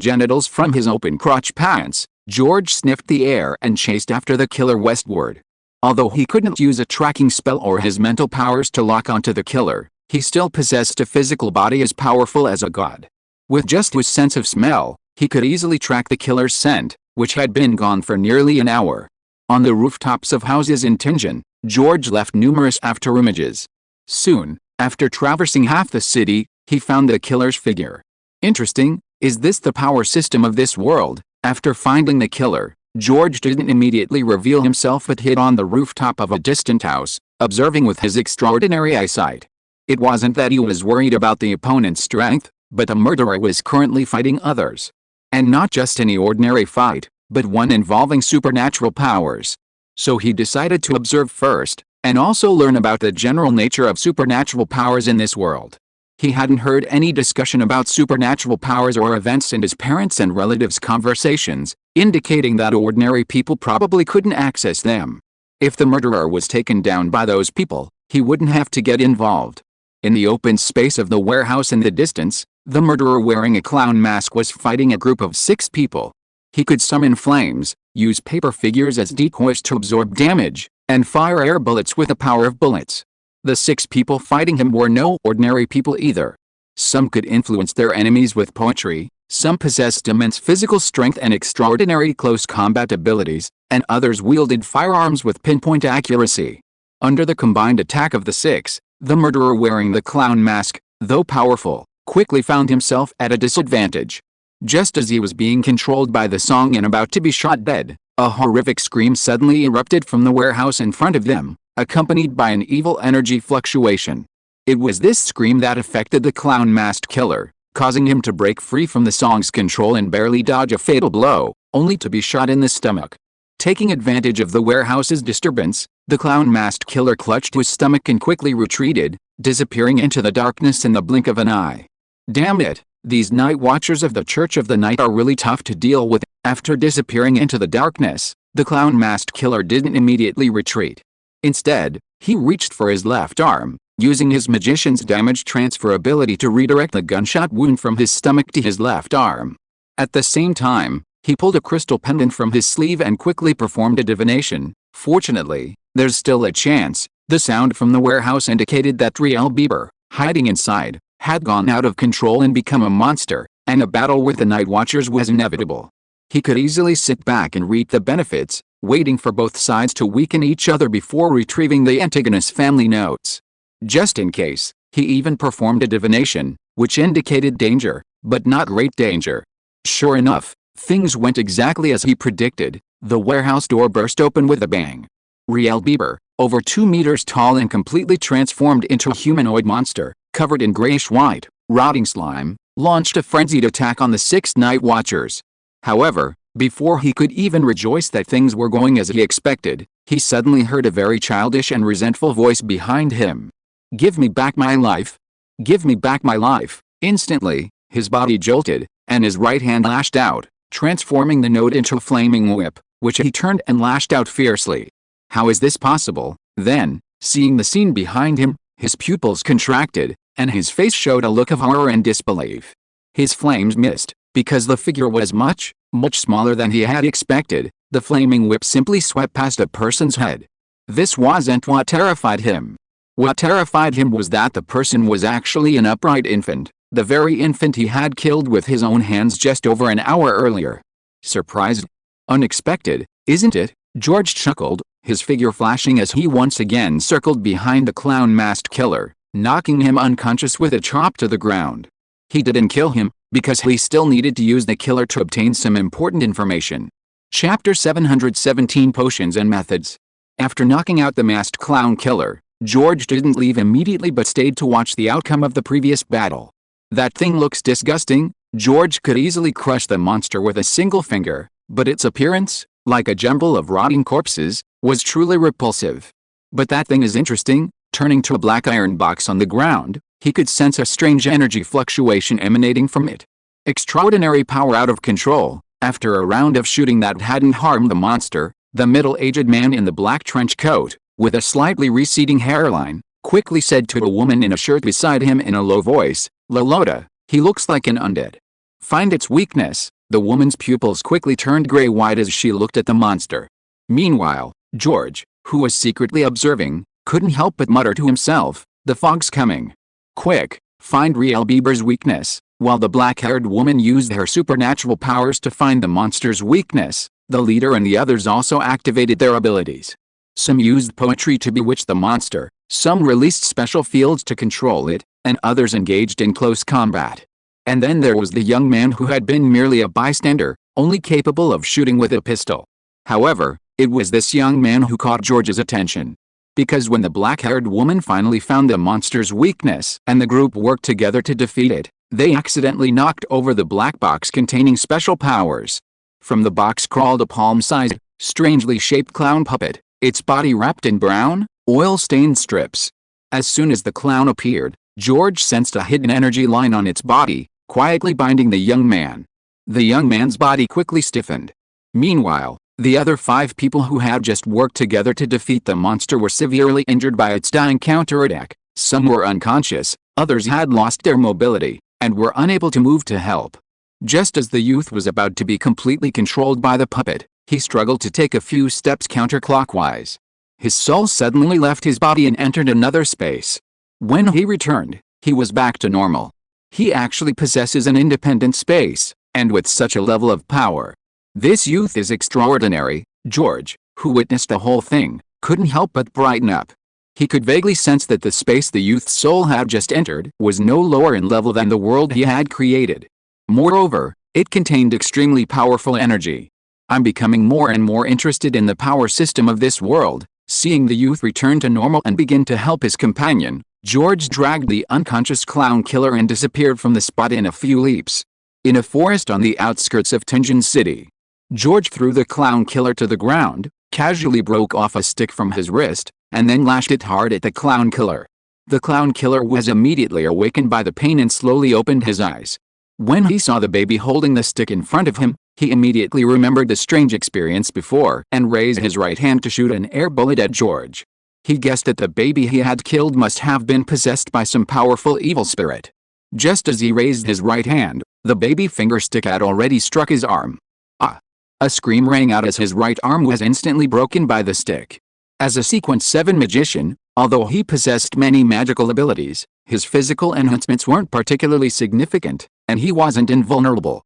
genitals from his open crotch pants, George sniffed the air and chased after the killer westward. Although he couldn't use a tracking spell or his mental powers to lock onto the killer, he still possessed a physical body as powerful as a god. With just his sense of smell, he could easily track the killer's scent, which had been gone for nearly an hour. On the rooftops of houses in Tingen, George left numerous afterimages. Soon, after traversing half the city, he found the killer's figure. Interesting, is this the power system of this world? After finding the killer, George didn't immediately reveal himself but hid on the rooftop of a distant house, observing with his extraordinary eyesight. It wasn't that he was worried about the opponent's strength, but the murderer was currently fighting others. And not just any ordinary fight, but one involving supernatural powers. So he decided to observe first, and also learn about the general nature of supernatural powers in this world. He hadn't heard any discussion about supernatural powers or events in his parents' and relatives' conversations, indicating that ordinary people probably couldn't access them. If the murderer was taken down by those people, he wouldn't have to get involved. In the open space of the warehouse in the distance, the murderer wearing a clown mask was fighting a group of 6 people. He could summon flames, use paper figures as decoys to absorb damage, and fire air bullets with the power of bullets. The 6 people fighting him were no ordinary people either. Some could influence their enemies with poetry, some possessed immense physical strength and extraordinary close combat abilities, and others wielded firearms with pinpoint accuracy. Under the combined attack of the 6, the murderer wearing the clown mask, though powerful, quickly found himself at a disadvantage. Just as he was being controlled by the song and about to be shot dead, a horrific scream suddenly erupted from the warehouse in front of them, accompanied by an evil energy fluctuation. It was this scream that affected the clown-masked killer, causing him to break free from the song's control and barely dodge a fatal blow, only to be shot in the stomach. Taking advantage of the warehouse's disturbance, the clown-masked killer clutched his stomach and quickly retreated, disappearing into the darkness in the blink of an eye. Damn it, These night watchers of the Church of the Night are really tough to deal with. After disappearing into the darkness, the clown-masked killer didn't immediately retreat. Instead, he reached for his left arm, using his magician's damage transfer ability to redirect the gunshot wound from his stomach to his left arm. At the same time, he pulled a crystal pendant from his sleeve and quickly performed a divination. Fortunately, there's still a chance. The sound from the warehouse indicated that Riel Bieber, hiding inside, had gone out of control and become a monster, and a battle with the Night Watchers was inevitable. He could easily sit back and reap the benefits, waiting for both sides to weaken each other before retrieving the Antigonus family notes. Just in case, he even performed a divination, which indicated danger, but not great danger. Sure enough, things went exactly as he predicted. The warehouse door burst open with a bang. Riel Bieber, over 2 meters tall and completely transformed into a humanoid monster, covered in grayish-white, rotting slime, launched a frenzied attack on the 6 Night Watchers. However, before he could even rejoice that things were going as he expected, he suddenly heard a very childish and resentful voice behind him. "Give me back my life! Give me back my life!" Instantly, his body jolted, and his right hand lashed out, transforming the note into a flaming whip, which he turned and lashed out fiercely. How is this possible? Then, seeing the scene behind him, his pupils contracted, and his face showed a look of horror and disbelief. His flames missed, because the figure was much smaller than he had expected. The flaming whip simply swept past a person's head. This wasn't what terrified him. What terrified him was that the person was actually an upright infant, the very infant he had killed with his own hands just over an hour earlier. Surprised? Unexpected, isn't it? George chuckled, his figure flashing as he once again circled behind the clown-masked killer, knocking him unconscious with a chop to the ground. He didn't kill him, because he still needed to use the killer to obtain some important information. Chapter 717 Potions and Methods. After knocking out the masked clown killer, George didn't leave immediately but stayed to watch the outcome of the previous battle. That thing looks disgusting. George could easily crush the monster with a single finger, but its appearance, like a jumble of rotting corpses, was truly repulsive. But that thing is interesting. Turning to a black iron box on the ground, he could sense a strange energy fluctuation emanating from it. Extraordinary power out of control. After a round of shooting that hadn't harmed the monster, the middle-aged man in the black trench coat, with a slightly receding hairline, quickly said to a woman in a shirt beside him in a low voice, "Lolota, he looks like an undead." Find its weakness. The woman's pupils quickly turned gray-white as she looked at the monster. Meanwhile, George, who was secretly observing, couldn't help but mutter to himself, "The fog's coming. Quick, find Riel Bieber's weakness." While the black-haired woman used her supernatural powers to find the monster's weakness, the leader and the others also activated their abilities. Some used poetry to bewitch the monster, some released special fields to control it, and others engaged in close combat. And then there was the young man who had been merely a bystander, only capable of shooting with a pistol. However, it was this young man who caught George's attention. Because when the black-haired woman finally found the monster's weakness and the group worked together to defeat it, they accidentally knocked over the black box containing special powers. From the box crawled a palm-sized, strangely shaped clown puppet, its body wrapped in brown, oil-stained strips. As soon as the clown appeared, George sensed a hidden energy line on its body, quietly binding the young man. The young man's body quickly stiffened. Meanwhile, the other 5 people who had just worked together to defeat the monster were severely injured by its dying counterattack. Some were unconscious, others had lost their mobility, and were unable to move to help. Just as the youth was about to be completely controlled by the puppet, he struggled to take a few steps counterclockwise. His soul suddenly left his body and entered another space. When he returned, he was back to normal. He actually possesses an independent space, and with such a level of power. This youth is extraordinary. George, who witnessed the whole thing, couldn't help but brighten up. He could vaguely sense that the space the youth's soul had just entered was no lower in level than the world he had created. Moreover, it contained extremely powerful energy. I'm becoming more and more interested in the power system of this world. Seeing the youth return to normal and begin to help his companion, George dragged the unconscious clown killer and disappeared from the spot in a few leaps. In a forest on the outskirts of Tunjin City, George threw the clown killer to the ground, casually broke off a stick from his wrist, and then lashed it hard at the clown killer. The clown killer was immediately awakened by the pain and slowly opened his eyes. When he saw the baby holding the stick in front of him, he immediately remembered the strange experience before and raised his right hand to shoot an air bullet at George. He guessed that the baby he had killed must have been possessed by some powerful evil spirit. Just as he raised his right hand, the baby finger stick had already struck his arm. Ah! A scream rang out as his right arm was instantly broken by the stick. As a Sequence 7 magician, although he possessed many magical abilities, his physical enhancements weren't particularly significant, and he wasn't invulnerable.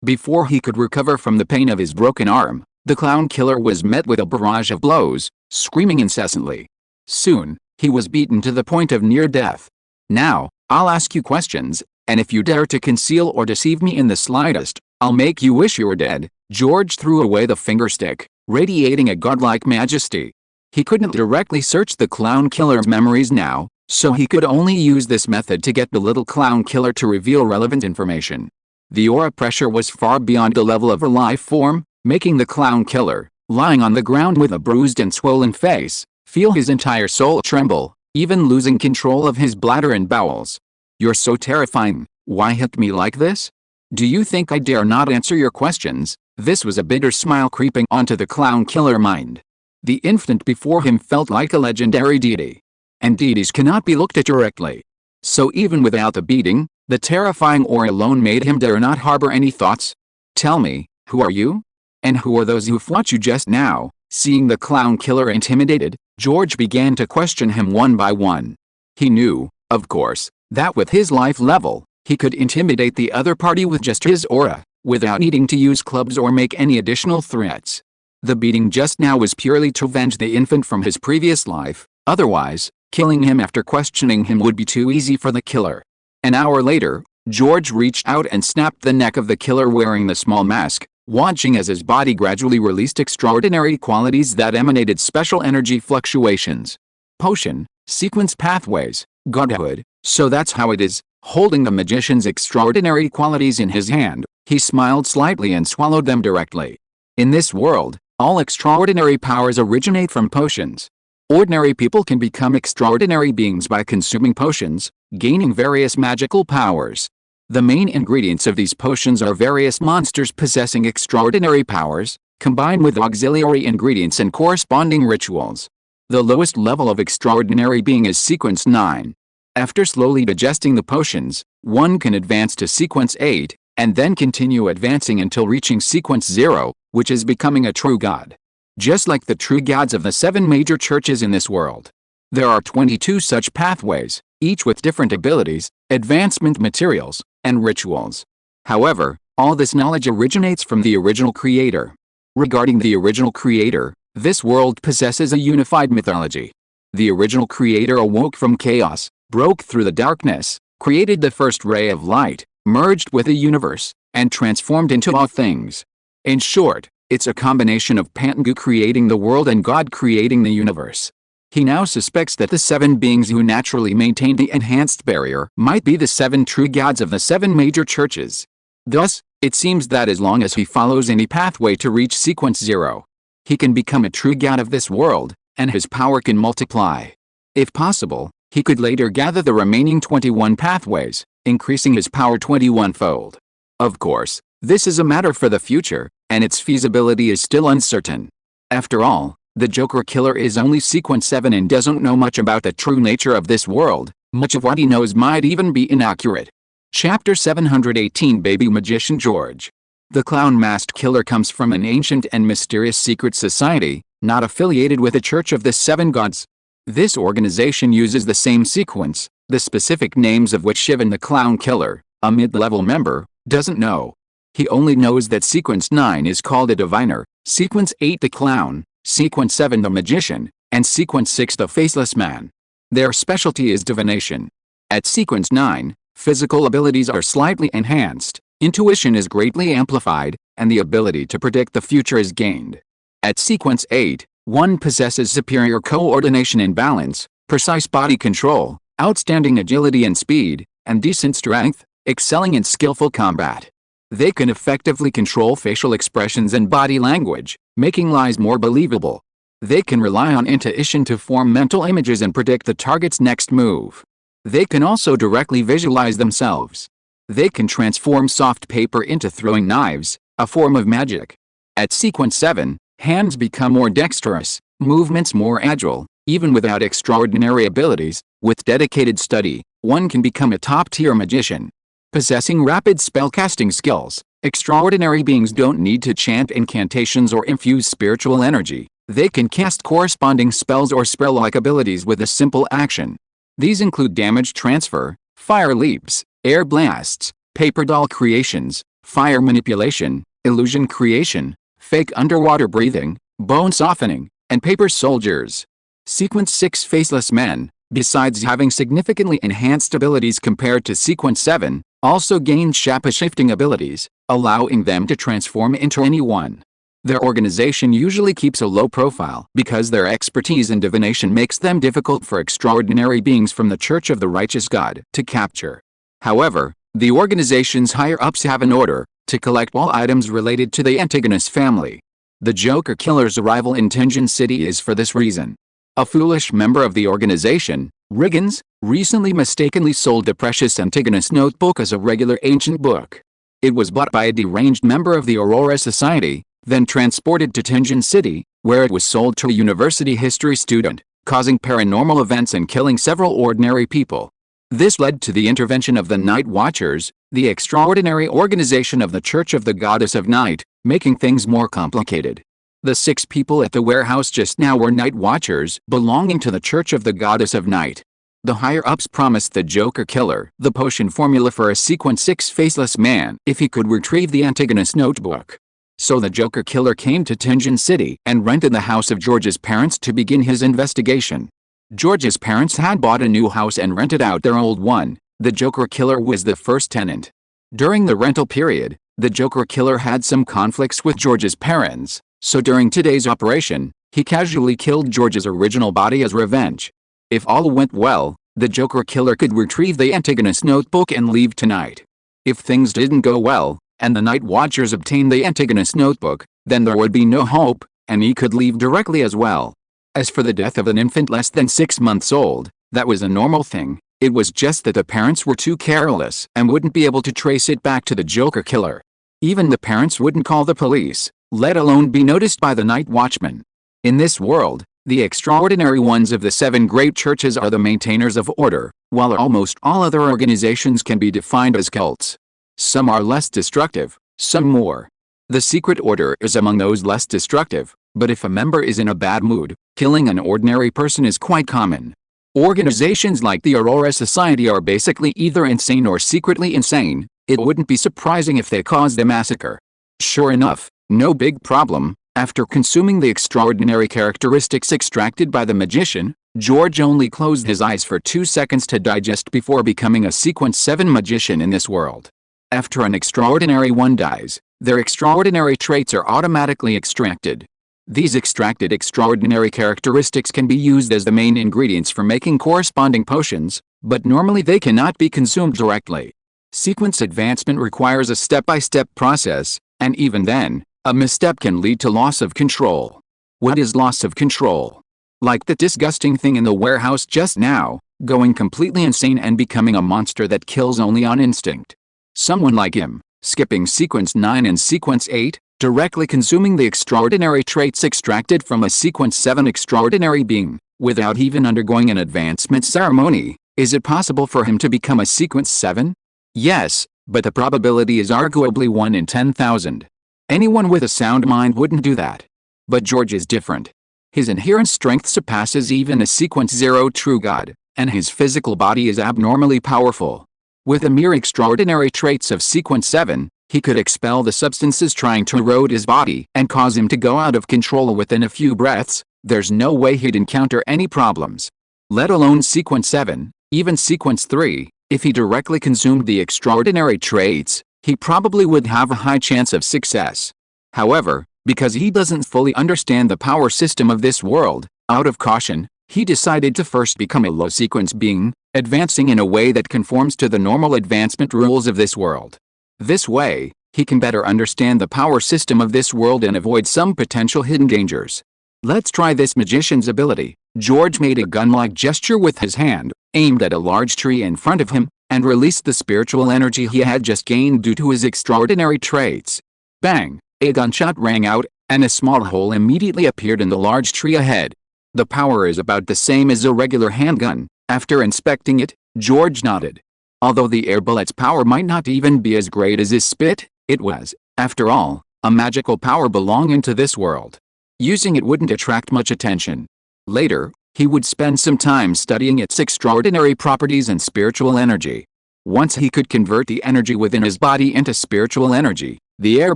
Before he could recover from the pain of his broken arm, the clown killer was met with a barrage of blows, screaming incessantly. Soon, he was beaten to the point of near death. Now, I'll ask you questions, and if you dare to conceal or deceive me in the slightest, I'll make you wish you were dead. George threw away the finger stick, radiating a godlike majesty. He couldn't directly search the clown killer's memories now, so he could only use this method to get the little clown killer to reveal relevant information. The aura pressure was far beyond the level of her life form, making the clown killer, lying on the ground with a bruised and swollen face, feel his entire soul tremble, even losing control of his bladder and bowels. "You're so terrifying. Why hit me like this? Do you think I dare not answer your questions?" This was a bitter smile creeping onto the clown killer mind. The infant before him felt like a legendary deity. And deities cannot be looked at directly. So even without the beating, the terrifying aura alone made him dare not harbor any thoughts. "Tell me, who are you? And who are those who fought you just now?" Seeing the clown killer intimidated, George began to question him one by one. He knew, of course, that with his life level, he could intimidate the other party with just his aura, without needing to use clubs or make any additional threats. The beating just now was purely to avenge the infant from his previous life, otherwise, killing him after questioning him would be too easy for the killer. An hour later, George reached out and snapped the neck of the killer wearing the small mask, watching as his body gradually released extraordinary qualities that emanated special energy fluctuations. Potion, sequence pathways, godhood, so that's how it is. Holding the magician's extraordinary qualities in his hand, he smiled slightly and swallowed them directly. In this world, all extraordinary powers originate from potions. Ordinary people can become extraordinary beings by consuming potions, gaining various magical powers. The main ingredients of these potions are various monsters possessing extraordinary powers, combined with auxiliary ingredients and corresponding rituals. The lowest level of extraordinary being is Sequence 9. After slowly digesting the potions, one can advance to Sequence 8, and then continue advancing until reaching Sequence 0, which is becoming a true god. Just like the true gods of the 7 major churches in this world. There are 22 such pathways, each with different abilities, advancement materials, and rituals. However, all this knowledge originates from the original creator. Regarding the original creator, this world possesses a unified mythology. The original creator awoke from chaos, broke through the darkness, created the first ray of light, merged with the universe, and transformed into all things. In short, it's a combination of Pangu creating the world and God creating the universe. He now suspects that the 7 beings who naturally maintain the enhanced barrier might be the 7 true gods of the 7 major churches. Thus, it seems that as long as he follows any pathway to reach Sequence 0, he can become a true god of this world, and his power can multiply. If possible, he could later gather the remaining 21 pathways, increasing his power 21-fold. Of course, this is a matter for the future, and its feasibility is still uncertain. After all, the Joker killer is only Sequence 7 and doesn't know much about the true nature of this world. Much of what he knows might even be inaccurate. Chapter 718 Baby Magician George. The clown-masked killer comes from an ancient and mysterious secret society, not affiliated with the Church of the 7 Gods. This organization uses the same sequence, the specific names of which Shivan the clown killer, a mid-level member, doesn't know. He only knows that Sequence 9 is called a diviner, Sequence 8 the clown, Sequence 7 the magician, and Sequence 6 the faceless man. Their specialty is divination. At Sequence 9, physical abilities are slightly enhanced, intuition is greatly amplified, and the ability to predict the future is gained. At Sequence 8, one possesses superior coordination and balance, precise body control, outstanding agility and speed, and decent strength, excelling in skillful combat. They can effectively control facial expressions and body language, making lies more believable. They can rely on intuition to form mental images and predict the target's next move. They can also directly visualize themselves. They can transform soft paper into throwing knives, a form of magic. At sequence 7, hands become more dexterous, movements more agile, even without extraordinary abilities. With dedicated study, one can become a top-tier magician. Possessing rapid spellcasting skills, extraordinary beings don't need to chant incantations or infuse spiritual energy. They can cast corresponding spells or spell-like abilities with a simple action. These include damage transfer, fire leaps, air blasts, paper doll creations, fire manipulation, illusion creation, fake underwater breathing, bone softening, and paper soldiers. Sequence 6 Faceless Men, besides having significantly enhanced abilities compared to Sequence 7, also gain shape-shifting abilities, allowing them to transform into anyone. Their organization usually keeps a low profile because their expertise in divination makes them difficult for extraordinary beings from the Church of the Righteous God to capture. However, the organization's higher-ups have an order to collect all items related to the Antigonus family. The Joker Killer's arrival in Tension City is for this reason. A foolish member of the organization, Riggins, recently mistakenly sold the precious Antigonus notebook as a regular ancient book. It was bought by a deranged member of the Aurora Society, then transported to Tension City, where it was sold to a university history student, causing paranormal events and killing several ordinary people. This led to the intervention of the Night Watchers, the extraordinary organization of the Church of the Goddess of Night, making things more complicated. The 6 people at the warehouse just now were Night Watchers belonging to the Church of the Goddess of Night. The higher-ups promised the Joker Killer the potion formula for a Sequence 6 Faceless Man if he could retrieve the Antigonus notebook. So the Joker Killer came to Tension City and rented the house of George's parents to begin his investigation. George's parents had bought a new house and rented out their old one. The Joker Killer was the first tenant. During the rental period, the Joker Killer had some conflicts with George's parents, so during today's operation, he casually killed George's original body as revenge. If all went well, the Joker Killer could retrieve the Antigonus notebook and leave tonight. If things didn't go well, and the Night Watchers obtained the Antigonus notebook, then there would be no hope, and he could leave directly as well. As for the death of an infant less than 6 months old, that was a normal thing. It was just that the parents were too careless and wouldn't be able to trace it back to the Joker Killer. Even the parents wouldn't call the police, let alone be noticed by the Night Watchman. In this world, the extraordinary ones of the 7 great churches are the maintainers of order, while almost all other organizations can be defined as cults. Some are less destructive, some more. The Secret Order is among those less destructive, but if a member is in a bad mood, killing an ordinary person is quite common. Organizations like the Aurora Society are basically either insane or secretly insane. It wouldn't be surprising if they caused a massacre. Sure enough, no big problem. After consuming the extraordinary characteristics extracted by the magician, George only closed his eyes for 2 seconds to digest before becoming a Sequence 7 magician in this world. After an extraordinary one dies, their extraordinary traits are automatically extracted. These extracted extraordinary characteristics can be used as the main ingredients for making corresponding potions, but normally they cannot be consumed directly. Sequence advancement requires a step-by-step process, and even then, a misstep can lead to loss of control. What is loss of control? Like the disgusting thing in the warehouse just now, going completely insane and becoming a monster that kills only on instinct. Someone like him, skipping Sequence 9 and Sequence 8, directly consuming the extraordinary traits extracted from a Sequence 7 extraordinary being, without even undergoing an advancement ceremony. Is it possible for him to become a Sequence 7? Yes, but the probability is arguably 1 in 10,000. Anyone with a sound mind wouldn't do that. But George is different. His inherent strength surpasses even a Sequence 0 true god, and his physical body is abnormally powerful. With the mere extraordinary traits of Sequence 7, he could expel the substances trying to erode his body and cause him to go out of control within a few breaths. There's no way he'd encounter any problems. Let alone Sequence 7, even Sequence 3, if he directly consumed the extraordinary traits, he probably would have a high chance of success. However, because he doesn't fully understand the power system of this world, out of caution, he decided to first become a low sequence being, advancing in a way that conforms to the normal advancement rules of this world. This way, he can better understand the power system of this world and avoid some potential hidden dangers. Let's try this magician's ability. George made a gun-like gesture with his hand, aimed at a large tree in front of him. and released the spiritual energy he had just gained due to his extraordinary traits. Bang! A gunshot rang out, and a small hole immediately appeared in the large tree ahead. The power is about the same as a regular handgun. After inspecting it, George nodded. Although the air bullet's power might not even be as great as his spit, it was, after all, a magical power belonging to this world. Using it wouldn't attract much attention. Later, he would spend some time studying its extraordinary properties and spiritual energy. Once he could convert the energy within his body into spiritual energy, the air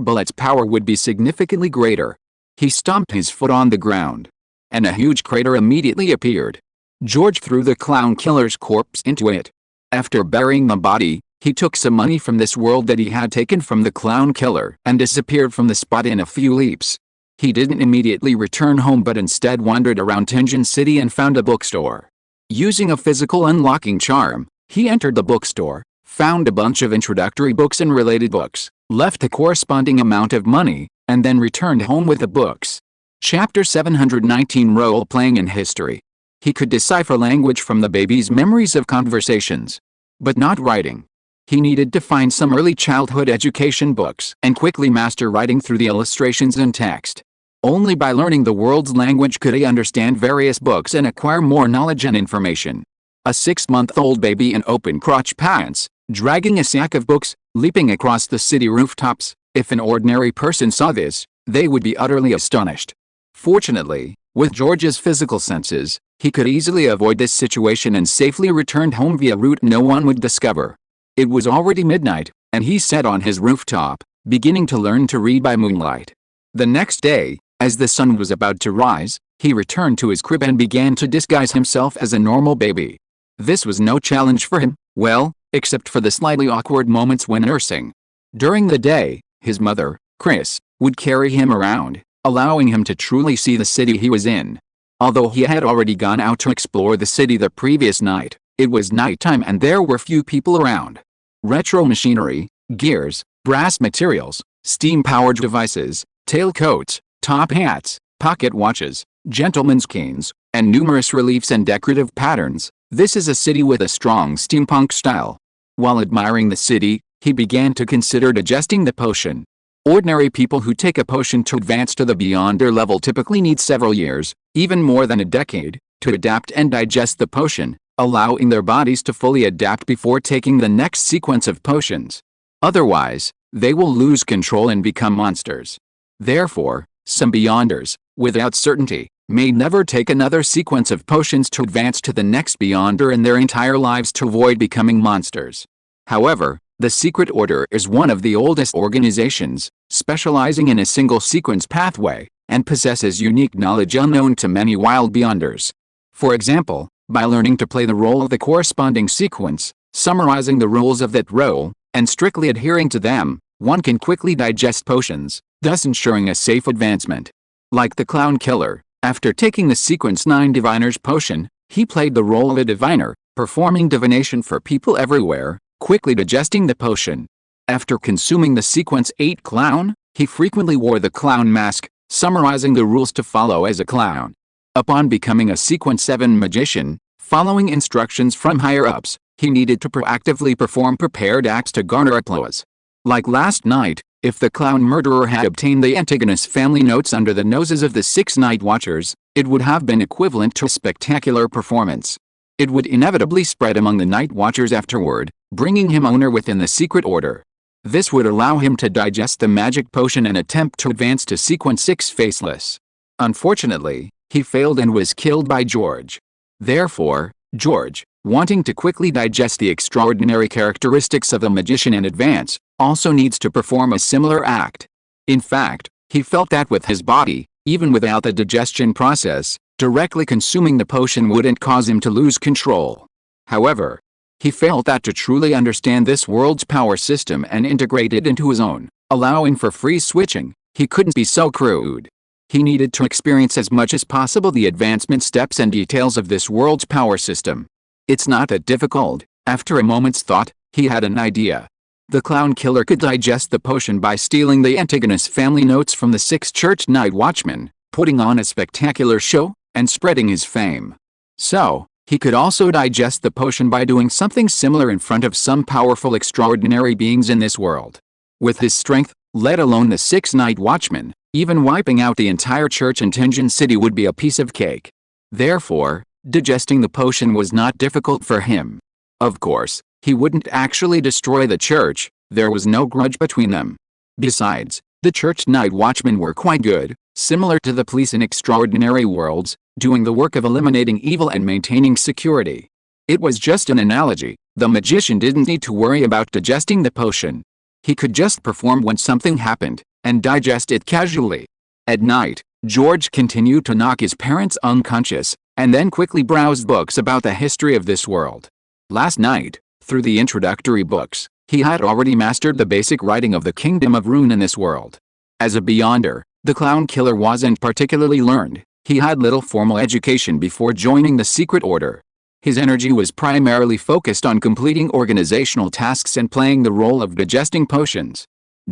bullet's power would be significantly greater. He stomped his foot on the ground, and a huge crater immediately appeared. George threw the clown killer's corpse into it. After burying the body, he took some money from this world that he had taken from the clown killer and disappeared from the spot in a few leaps. He didn't immediately return home but instead wandered around Tenjin City and found a bookstore. Using a physical unlocking charm, he entered the bookstore, found a bunch of introductory books and related books, left a corresponding amount of money, and then returned home with the books. Chapter 719 Role-Playing in History. He could decipher language from the baby's memories of conversations, but not writing. He needed to find some early childhood education books and quickly master writing through the illustrations and text. Only by learning the world's language could he understand various books and acquire more knowledge and information. A 6-month-old baby in open crotch pants, dragging a sack of books, leaping across the city rooftops. If an ordinary person saw this, they would be utterly astonished. Fortunately, with George's physical senses, he could easily avoid this situation and safely returned home via route no one would discover. It was already midnight, and he sat on his rooftop, beginning to learn to read by moonlight. The next day, as the sun was about to rise, he returned to his crib and began to disguise himself as a normal baby. This was no challenge for him, well, except for the slightly awkward moments when nursing. During the day, his mother, Chris, would carry him around, allowing him to truly see the city he was in. Although he had already gone out to explore the city the previous night, it was nighttime and there were few people around. Retro machinery, gears, brass materials, steam-powered devices, tailcoats, top hats, pocket watches, gentlemen's canes, and numerous reliefs and decorative patterns. This is a city with a strong steampunk style. While admiring the city, he began to consider digesting the potion. Ordinary people who take a potion to advance to the Beyonder level typically need several years, even more than a decade, to adapt and digest the potion, allowing their bodies to fully adapt before taking the next sequence of potions. Otherwise, they will lose control and become monsters. Therefore, some Beyonders, without certainty, may never take another sequence of potions to advance to the next Beyonder in their entire lives to avoid becoming monsters. However, the Secret Order is one of the oldest organizations, specializing in a single sequence pathway, and possesses unique knowledge unknown to many wild Beyonders. For example, by learning to play the role of the corresponding sequence, summarizing the rules of that role, and strictly adhering to them, one can quickly digest potions, thus ensuring a safe advancement. Like the clown killer, after taking the Sequence 9 Diviner's potion, he played the role of a diviner, performing divination for people everywhere, quickly digesting the potion. After consuming the Sequence 8 clown, he frequently wore the clown mask, summarizing the rules to follow as a clown. Upon becoming a Sequence 7 magician, following instructions from higher-ups, he needed to proactively perform prepared acts to garner applause. Like last night, if the clown murderer had obtained the Antigonus family notes under the noses of the 6 Night Watchers, it would have been equivalent to a spectacular performance. It would inevitably spread among the Night Watchers afterward, bringing him honor within the Secret Order. This would allow him to digest the magic potion and attempt to advance to Sequence 6 faceless. Unfortunately, he failed and was killed by George. Therefore, George, wanting to quickly digest the extraordinary characteristics of a magician and advance, also needs to perform a similar act. In fact, he felt that with his body, even without the digestion process, directly consuming the potion wouldn't cause him to lose control. However, he felt that to truly understand this world's power system and integrate it into his own, allowing for free switching, he couldn't be so crude. He needed to experience as much as possible the advancement steps and details of this world's power system. It's not that difficult. After a moment's thought, he had an idea. The clown killer could digest the potion by stealing the Antigonus family notes from the 6 Church Night Watchmen, putting on a spectacular show, and spreading his fame. So, He could also digest the potion by doing something similar in front of some powerful extraordinary beings in this world. With his strength, let alone the 6 night watchmen, even wiping out the entire church in Tenjin City would be a piece of cake. Therefore, digesting the potion was not difficult for him. Of course, he wouldn't actually destroy the church, there was no grudge between them. Besides, the church night watchmen were quite good, similar to the police in extraordinary worlds, doing the work of eliminating evil and maintaining security. It was just an analogy. The magician didn't need to worry about digesting the potion. He could just perform when something happened, and digest it casually. At night, George continued to knock his parents unconscious, and then quickly browsed books about the history of this world. Last night, through the introductory books, he had already mastered the basic writing of the Kingdom of Rune in this world. As a Beyonder, the clown killer wasn't particularly learned. He had little formal education before joining the secret order. His energy was primarily focused on completing organizational tasks and playing the role of digesting potions.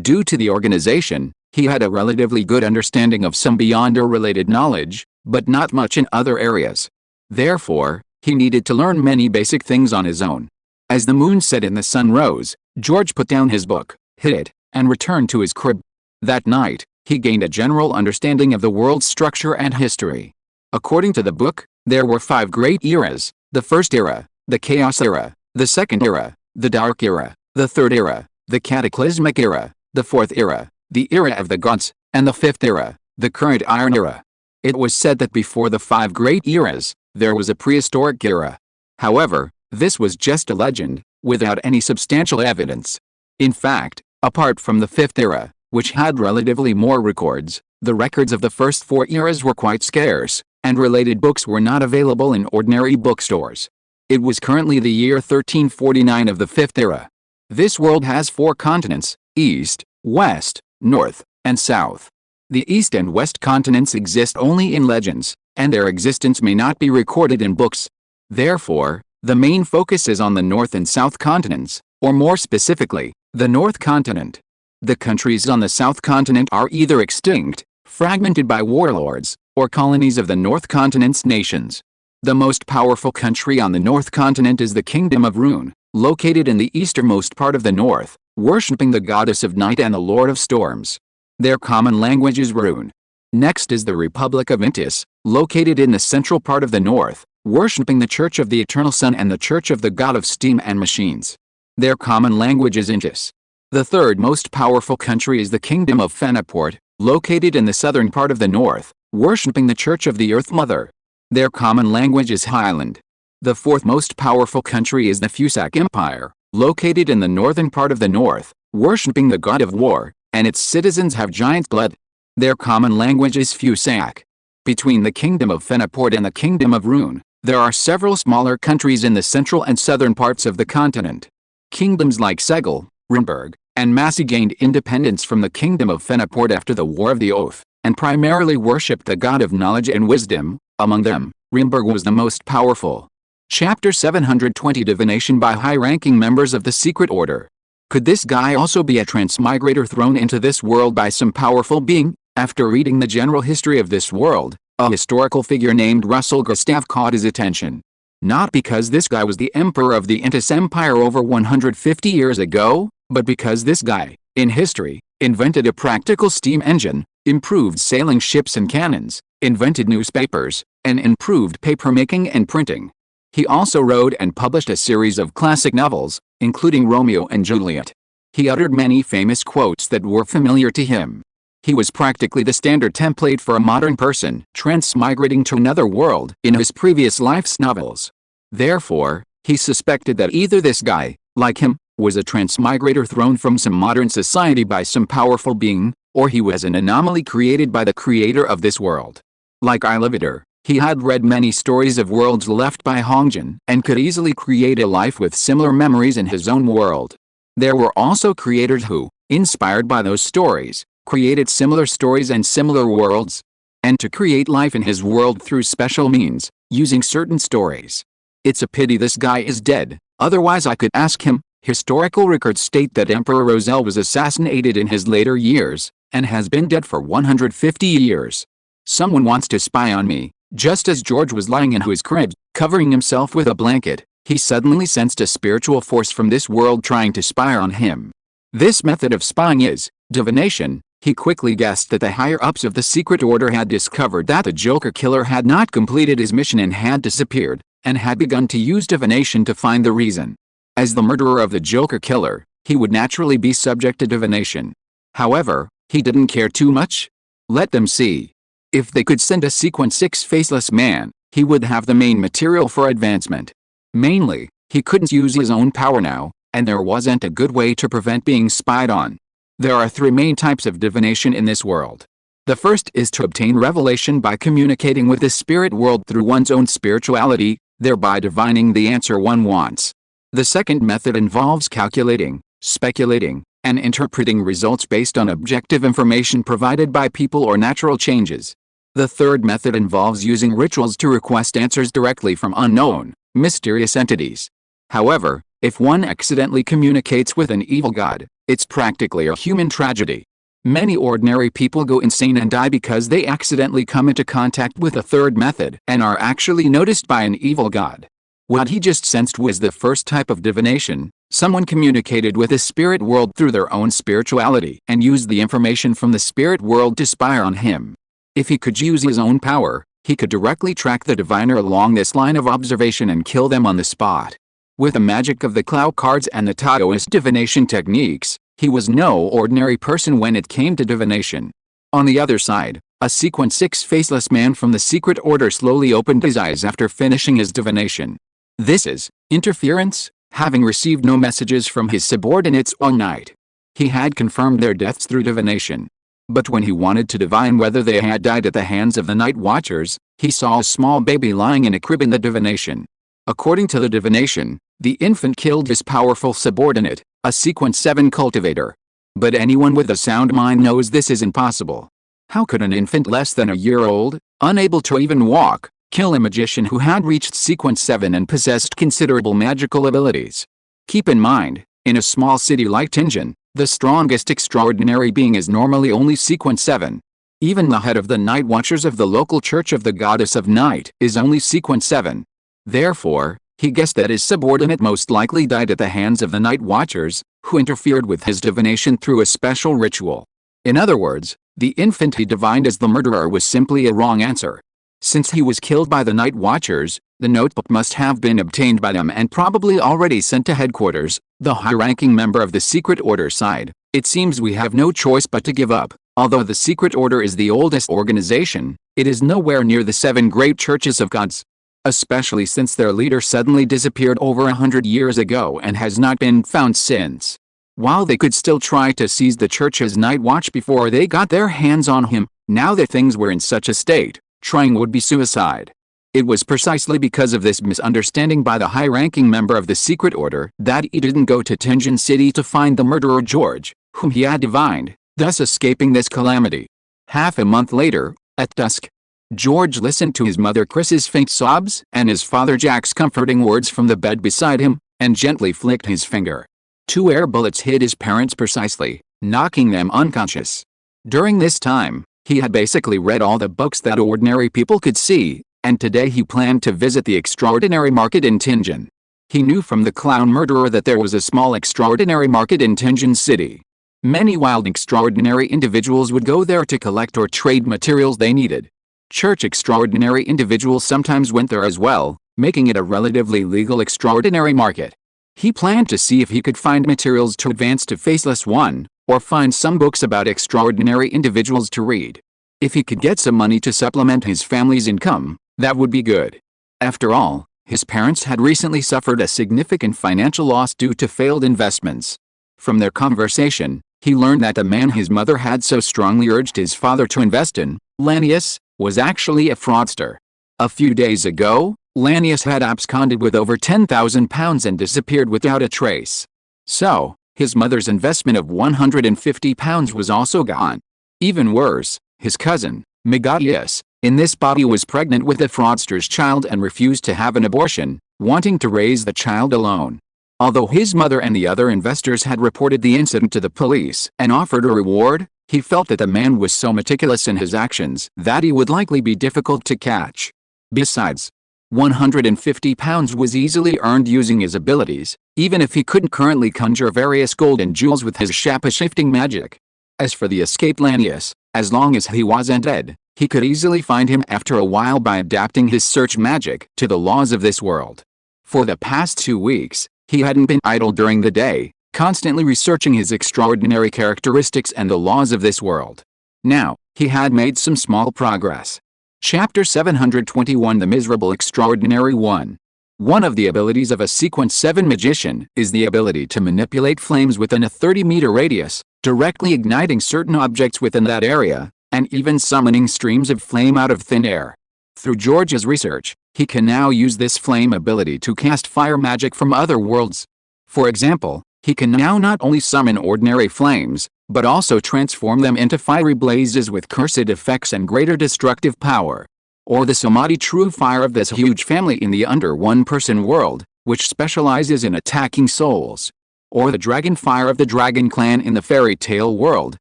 Due to the organization, he had a relatively good understanding of some Beyonder-related knowledge, but not much in other areas. Therefore, he needed to learn many basic things on his own. As the moon set and the sun rose, George put down his book, hid it, and returned to his crib. That night, he gained a general understanding of the world's structure and history. According to the book, there were 5 great eras: the First Era, the Chaos Era, the Second Era, the Dark Era, the Third Era, the Cataclysmic Era, the Fourth Era, the Era of the Gods, and the Fifth Era, the current Iron Era. It was said that before the 5 great eras, there was a prehistoric era. However, this was just a legend, without any substantial evidence. In fact, apart from the Fifth Era, which had relatively more records, the records of the first 4 eras were quite scarce, and related books were not available in ordinary bookstores. It was currently the year 1349 of the Fifth Era. This world has 4 continents: East, West, North, and South. The East and West continents exist only in legends, and their existence may not be recorded in books. Therefore, the main focus is on the North and South continents, or more specifically, the North continent. The countries on the South continent are either extinct, fragmented by warlords, or colonies of the North continent's nations. The most powerful country on the North continent is the Kingdom of Rune, located in the easternmost part of the North, worshipping the goddess of night and the Lord of storms. Their common language is Rune. Next is the Republic of Intis, located in the central part of the North, worshipping the Church of the Eternal Sun and the Church of the God of Steam and Machines. Their common language is Intis. The third most powerful country is the Kingdom of Fenaport, located in the southern part of the North, worshipping the Church of the Earth Mother. Their common language is Highland. The fourth most powerful country is the Fusak Empire, located in the northern part of the North, worshipping the God of War, and its citizens have giant blood. Their common language is Fusak. Between the Kingdom of Fenaport and the Kingdom of Rune, there are several smaller countries in the central and southern parts of the continent. Kingdoms like Segel, Rimburg, and Massey gained independence from the Kingdom of Fenaport after the War of the Oath, and primarily worshipped the god of knowledge and wisdom. Among them, Rimburg was the most powerful. Chapter 720 Divination by high-ranking members of the Secret Order. Could this guy also be a transmigrator thrown into this world by some powerful being? After reading the general history of this world, a historical figure named Russell Gustav caught his attention. Not because this guy was the emperor of the Intis Empire over 150 years ago, but because this guy, in history, invented a practical steam engine, improved sailing ships and cannons, invented newspapers, and improved papermaking and printing. He also wrote and published a series of classic novels, including Romeo and Juliet. He uttered many famous quotes that were familiar to him. He was practically the standard template for a modern person transmigrating to another world in his previous life's novels. Therefore, he suspected that either this guy, like him, was a transmigrator thrown from some modern society by some powerful being, or he was an anomaly created by the creator of this world. Like Ilevator, he had read many stories of worlds left by Hongjin and could easily create a life with similar memories in his own world. There were also creators who, inspired by those stories, created similar stories and similar worlds, and to create life in his world through special means, using certain stories. It's a pity this guy is dead, otherwise I could ask him. Historical records state that Emperor Roselle was assassinated in his later years, and has been dead for 150 years. Someone wants to spy on me, Just as George was lying in his crib, covering himself with a blanket, he suddenly sensed a spiritual force from this world trying to spy on him. This method of spying is divination. He quickly guessed that the higher-ups of the secret order had discovered that the Joker killer had not completed his mission and had disappeared, and had begun to use divination to find the reason. As the murderer of the Joker killer, he would naturally be subject to divination. However, he didn't care too much. Let them see. If they could send a Sequence 6 faceless man, he would have the main material for advancement. Mainly, he couldn't use his own power now, and there wasn't a good way to prevent being spied on. There are three main types of divination in this world. The first is to obtain revelation by communicating with the spirit world through one's own spirituality, thereby divining the answer one wants. The second method involves calculating, speculating, and interpreting results based on objective information provided by people or natural changes. The third method involves using rituals to request answers directly from unknown, mysterious entities. However, if one accidentally communicates with an evil god, it's practically a human tragedy. Many ordinary people go insane and die because they accidentally come into contact with a third method and are actually noticed by an evil god. What he just sensed was the first type of divination. Someone communicated with the spirit world through their own spirituality and used the information from the spirit world to spy on him. If he could use his own power, he could directly track the diviner along this line of observation and kill them on the spot. With the magic of the Clow cards and the Taoist divination techniques, he was no ordinary person when it came to divination. On the other side, a Sequence 6 faceless man from the secret order slowly opened his eyes after finishing his divination. This is interference, having received no messages from his subordinates all night. He had confirmed their deaths through divination. But when he wanted to divine whether they had died at the hands of the Night Watchers, he saw a small baby lying in a crib in the divination. According to the divination, the infant killed his powerful subordinate, a Sequence 7 cultivator. But anyone with a sound mind knows this is impossible. How could an infant less than a year old, unable to even walk, kill a magician who had reached Sequence 7 and possessed considerable magical abilities? Keep in mind, in a small city like Tingen, the strongest extraordinary being is normally only Sequence 7. Even the head of the Night Watchers of the local Church of the Goddess of Night is only Sequence 7. Therefore, he guessed that his subordinate most likely died at the hands of the Night Watchers, who interfered with his divination through a special ritual. In other words, the infant he divined as the murderer was simply a wrong answer. Since he was killed by the Night Watchers, the notebook must have been obtained by them and probably already sent to headquarters, the high-ranking member of the Secret Order side. It seems we have no choice but to give up. Although the Secret Order is the oldest organization, it is nowhere near the 7 great churches of gods. Especially since their leader suddenly disappeared over 100 years ago and has not been found since. While they could still try to seize the church's night watch before they got their hands on him, now that things were in such a state, trying would be suicide. It was precisely because of this misunderstanding by the high-ranking member of the Secret Order that he didn't go to Tingen City to find the murderer George, whom he had divined, thus escaping this calamity. Half a month later, at dusk, George listened to his mother Chris's faint sobs and his father Jack's comforting words from the bed beside him, and gently flicked his finger. 2 air bullets hit his parents precisely, knocking them unconscious. During this time, he had basically read all the books that ordinary people could see, and today he planned to visit the extraordinary market in Tingen. He knew from the clown murderer that there was a small extraordinary market in Tingen City. Many wild extraordinary individuals would go there to collect or trade materials they needed. Church extraordinary individuals sometimes went there as well, making it a relatively legal extraordinary market. He planned to see if he could find materials to advance to Faceless One, or find some books about extraordinary individuals to read. If he could get some money to supplement his family's income, that would be good. After all, his parents had recently suffered a significant financial loss due to failed investments. From their conversation, he learned that the man his mother had so strongly urged his father to invest in, Lanius, was actually a fraudster. A few days ago, Lanius had absconded with over £10,000 and disappeared without a trace. So, his mother's investment of £150 was also gone. Even worse, his cousin, Megalius, in this body was pregnant with the fraudster's child and refused to have an abortion, wanting to raise the child alone. Although his mother and the other investors had reported the incident to the police and offered a reward, he felt that the man was so meticulous in his actions that he would likely be difficult to catch. Besides, 150 pounds was easily earned using his abilities, even if he couldn't currently conjure various gold and jewels with his shape-shifting magic. As for the escaped Lanius, as long as he wasn't dead, he could easily find him after a while by adapting his search magic to the laws of this world. For the past 2 weeks, he hadn't been idle during the day, constantly researching his extraordinary characteristics and the laws of this world. Now, he had made some small progress. Chapter 721 The Miserable Extraordinary One. One of the abilities of a Sequence 7 magician is the ability to manipulate flames within a 30-meter radius, directly igniting certain objects within that area, and even summoning streams of flame out of thin air. Through George's research, he can now use this flame ability to cast fire magic from other worlds. For example, he can now not only summon ordinary flames, but also transform them into fiery blazes with cursed effects and greater destructive power. Or the Samadhi true fire of this huge family in the under one-person world, which specializes in attacking souls. Or the dragon fire of the dragon clan in the fairy tale world,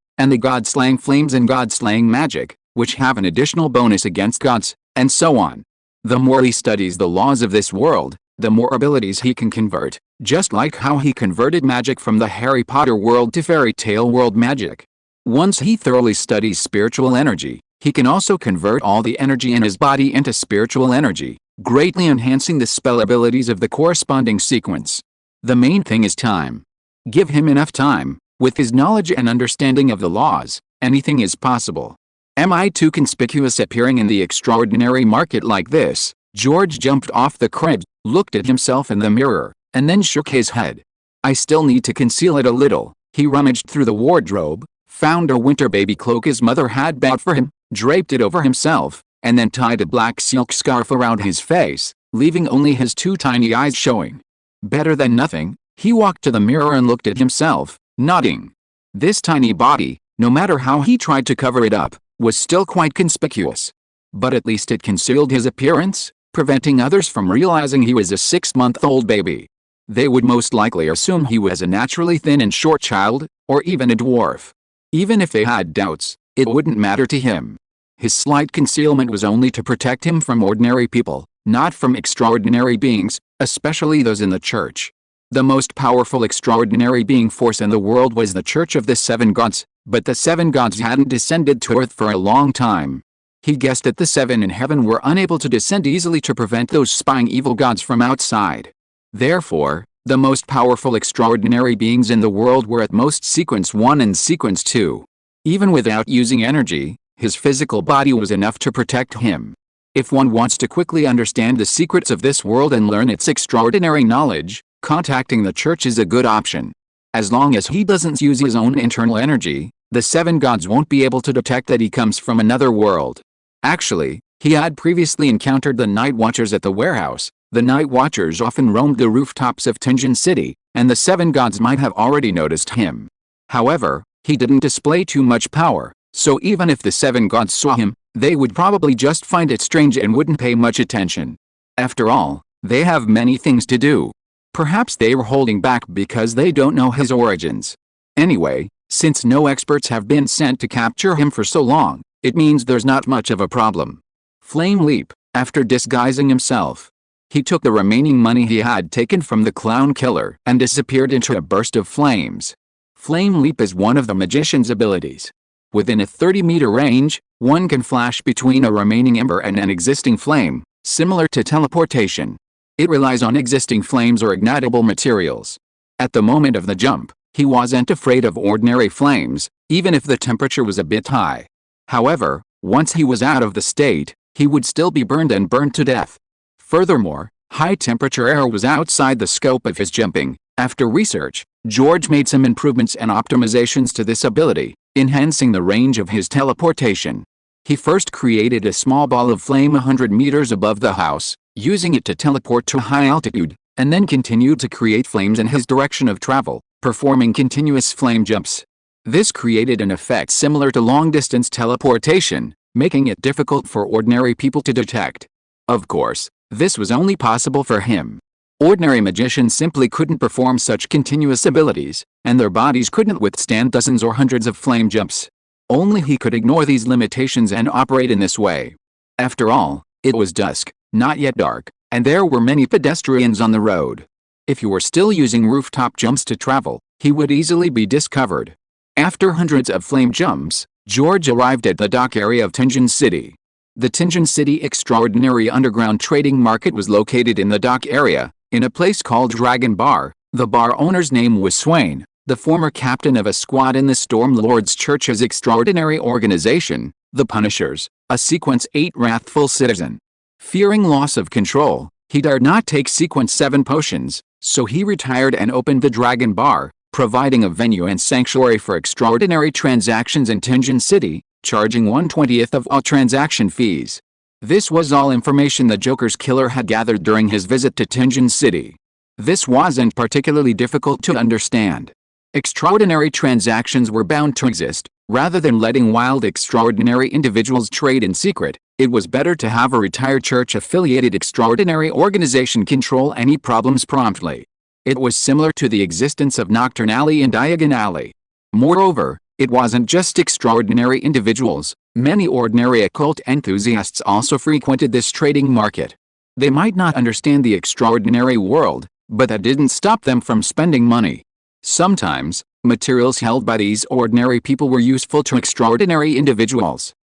and the god-slaying flames and god-slaying magic, which have an additional bonus against gods, and so on. The more he studies the laws of this world, the more abilities he can convert, just like how he converted magic from the Harry Potter world to fairy tale world magic. Once he thoroughly studies spiritual energy, he can also convert all the energy in his body into spiritual energy, greatly enhancing the spell abilities of the corresponding sequence. The main thing is time. Give him enough time. With his knowledge and understanding of the laws, anything is possible. Am I too conspicuous appearing in the extraordinary market like this? George jumped off the crib, looked at himself in the mirror, and then shook his head. I still need to conceal it a little. He rummaged through the wardrobe, found a winter baby cloak his mother had bought for him, draped it over himself, and then tied a black silk scarf around his face, leaving only his 2 tiny eyes showing. Better than nothing, he walked to the mirror and looked at himself, nodding. This tiny body, no matter how he tried to cover it up, was still quite conspicuous. But at least it concealed his appearance, preventing others from realizing he was a 6-month-old baby. They would most likely assume he was a naturally thin and short child, or even a dwarf. Even if they had doubts, it wouldn't matter to him. His slight concealment was only to protect him from ordinary people, not from extraordinary beings, especially those in the church. The most powerful extraordinary being force in the world was the Church of the 7 Gods, but the 7 gods hadn't descended to Earth for a long time. He guessed that the 7 in heaven were unable to descend easily to prevent those spying evil gods from outside. Therefore, the most powerful extraordinary beings in the world were at most Sequence 1 and Sequence 2. Even without using energy, his physical body was enough to protect him. If one wants to quickly understand the secrets of this world and learn its extraordinary knowledge, contacting the church is a good option. As long as he doesn't use his own internal energy, the 7 gods won't be able to detect that he comes from another world. Actually, he had previously encountered the Night Watchers at the warehouse. The Night Watchers often roamed the rooftops of Tenjin City, and the 7 gods might have already noticed him. However, he didn't display too much power, so even if the 7 gods saw him, they would probably just find it strange and wouldn't pay much attention. After all, they have many things to do. Perhaps they were holding back because they don't know his origins. Anyway, since no experts have been sent to capture him for so long, it means there's not much of a problem. Flame Leap, after disguising himself, he took the remaining money he had taken from the clown killer and disappeared into a burst of flames. Flame Leap is one of the magician's abilities. Within a 30-meter range, one can flash between a remaining ember and an existing flame, similar to teleportation. It relies on existing flames or ignitable materials. At the moment of the jump, he wasn't afraid of ordinary flames, even if the temperature was a bit high. However, once he was out of the state, he would still be burned and burned to death. Furthermore, high-temperature air was outside the scope of his jumping. After research, George made some improvements and optimizations to this ability, enhancing the range of his teleportation. He first created a small ball of flame 100 meters above the house, using it to teleport to high altitude, and then continued to create flames in his direction of travel, performing continuous flame jumps. This created an effect similar to long-distance teleportation, making it difficult for ordinary people to detect. Of course, this was only possible for him. Ordinary magicians simply couldn't perform such continuous abilities, and their bodies couldn't withstand dozens or hundreds of flame jumps. Only he could ignore these limitations and operate in this way. After all, it was dusk, not yet dark, and there were many pedestrians on the road. If you were still using rooftop jumps to travel, he would easily be discovered. After hundreds of flame jumps, George arrived at the dock area of Tingeon City. The Tingeon City Extraordinary Underground Trading Market was located in the dock area, in a place called Dragon Bar. The bar owner's name was Swain, the former captain of a squad in the Storm Lord's Church's extraordinary organization, the Punishers, a Sequence 8 wrathful citizen. Fearing loss of control, he dared not take Sequence 7 potions, so he retired and opened the Dragon Bar, providing a venue and sanctuary for extraordinary transactions in Tingeon City, charging 1/20th of all transaction fees. This was all information the Joker's killer had gathered during his visit to Tingeon City. This wasn't particularly difficult to understand. Extraordinary transactions were bound to exist. Rather than letting wild extraordinary individuals trade in secret, it was better to have a retired church-affiliated extraordinary organization control any problems promptly. It was similar to the existence of Nocturne Alley and Diagon Alley. Moreover, it wasn't just extraordinary individuals. Many ordinary occult enthusiasts also frequented this trading market. They might not understand the extraordinary world, but that didn't stop them from spending money. Sometimes, materials held by these ordinary people were useful to extraordinary individuals.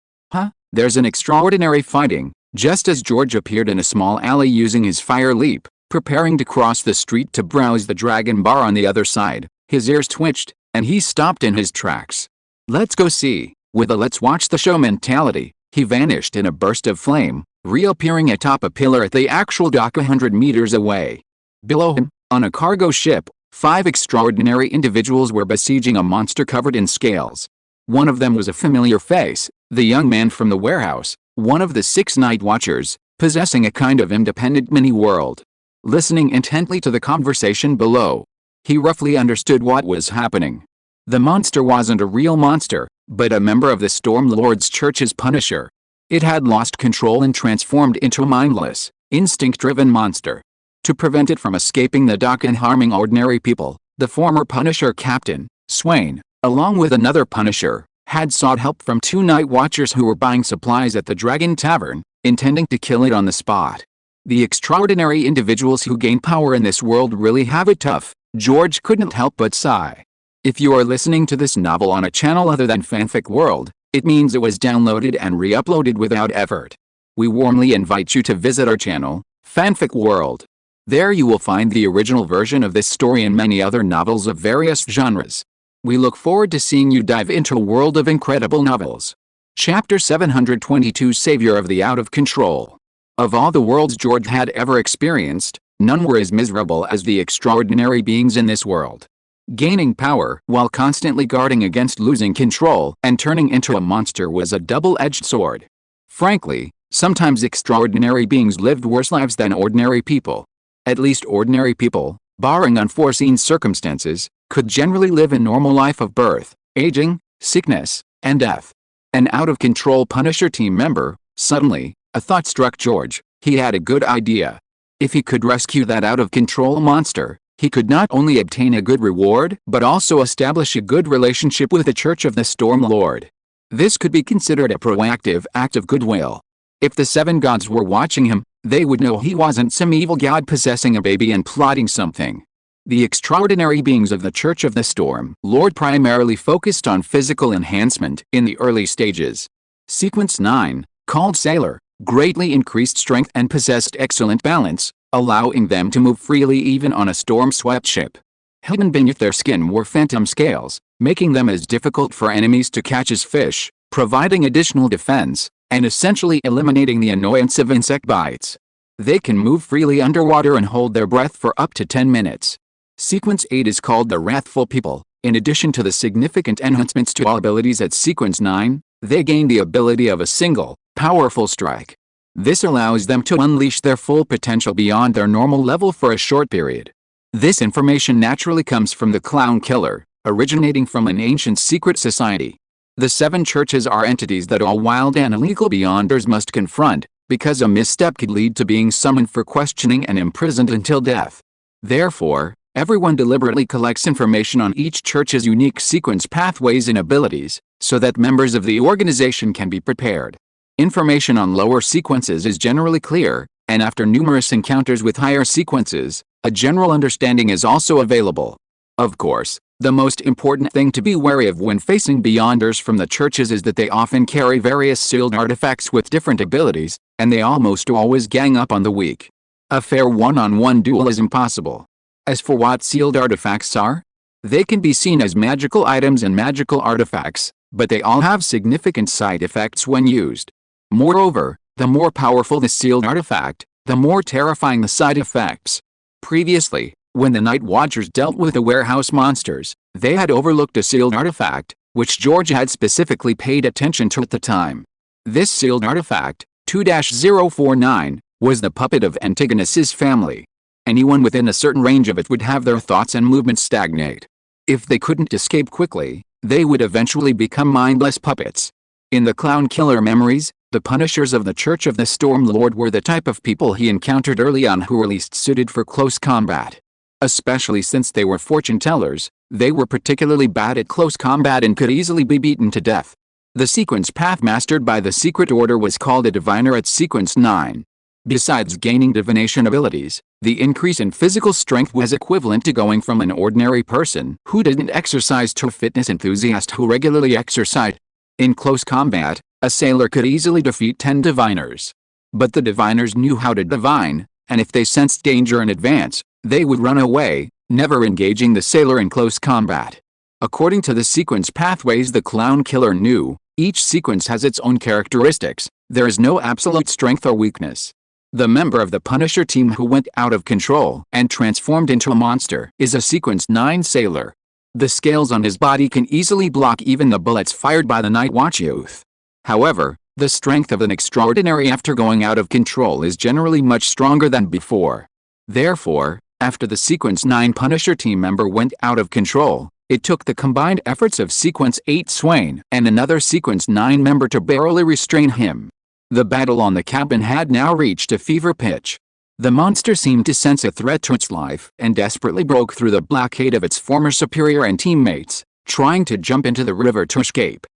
There's an extraordinary fighting. Just as George appeared in a small alley using his fire leap, preparing to cross the street to browse the Dragon Bar on the other side, his ears twitched, and he stopped in his tracks. Let's go see. With a let's watch the show mentality, he vanished in a burst of flame, reappearing atop a pillar at the actual dock 100 meters away. Below him, on a cargo ship, 5 extraordinary individuals were besieging a monster covered in scales. One of them was a familiar face, the young man from the warehouse, one of the 6 night watchers, possessing a kind of independent mini-world. Listening intently to the conversation below, he roughly understood what was happening. The monster wasn't a real monster, but a member of the Storm Lord's Church's Punisher. It had lost control and transformed into a mindless, instinct-driven monster. To prevent it from escaping the dock and harming ordinary people, the former Punisher captain, Swain, along with another Punisher, had sought help from 2 night watchers who were buying supplies at the Dragon Tavern, intending to kill it on the spot. The extraordinary individuals who gain power in this world really have it tough. George couldn't help but sigh. If you are listening to this novel on a channel other than Fanfic World, it means it was downloaded and re-uploaded without effort. We warmly invite you to visit our channel, Fanfic World. There you will find the original version of this story and many other novels of various genres. We look forward to seeing you dive into a world of incredible novels. Chapter 722 Savior of the Out of Control. Of all the worlds George had ever experienced, none were as miserable as the extraordinary beings in this world. Gaining power while constantly guarding against losing control and turning into a monster was a double-edged sword. Frankly, sometimes extraordinary beings lived worse lives than ordinary people. At least ordinary people, barring unforeseen circumstances, could generally live a normal life of birth, aging, sickness, and death. An out-of-control Punisher team member, suddenly, a thought struck George. He had a good idea. If he could rescue that out-of-control monster, he could not only obtain a good reward, but also establish a good relationship with the Church of the Storm Lord. This could be considered a proactive act of goodwill. If the 7 gods were watching him, they would know he wasn't some evil god possessing a baby and plotting something. The extraordinary beings of the Church of the Storm Lord primarily focused on physical enhancement in the early stages. Sequence 9, called Sailor, greatly increased strength and possessed excellent balance, allowing them to move freely even on a storm-swept ship. Hidden beneath their skin were phantom scales, making them as difficult for enemies to catch as fish, providing additional defense, and essentially eliminating the annoyance of insect bites. They can move freely underwater and hold their breath for up to 10 minutes. Sequence 8 is called the Wrathful People. In addition to the significant enhancements to all abilities at Sequence 9, they gain the ability of a single, powerful strike. This allows them to unleash their full potential beyond their normal level for a short period. This information naturally comes from the Clown Killer, originating from an ancient secret society. The 7 churches are entities that all wild and illegal beyonders must confront, because a misstep could lead to being summoned for questioning and imprisoned until death. Therefore, everyone deliberately collects information on each church's unique sequence pathways and abilities, so that members of the organization can be prepared. Information on lower sequences is generally clear, And after numerous encounters with higher sequences, a general understanding is also available. Of course, the most important thing to be wary of when facing Beyonders from the churches is that they often carry various sealed artifacts with different abilities, and they almost always gang up on the weak. A fair one-on-one duel is impossible. As for what sealed artifacts are, they can be seen as magical items and magical artifacts, but they all have significant side effects when used. Moreover, the more powerful the sealed artifact, the more terrifying the side effects. Previously, when the Night Watchers dealt with the warehouse monsters, they had overlooked a sealed artifact, which George had specifically paid attention to at the time. This sealed artifact, 2-049, was the puppet of Antigonus's family. Anyone within a certain range of it would have their thoughts and movements stagnate. If they couldn't escape quickly, they would eventually become mindless puppets. In the Clown Killer memories, the Punishers of the Church of the Storm Lord were the type of people he encountered early on who were least suited for close combat. Especially since they were fortune tellers, they were particularly bad at close combat and could easily be beaten to death. The sequence path mastered by the Secret Order was called a Diviner at Sequence 9. Besides gaining divination abilities, the increase in physical strength was equivalent to going from an ordinary person who didn't exercise to a fitness enthusiast who regularly exercised. In close combat, a sailor could easily defeat 10 diviners. But the diviners knew how to divine, and if they sensed danger in advance, they would run away, never engaging the sailor in close combat. According to the sequence pathways the Clown Killer knew, each sequence has its own characteristics. There is no absolute strength or weakness. The member of the Punisher team who went out of control and transformed into a monster is a Sequence 9 sailor. The scales on his body can easily block even the bullets fired by the Night Watch youth. However, the strength of an extraordinary after going out of control is generally much stronger than before. Therefore, after the Sequence 9 Punisher team member went out of control, it took the combined efforts of Sequence 8 Swain and another Sequence 9 member to barely restrain him. The battle on the cabin had now reached a fever pitch. The monster seemed to sense a threat to its life and desperately broke through the blockade of its former superior and teammates, trying to jump into the river to escape.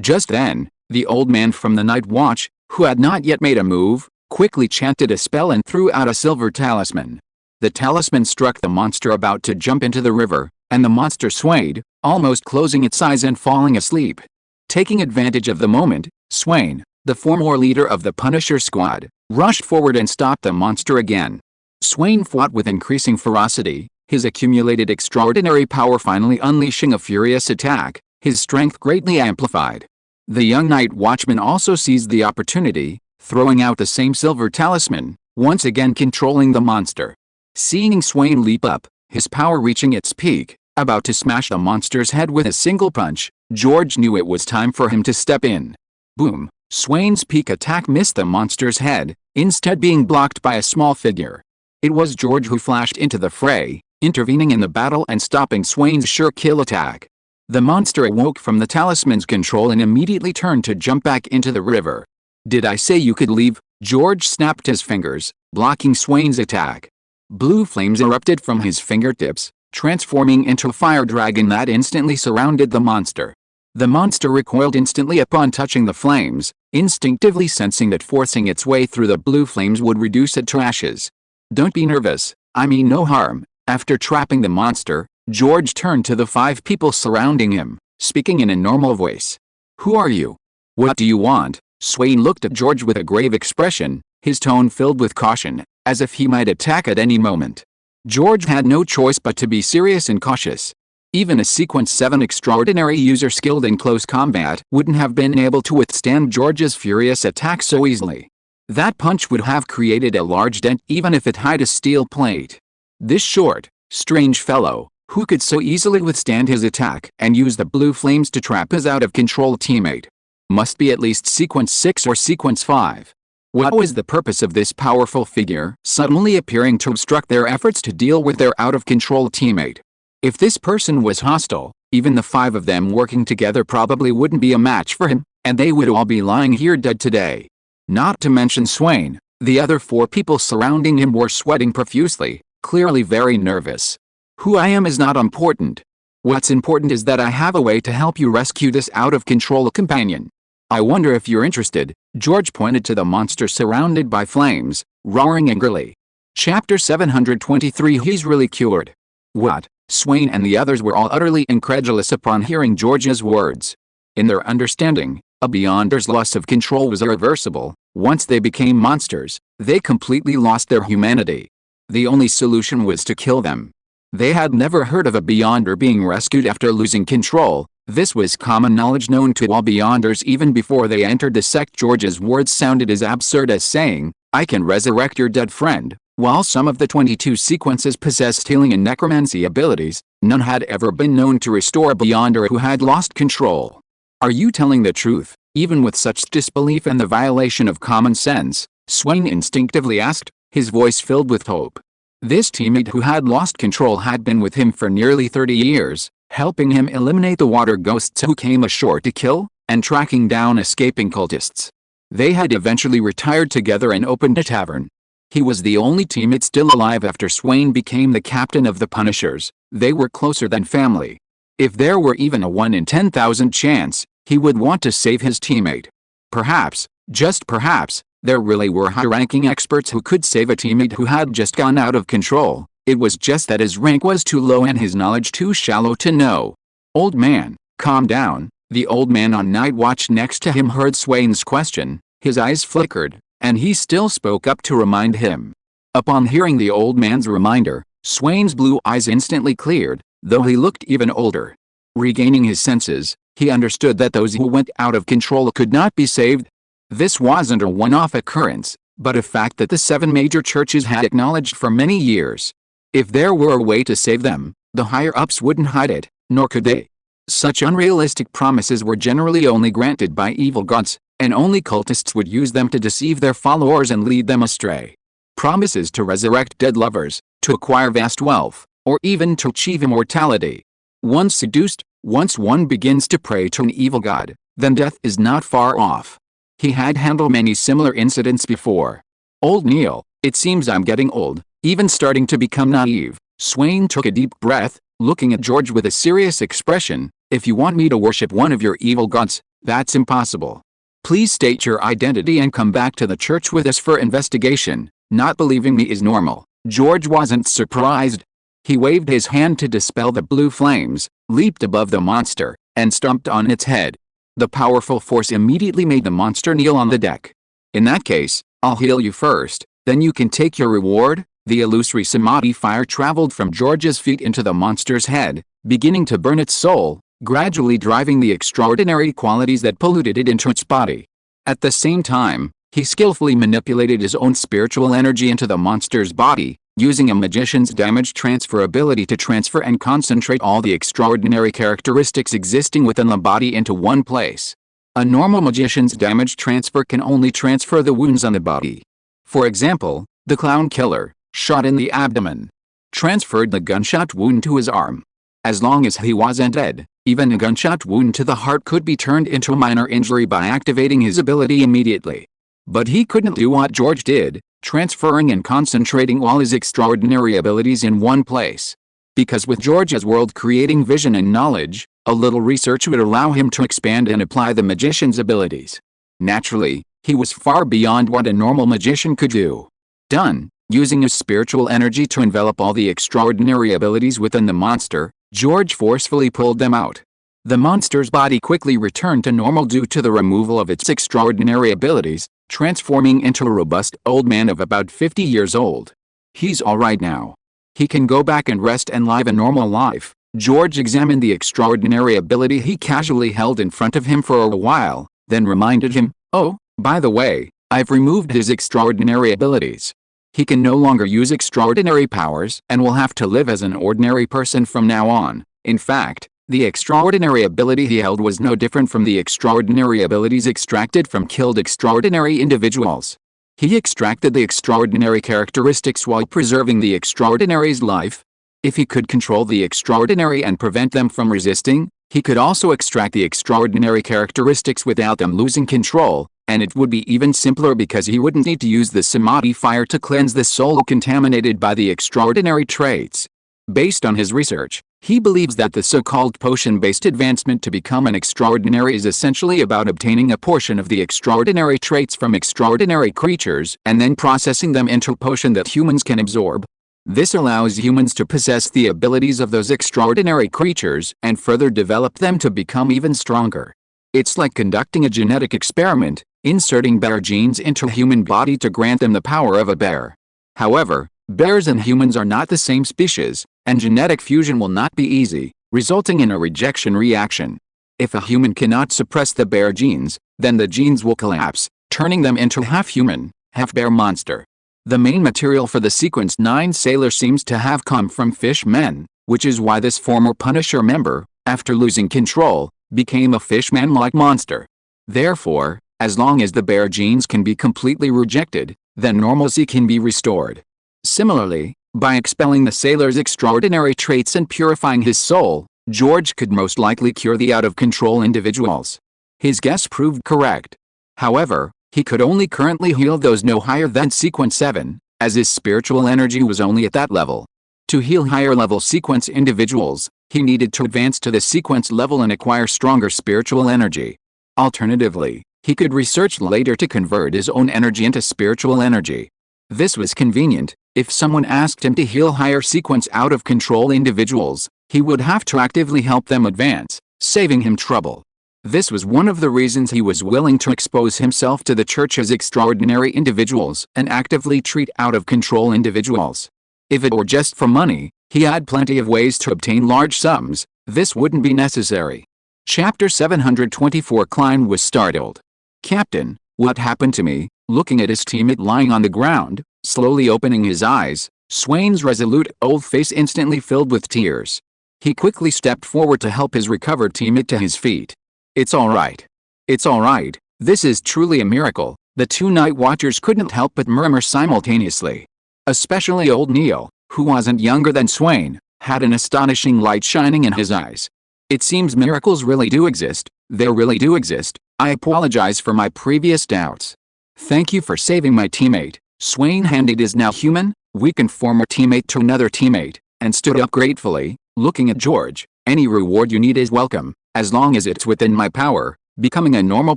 Just then, the old man from the Night Watch, who had not yet made a move, quickly chanted a spell and threw out a silver talisman. The talisman struck the monster about to jump into the river, and the monster swayed, almost closing its eyes and falling asleep. Taking advantage of the moment, Swain, the former leader of the Punisher squad, rushed forward and stopped the monster again. Swain fought with increasing ferocity, his accumulated extraordinary power finally unleashing a furious attack, his strength greatly amplified. The young Night Watchman also seized the opportunity, throwing out the same silver talisman, once again controlling the monster. Seeing Swain leap up, his power reaching its peak, about to smash the monster's head with a single punch, George knew it was time for him to step in. Boom! Swain's peak attack missed the monster's head, instead being blocked by a small figure. It was George who flashed into the fray, intervening in the battle and stopping Swain's sure kill attack. The monster awoke from the talisman's control and immediately turned to jump back into the river. "Did I say you could leave?" George snapped his fingers, blocking Swain's attack. Blue flames erupted from his fingertips, transforming into a fire dragon that instantly surrounded the monster. The monster recoiled instantly upon touching the flames, instinctively sensing that forcing its way through the blue flames would reduce it to ashes. "Don't be nervous, I mean no harm." After trapping the monster, George turned to the 5 people surrounding him, speaking in a normal voice. "Who are you? What do you want?" Swain looked at George with a grave expression, his tone filled with caution, as if he might attack at any moment. George had no choice but to be serious and cautious. Even a Sequence 7 extraordinary user skilled in close combat wouldn't have been able to withstand George's furious attack so easily. That punch would have created a large dent even if it had a steel plate. This short, strange fellow, who could so easily withstand his attack and use the blue flames to trap his out-of-control teammate, must be at least Sequence 6 or Sequence 5. What was the purpose of this powerful figure suddenly appearing to obstruct their efforts to deal with their out-of-control teammate? If this person was hostile, even the 5 of them working together probably wouldn't be a match for him, and they would all be lying here dead today. Not to mention Swain, the other 4 people surrounding him were sweating profusely, clearly very nervous. "Who I am is not important. What's important is that I have a way to help you rescue this out-of-control companion. I wonder if you're interested. George pointed to the monster surrounded by flames, roaring angrily. Chapter 723. He's really cured. What? Swain and the others were all utterly incredulous upon hearing George's words. In their understanding, a Beyonder's loss of control was irreversible. Once they became monsters, they completely lost their humanity. The only solution was to kill them. They had never heard of a Beyonder being rescued after losing control. This was common knowledge known to all Beyonders even before they entered the sect. George's words sounded as absurd as saying, "I can resurrect your dead friend." While some of the 22 sequences possessed healing and necromancy abilities, none had ever been known to restore a Beyonder who had lost control. "Are you telling the truth, even with such disbelief and the violation of common sense?" Swain instinctively asked, his voice filled with hope. This teammate who had lost control had been with him for nearly 30 years, helping him eliminate the water ghosts who came ashore to kill, and tracking down escaping cultists. They had eventually retired together and opened a tavern. He was the only teammate still alive after Swain became the captain of the Punishers. They were closer than family. If there were even a 1 in 10,000 chance, he would want to save his teammate. Perhaps, just perhaps, there really were high-ranking experts who could save a teammate who had just gone out of control. It was just that his rank was too low and his knowledge too shallow to know. "Old man, calm down." The old man on night watch next to him heard Swain's question. His eyes flickered, and he still spoke up to remind him. Upon hearing the old man's reminder, Swain's blue eyes instantly cleared, though he looked even older. Regaining his senses, he understood that those who went out of control could not be saved. This wasn't a one-off occurrence, but a fact that the 7 major churches had acknowledged for many years. If there were a way to save them, the higher-ups wouldn't hide it, nor could they. Such unrealistic promises were generally only granted by evil gods, and only cultists would use them to deceive their followers and lead them astray. Promises to resurrect dead lovers, to acquire vast wealth, or even to achieve immortality. Once seduced, once one begins to pray to an evil god, then death is not far off. He had handled many similar incidents before. "Old Neil, it seems I'm getting old, even starting to become naive." Swain took a deep breath, looking at George with a serious expression. "If you want me to worship one of your evil gods, that's impossible. Please state your identity and come back to the church with us for investigation." Not believing me is normal. George wasn't surprised. He waved his hand to dispel the blue flames, leaped above the monster, and stomped on its head. The powerful force immediately made the monster kneel on the deck. "In that case, I'll heal you first, then you can take your reward." The illusory samadhi fire traveled from George's feet into the monster's head, beginning to burn its soul, gradually driving the extraordinary qualities that polluted it into its body. At the same time, he skillfully manipulated his own spiritual energy into the monster's body, using a magician's damage transfer ability to transfer and concentrate all the extraordinary characteristics existing within the body into one place. A normal magician's damage transfer can only transfer the wounds on the body. For example, the clown killer, shot in the abdomen, transferred the gunshot wound to his arm. As long as he wasn't dead, even a gunshot wound to the heart could be turned into a minor injury by activating his ability immediately. But he couldn't do what George did, transferring and concentrating all his extraordinary abilities in one place. Because with George's world-creating vision and knowledge, a little research would allow him to expand and apply the magician's abilities. Naturally, he was far beyond what a normal magician could do. Done. Using his spiritual energy to envelop all the extraordinary abilities within the monster, George forcefully pulled them out. The monster's body quickly returned to normal due to the removal of its extraordinary abilities, transforming into a robust old man of about 50 years old. He's all right now. He can go back and rest and live a normal life. George examined the extraordinary ability he casually held in front of him for a while, then reminded him, "Oh, by the way, I've removed his extraordinary abilities. He can no longer use extraordinary powers and will have to live as an ordinary person from now on." In fact, the extraordinary ability he held was no different from the extraordinary abilities extracted from killed extraordinary individuals. He extracted the extraordinary characteristics while preserving the extraordinary's life. If he could control the extraordinary and prevent them from resisting, he could also extract the extraordinary characteristics without them losing control, and it would be even simpler because he wouldn't need to use the samadhi fire to cleanse the soul contaminated by the extraordinary traits. Based on his research, He believes that the so-called potion-based advancement to become an extraordinary is essentially about obtaining a portion of the extraordinary traits from extraordinary creatures and then processing them into a potion that humans can absorb. This allows humans to possess the abilities of those extraordinary creatures and further develop them to become even stronger. It's like conducting a genetic experiment, inserting bear genes into a human body to grant them the power of a bear. However, bears and humans are not the same species, and genetic fusion will not be easy, resulting in a rejection reaction. If a human cannot suppress the bear genes, then the genes will collapse, turning them into a half-human, half-bear monster. The main material for the Sequence 9 sailor seems to have come from fish men, which is why this former Punisher member, after losing control, became a fishman-like monster. Therefore, as long as the bear genes can be completely rejected, then normalcy can be restored. Similarly, by expelling the sailor's extraordinary traits and purifying his soul, George could most likely cure the out-of-control individuals. His guess proved correct. However, he could only currently heal those no higher than Sequence 7, as his spiritual energy was only at that level. To heal higher-level Sequence individuals, he needed to advance to the Sequence level and acquire stronger spiritual energy. Alternatively, he could research later to convert his own energy into spiritual energy. This was convenient. If someone asked him to heal higher Sequence out-of-control individuals, he would have to actively help them advance, saving him trouble. This was one of the reasons he was willing to expose himself to the church as extraordinary individuals and actively treat out-of-control individuals. If it were just for money, he had plenty of ways to obtain large sums. This wouldn't be necessary. Chapter 724. Klein was startled. "Captain, what happened to me?" Looking at his teammate lying on the ground, slowly opening his eyes, Swain's resolute old face instantly filled with tears. He quickly stepped forward to help his recovered teammate to his feet. "It's all right. It's all right. This is truly a miracle," the two night watchers couldn't help but murmur simultaneously. Especially old Neil, who wasn't younger than Swain, had an astonishing light shining in his eyes. "It seems miracles really do exist. They really do exist. I apologize for my previous doubts. Thank you for saving my teammate." Swain handed his now human, weakened former teammate to another teammate, and stood up gratefully, looking at George. "Any reward you need is welcome, as long as it's within my power. Becoming a normal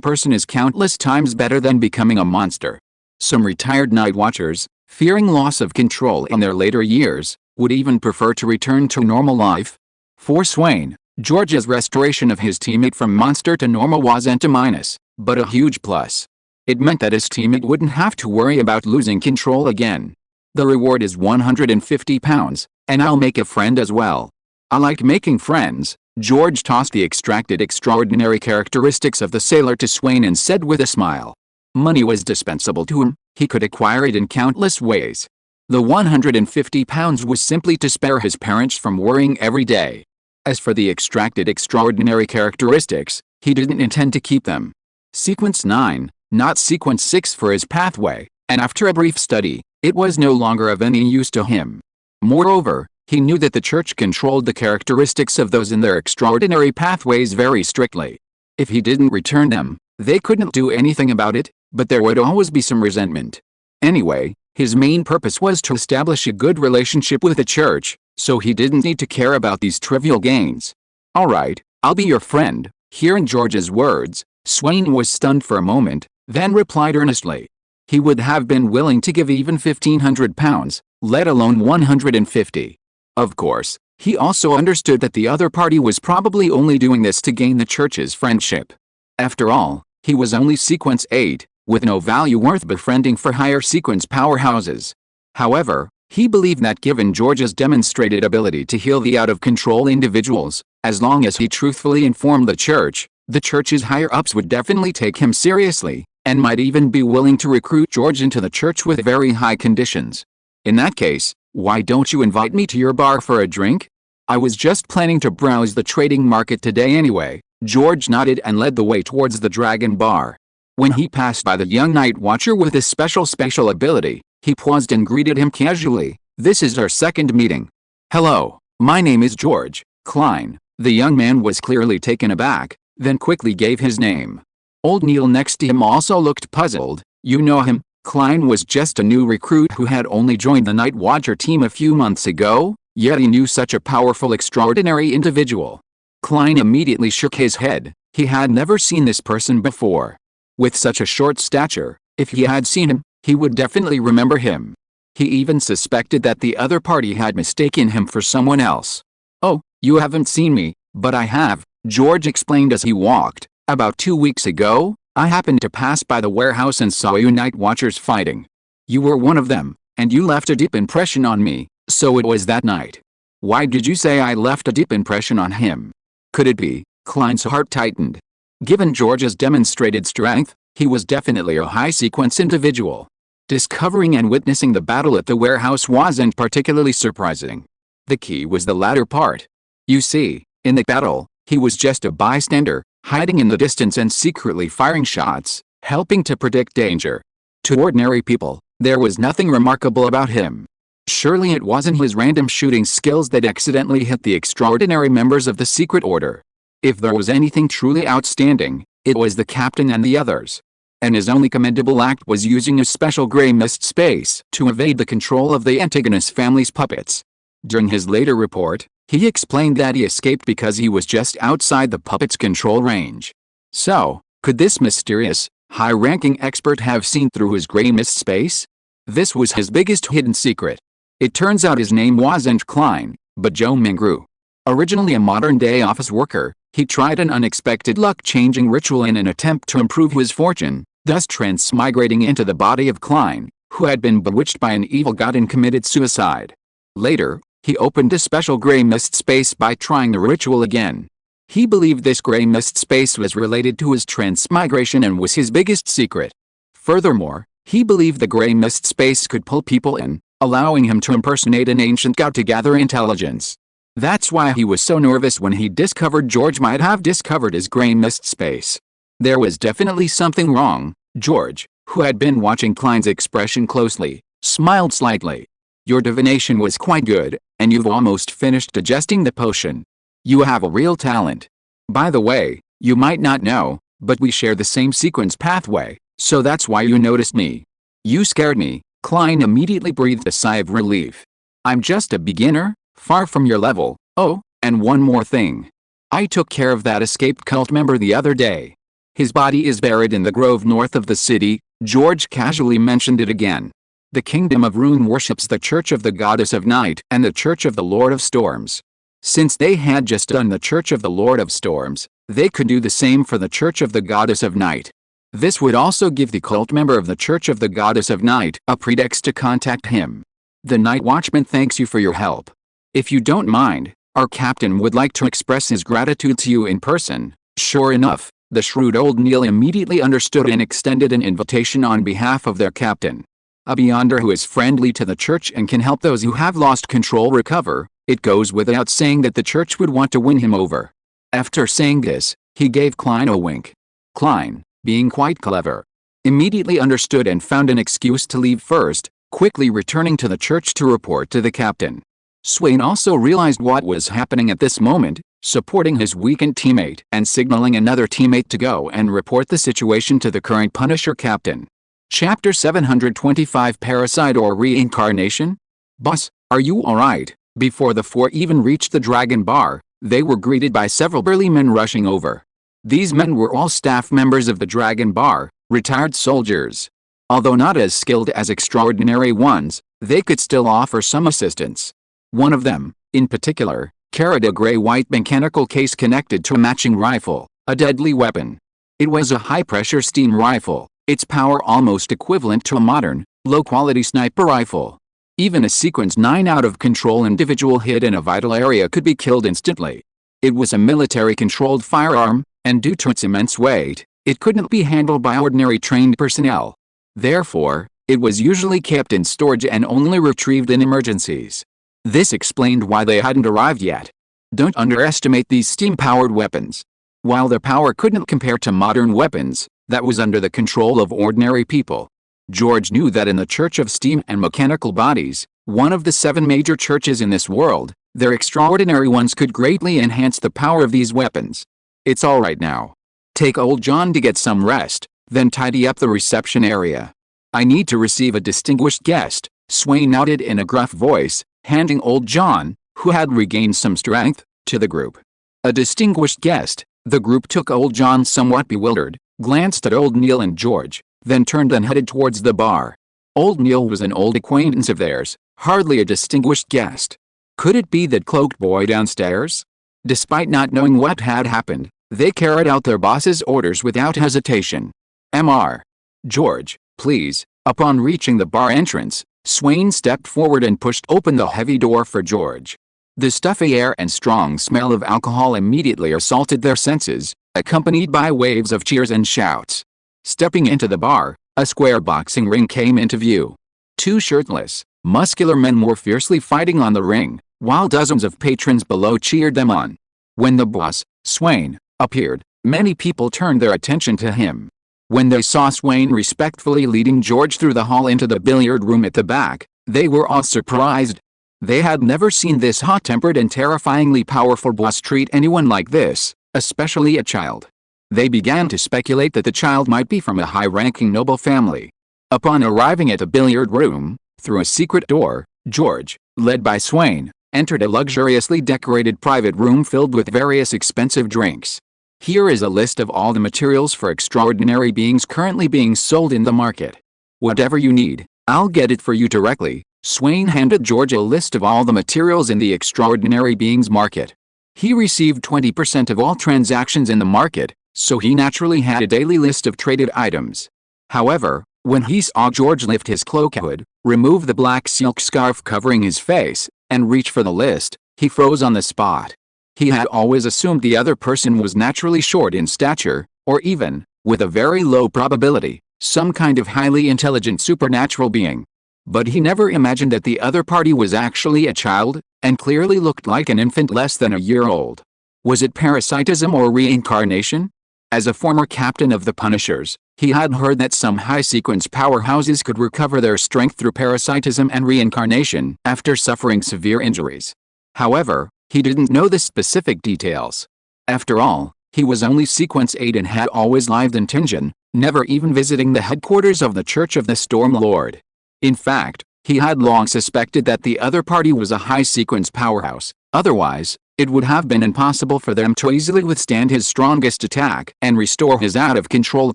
person is countless times better than becoming a monster." Some retired night watchers, fearing loss of control in their later years, would even prefer to return to normal life. For Swain, George's restoration of his teammate from monster to normal wasn't a minus, but a huge plus. It meant that his teammate wouldn't have to worry about losing control again. "The reward is £150, and I'll make a friend as well." "I like making friends." George tossed the extracted extraordinary characteristics of the sailor to Swain and said with a smile. Money was dispensable to him. He could acquire it in countless ways. The £150 was simply to spare his parents from worrying every day. As for the extracted extraordinary characteristics, he didn't intend to keep them. Sequence 9, not Sequence 6 for his pathway, and after a brief study, it was no longer of any use to him. Moreover, he knew that the church controlled the characteristics of those in their extraordinary pathways very strictly. If he didn't return them, they couldn't do anything about it, but there would always be some resentment. Anyway, his main purpose was to establish a good relationship with the church, so he didn't need to care about these trivial gains. "Alright, I'll be your friend." Hearing George's words, Swain was stunned for a moment, then replied earnestly. He would have been willing to give even £1,500, let alone 150. Of course, he also understood that the other party was probably only doing this to gain the church's friendship. After all, he was only Sequence 8, with no value worth befriending for higher Sequence powerhouses. However, he believed that given George's demonstrated ability to heal the out-of-control individuals, as long as he truthfully informed the church's higher-ups would definitely take him seriously, and might even be willing to recruit George into the church with very high conditions. "In that case, why don't you invite me to your bar for a drink? I was just planning to browse the trading market today anyway." George nodded and led the way towards the Dragon Bar. When he passed by the young night watcher with his special ability, he paused and greeted him casually. "This is our second meeting." "Hello, my name is George Klein." The young man was clearly taken aback, then quickly gave his name. Old Neil next to him also looked puzzled. "You know him?" Klein was just a new recruit who had only joined the Night Watcher team a few months ago. Yet he knew such a powerful, extraordinary individual. Klein immediately shook his head. He had never seen this person before. With such a short stature, if he had seen him, he would definitely remember him. He even suspected that the other party had mistaken him for someone else. "Oh, you haven't seen me, but I have," George explained as he walked. "About 2 weeks ago, I happened to pass by the warehouse and saw you Night Watchers fighting. You were one of them, and you left a deep impression on me, so it was that night." "Why did you say I left a deep impression on him? Could it be?" Klein's heart tightened. Given George's demonstrated strength, he was definitely a high-sequence individual. Discovering and witnessing the battle at the warehouse wasn't particularly surprising. The key was the latter part. You see, in the battle, he was just a bystander, hiding in the distance and secretly firing shots, helping to predict danger. To ordinary people, there was nothing remarkable about him. Surely it wasn't his random shooting skills that accidentally hit the extraordinary members of the Secret Order. If there was anything truly outstanding, it was the captain and the others. And his only commendable act was using a special gray mist space to evade the control of the Antigonus family's puppets. During his later report, he explained that he escaped because he was just outside the puppet's control range. So, could this mysterious, high-ranking expert have seen through his gray mist space? This was his biggest hidden secret. It turns out his name wasn't Klein, but Joe Mingru. Originally a modern-day office worker, he tried an unexpected luck-changing ritual in an attempt to improve his fortune, thus transmigrating into the body of Klein, who had been bewitched by an evil god and committed suicide. Later, he opened a special gray mist space by trying the ritual again. He believed this gray mist space was related to his transmigration and was his biggest secret. Furthermore, he believed the gray mist space could pull people in, allowing him to impersonate an ancient god to gather intelligence. That's why he was so nervous when he discovered George might have discovered his gray mist space. There was definitely something wrong. George, who had been watching Klein's expression closely, smiled slightly. "Your divination was quite good, and you've almost finished digesting the potion. You have a real talent. By the way, you might not know, but we share the same sequence pathway, so that's why you noticed me." "You scared me." Klein immediately breathed a sigh of relief. "I'm just a beginner, far from your level. Oh, and one more thing. I took care of that escaped cult member the other day. His body is buried in the grove north of the city." George casually mentioned it again. "The Kingdom of Rune worships the Church of the Goddess of Night and the Church of the Lord of Storms. Since they had just done the Church of the Lord of Storms, they could do the same for the Church of the Goddess of Night. This would also give the cult member of the Church of the Goddess of Night a pretext to contact him. The Night Watchman thanks you for your help. If you don't mind, our captain would like to express his gratitude to you in person." Sure enough, the shrewd old Neil immediately understood and extended an invitation on behalf of their captain. A Beyonder who is friendly to the church and can help those who have lost control recover, it goes without saying that the church would want to win him over. After saying this, he gave Klein a wink. Klein, being quite clever, immediately understood and found an excuse to leave first, quickly returning to the church to report to the captain. Swain also realized what was happening at this moment, supporting his weakened teammate and signaling another teammate to go and report the situation to the current Punisher captain. Chapter 725 Parasite or Reincarnation? "Boss, are you alright?" Before the four even reached the Dragon Bar, they were greeted by several burly men rushing over. These men were all staff members of the Dragon Bar, retired soldiers. Although not as skilled as extraordinary ones, they could still offer some assistance. One of them, in particular, carried a gray-white mechanical case connected to a matching rifle, a deadly weapon. It was a high-pressure steam rifle, its power almost equivalent to a modern, low-quality sniper rifle. Even a Sequence 9 out-of-control individual hit in a vital area could be killed instantly. It was a military-controlled firearm, and due to its immense weight, it couldn't be handled by ordinary trained personnel. Therefore, it was usually kept in storage and only retrieved in emergencies. This explained why they hadn't arrived yet. Don't underestimate these steam-powered weapons. While their power couldn't compare to modern weapons, that was under the control of ordinary people. George knew that in the Church of Steam and Mechanical Bodies, one of the 7 major churches in this world, their extraordinary ones could greatly enhance the power of these weapons. "It's all right now. Take old John to get some rest, then tidy up the reception area. I need to receive a distinguished guest," Swain nodded in a gruff voice, handing old John, who had regained some strength, to the group. A distinguished guest, the group took old John somewhat bewildered, glanced at old Neil and George, then turned and headed towards the bar. Old Neil was an old acquaintance of theirs, hardly a distinguished guest. Could it be that cloaked boy downstairs? Despite not knowing what had happened, they carried out their boss's orders without hesitation. Mr. George, please. Upon reaching the bar entrance, Swain stepped forward and pushed open the heavy door for George. The stuffy air and strong smell of alcohol immediately assaulted their senses, accompanied by waves of cheers and shouts. Stepping into the bar, a square boxing ring came into view. Two shirtless, muscular men were fiercely fighting on the ring, while dozens of patrons below cheered them on. When the boss, Swain, appeared, many people turned their attention to him. When they saw Swain respectfully leading George through the hall into the billiard room at the back, they were all surprised. They had never seen this hot-tempered and terrifyingly powerful boss treat anyone like this, especially a child. They began to speculate that the child might be from a high-ranking noble family. Upon arriving at the billiard room, through a secret door, George, led by Swain, entered a luxuriously decorated private room filled with various expensive drinks. Here is a list of all the materials for extraordinary beings currently being sold in the market. Whatever you need, I'll get it for you directly. Swain handed George a list of all the materials in the extraordinary beings market. He received 20% of all transactions in the market, so he naturally had a daily list of traded items. However, when he saw George lift his cloak hood, remove the black silk scarf covering his face, and reach for the list, he froze on the spot. He had always assumed the other person was naturally short in stature, or even, with a very low probability, some kind of highly intelligent supernatural being. But he never imagined that the other party was actually a child, and clearly looked like an infant less than a year old. Was it parasitism or reincarnation? As a former captain of the Punishers, he had heard that some high-sequence powerhouses could recover their strength through parasitism and reincarnation after suffering severe injuries. However, he didn't know the specific details. After all, he was only Sequence 8 and had always lived in Tingen, never even visiting the headquarters of the Church of the Storm Lord. In fact, he had long suspected that the other party was a high-sequence powerhouse, otherwise, it would have been impossible for them to easily withstand his strongest attack and restore his out-of-control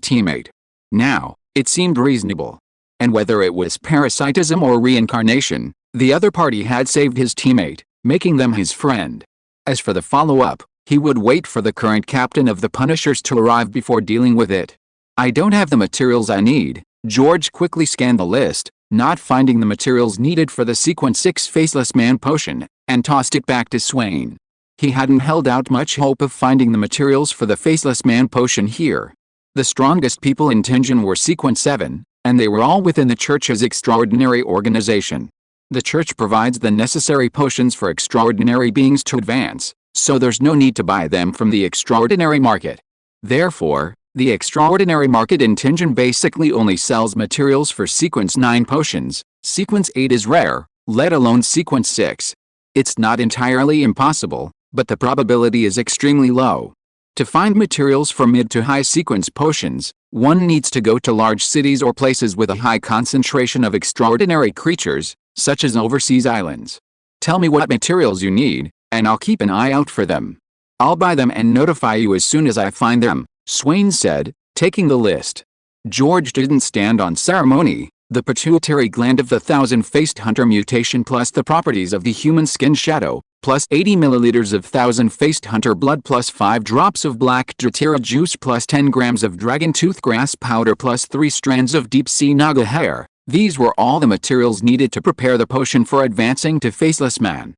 teammate. Now, it seemed reasonable. And whether it was parasitism or reincarnation, the other party had saved his teammate, making them his friend. As for the follow-up, he would wait for the current captain of the Punishers to arrive before dealing with it. I don't have the materials I need. George quickly scanned the list, not finding the materials needed for the Sequence 6 Faceless Man potion, and tossed it back to Swain. He hadn't held out much hope of finding the materials for the Faceless Man potion here. The strongest people in Tingen were Sequence 7, and they were all within the Church's extraordinary organization. The Church provides the necessary potions for extraordinary beings to advance, so there's no need to buy them from the extraordinary market. Therefore, the extraordinary market in Tingen basically only sells materials for Sequence 9 potions. Sequence 8 is rare, let alone Sequence 6. It's not entirely impossible, but the probability is extremely low. To find materials for mid to high sequence potions, one needs to go to large cities or places with a high concentration of extraordinary creatures, such as overseas islands. Tell me what materials you need, and I'll keep an eye out for them. I'll buy them and notify you as soon as I find them, Swain said, taking the list. George didn't stand on ceremony. The pituitary gland of the thousand-faced hunter mutation plus the properties of the human skin shadow, plus 80 milliliters of thousand-faced hunter blood plus 5 drops of black dratira juice plus 10 grams of dragon tooth grass powder plus 3 strands of deep-sea naga hair. These were all the materials needed to prepare the potion for advancing to Faceless Man.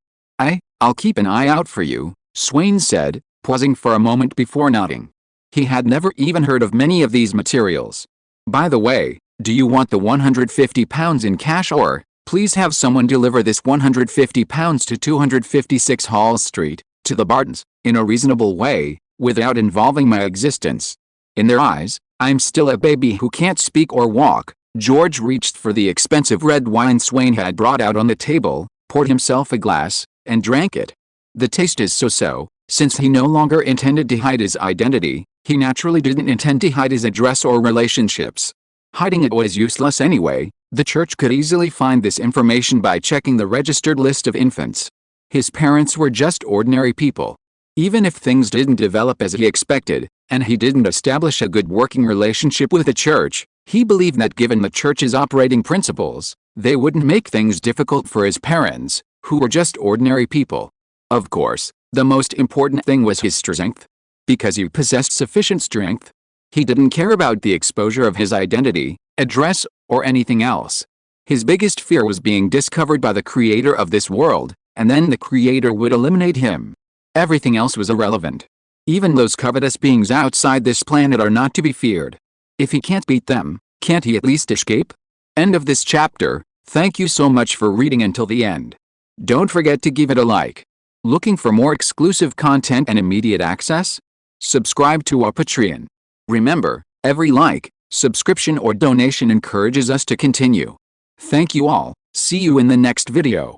I'll keep an eye out for you, Swain said, pausing for a moment before nodding. He had never even heard of many of these materials. By the way, do you want the 150 pounds in cash or, please have someone deliver this 150 pounds to 256 Hall Street, to the Bartons, in a reasonable way, without involving my existence? In their eyes, I'm still a baby who can't speak or walk. George reached for the expensive red wine Swain had brought out on the table, poured himself a glass, and drank it. The taste is so-so. Since he no longer intended to hide his identity, he naturally didn't intend to hide his address or relationships. Hiding it was useless anyway. The Church could easily find this information by checking the registered list of infants. His parents were just ordinary people. Even if things didn't develop as he expected, and he didn't establish a good working relationship with the church, he believed that given the church's operating principles, they wouldn't make things difficult for his parents, who were just ordinary people. Of course, the most important thing was his strength. Because he possessed sufficient strength, he didn't care about the exposure of his identity, address, or anything else. His biggest fear was being discovered by the creator of this world, and then the creator would eliminate him. Everything else was irrelevant. Even those covetous beings outside this planet are not to be feared. If he can't beat them, can't he at least escape? End of this chapter. Thank you so much for reading until the end. Don't forget to give it a like. Looking for more exclusive content and immediate access? Subscribe to our Patreon. Remember, every like, subscription or donation encourages us to continue. Thank you all. See you in the next video.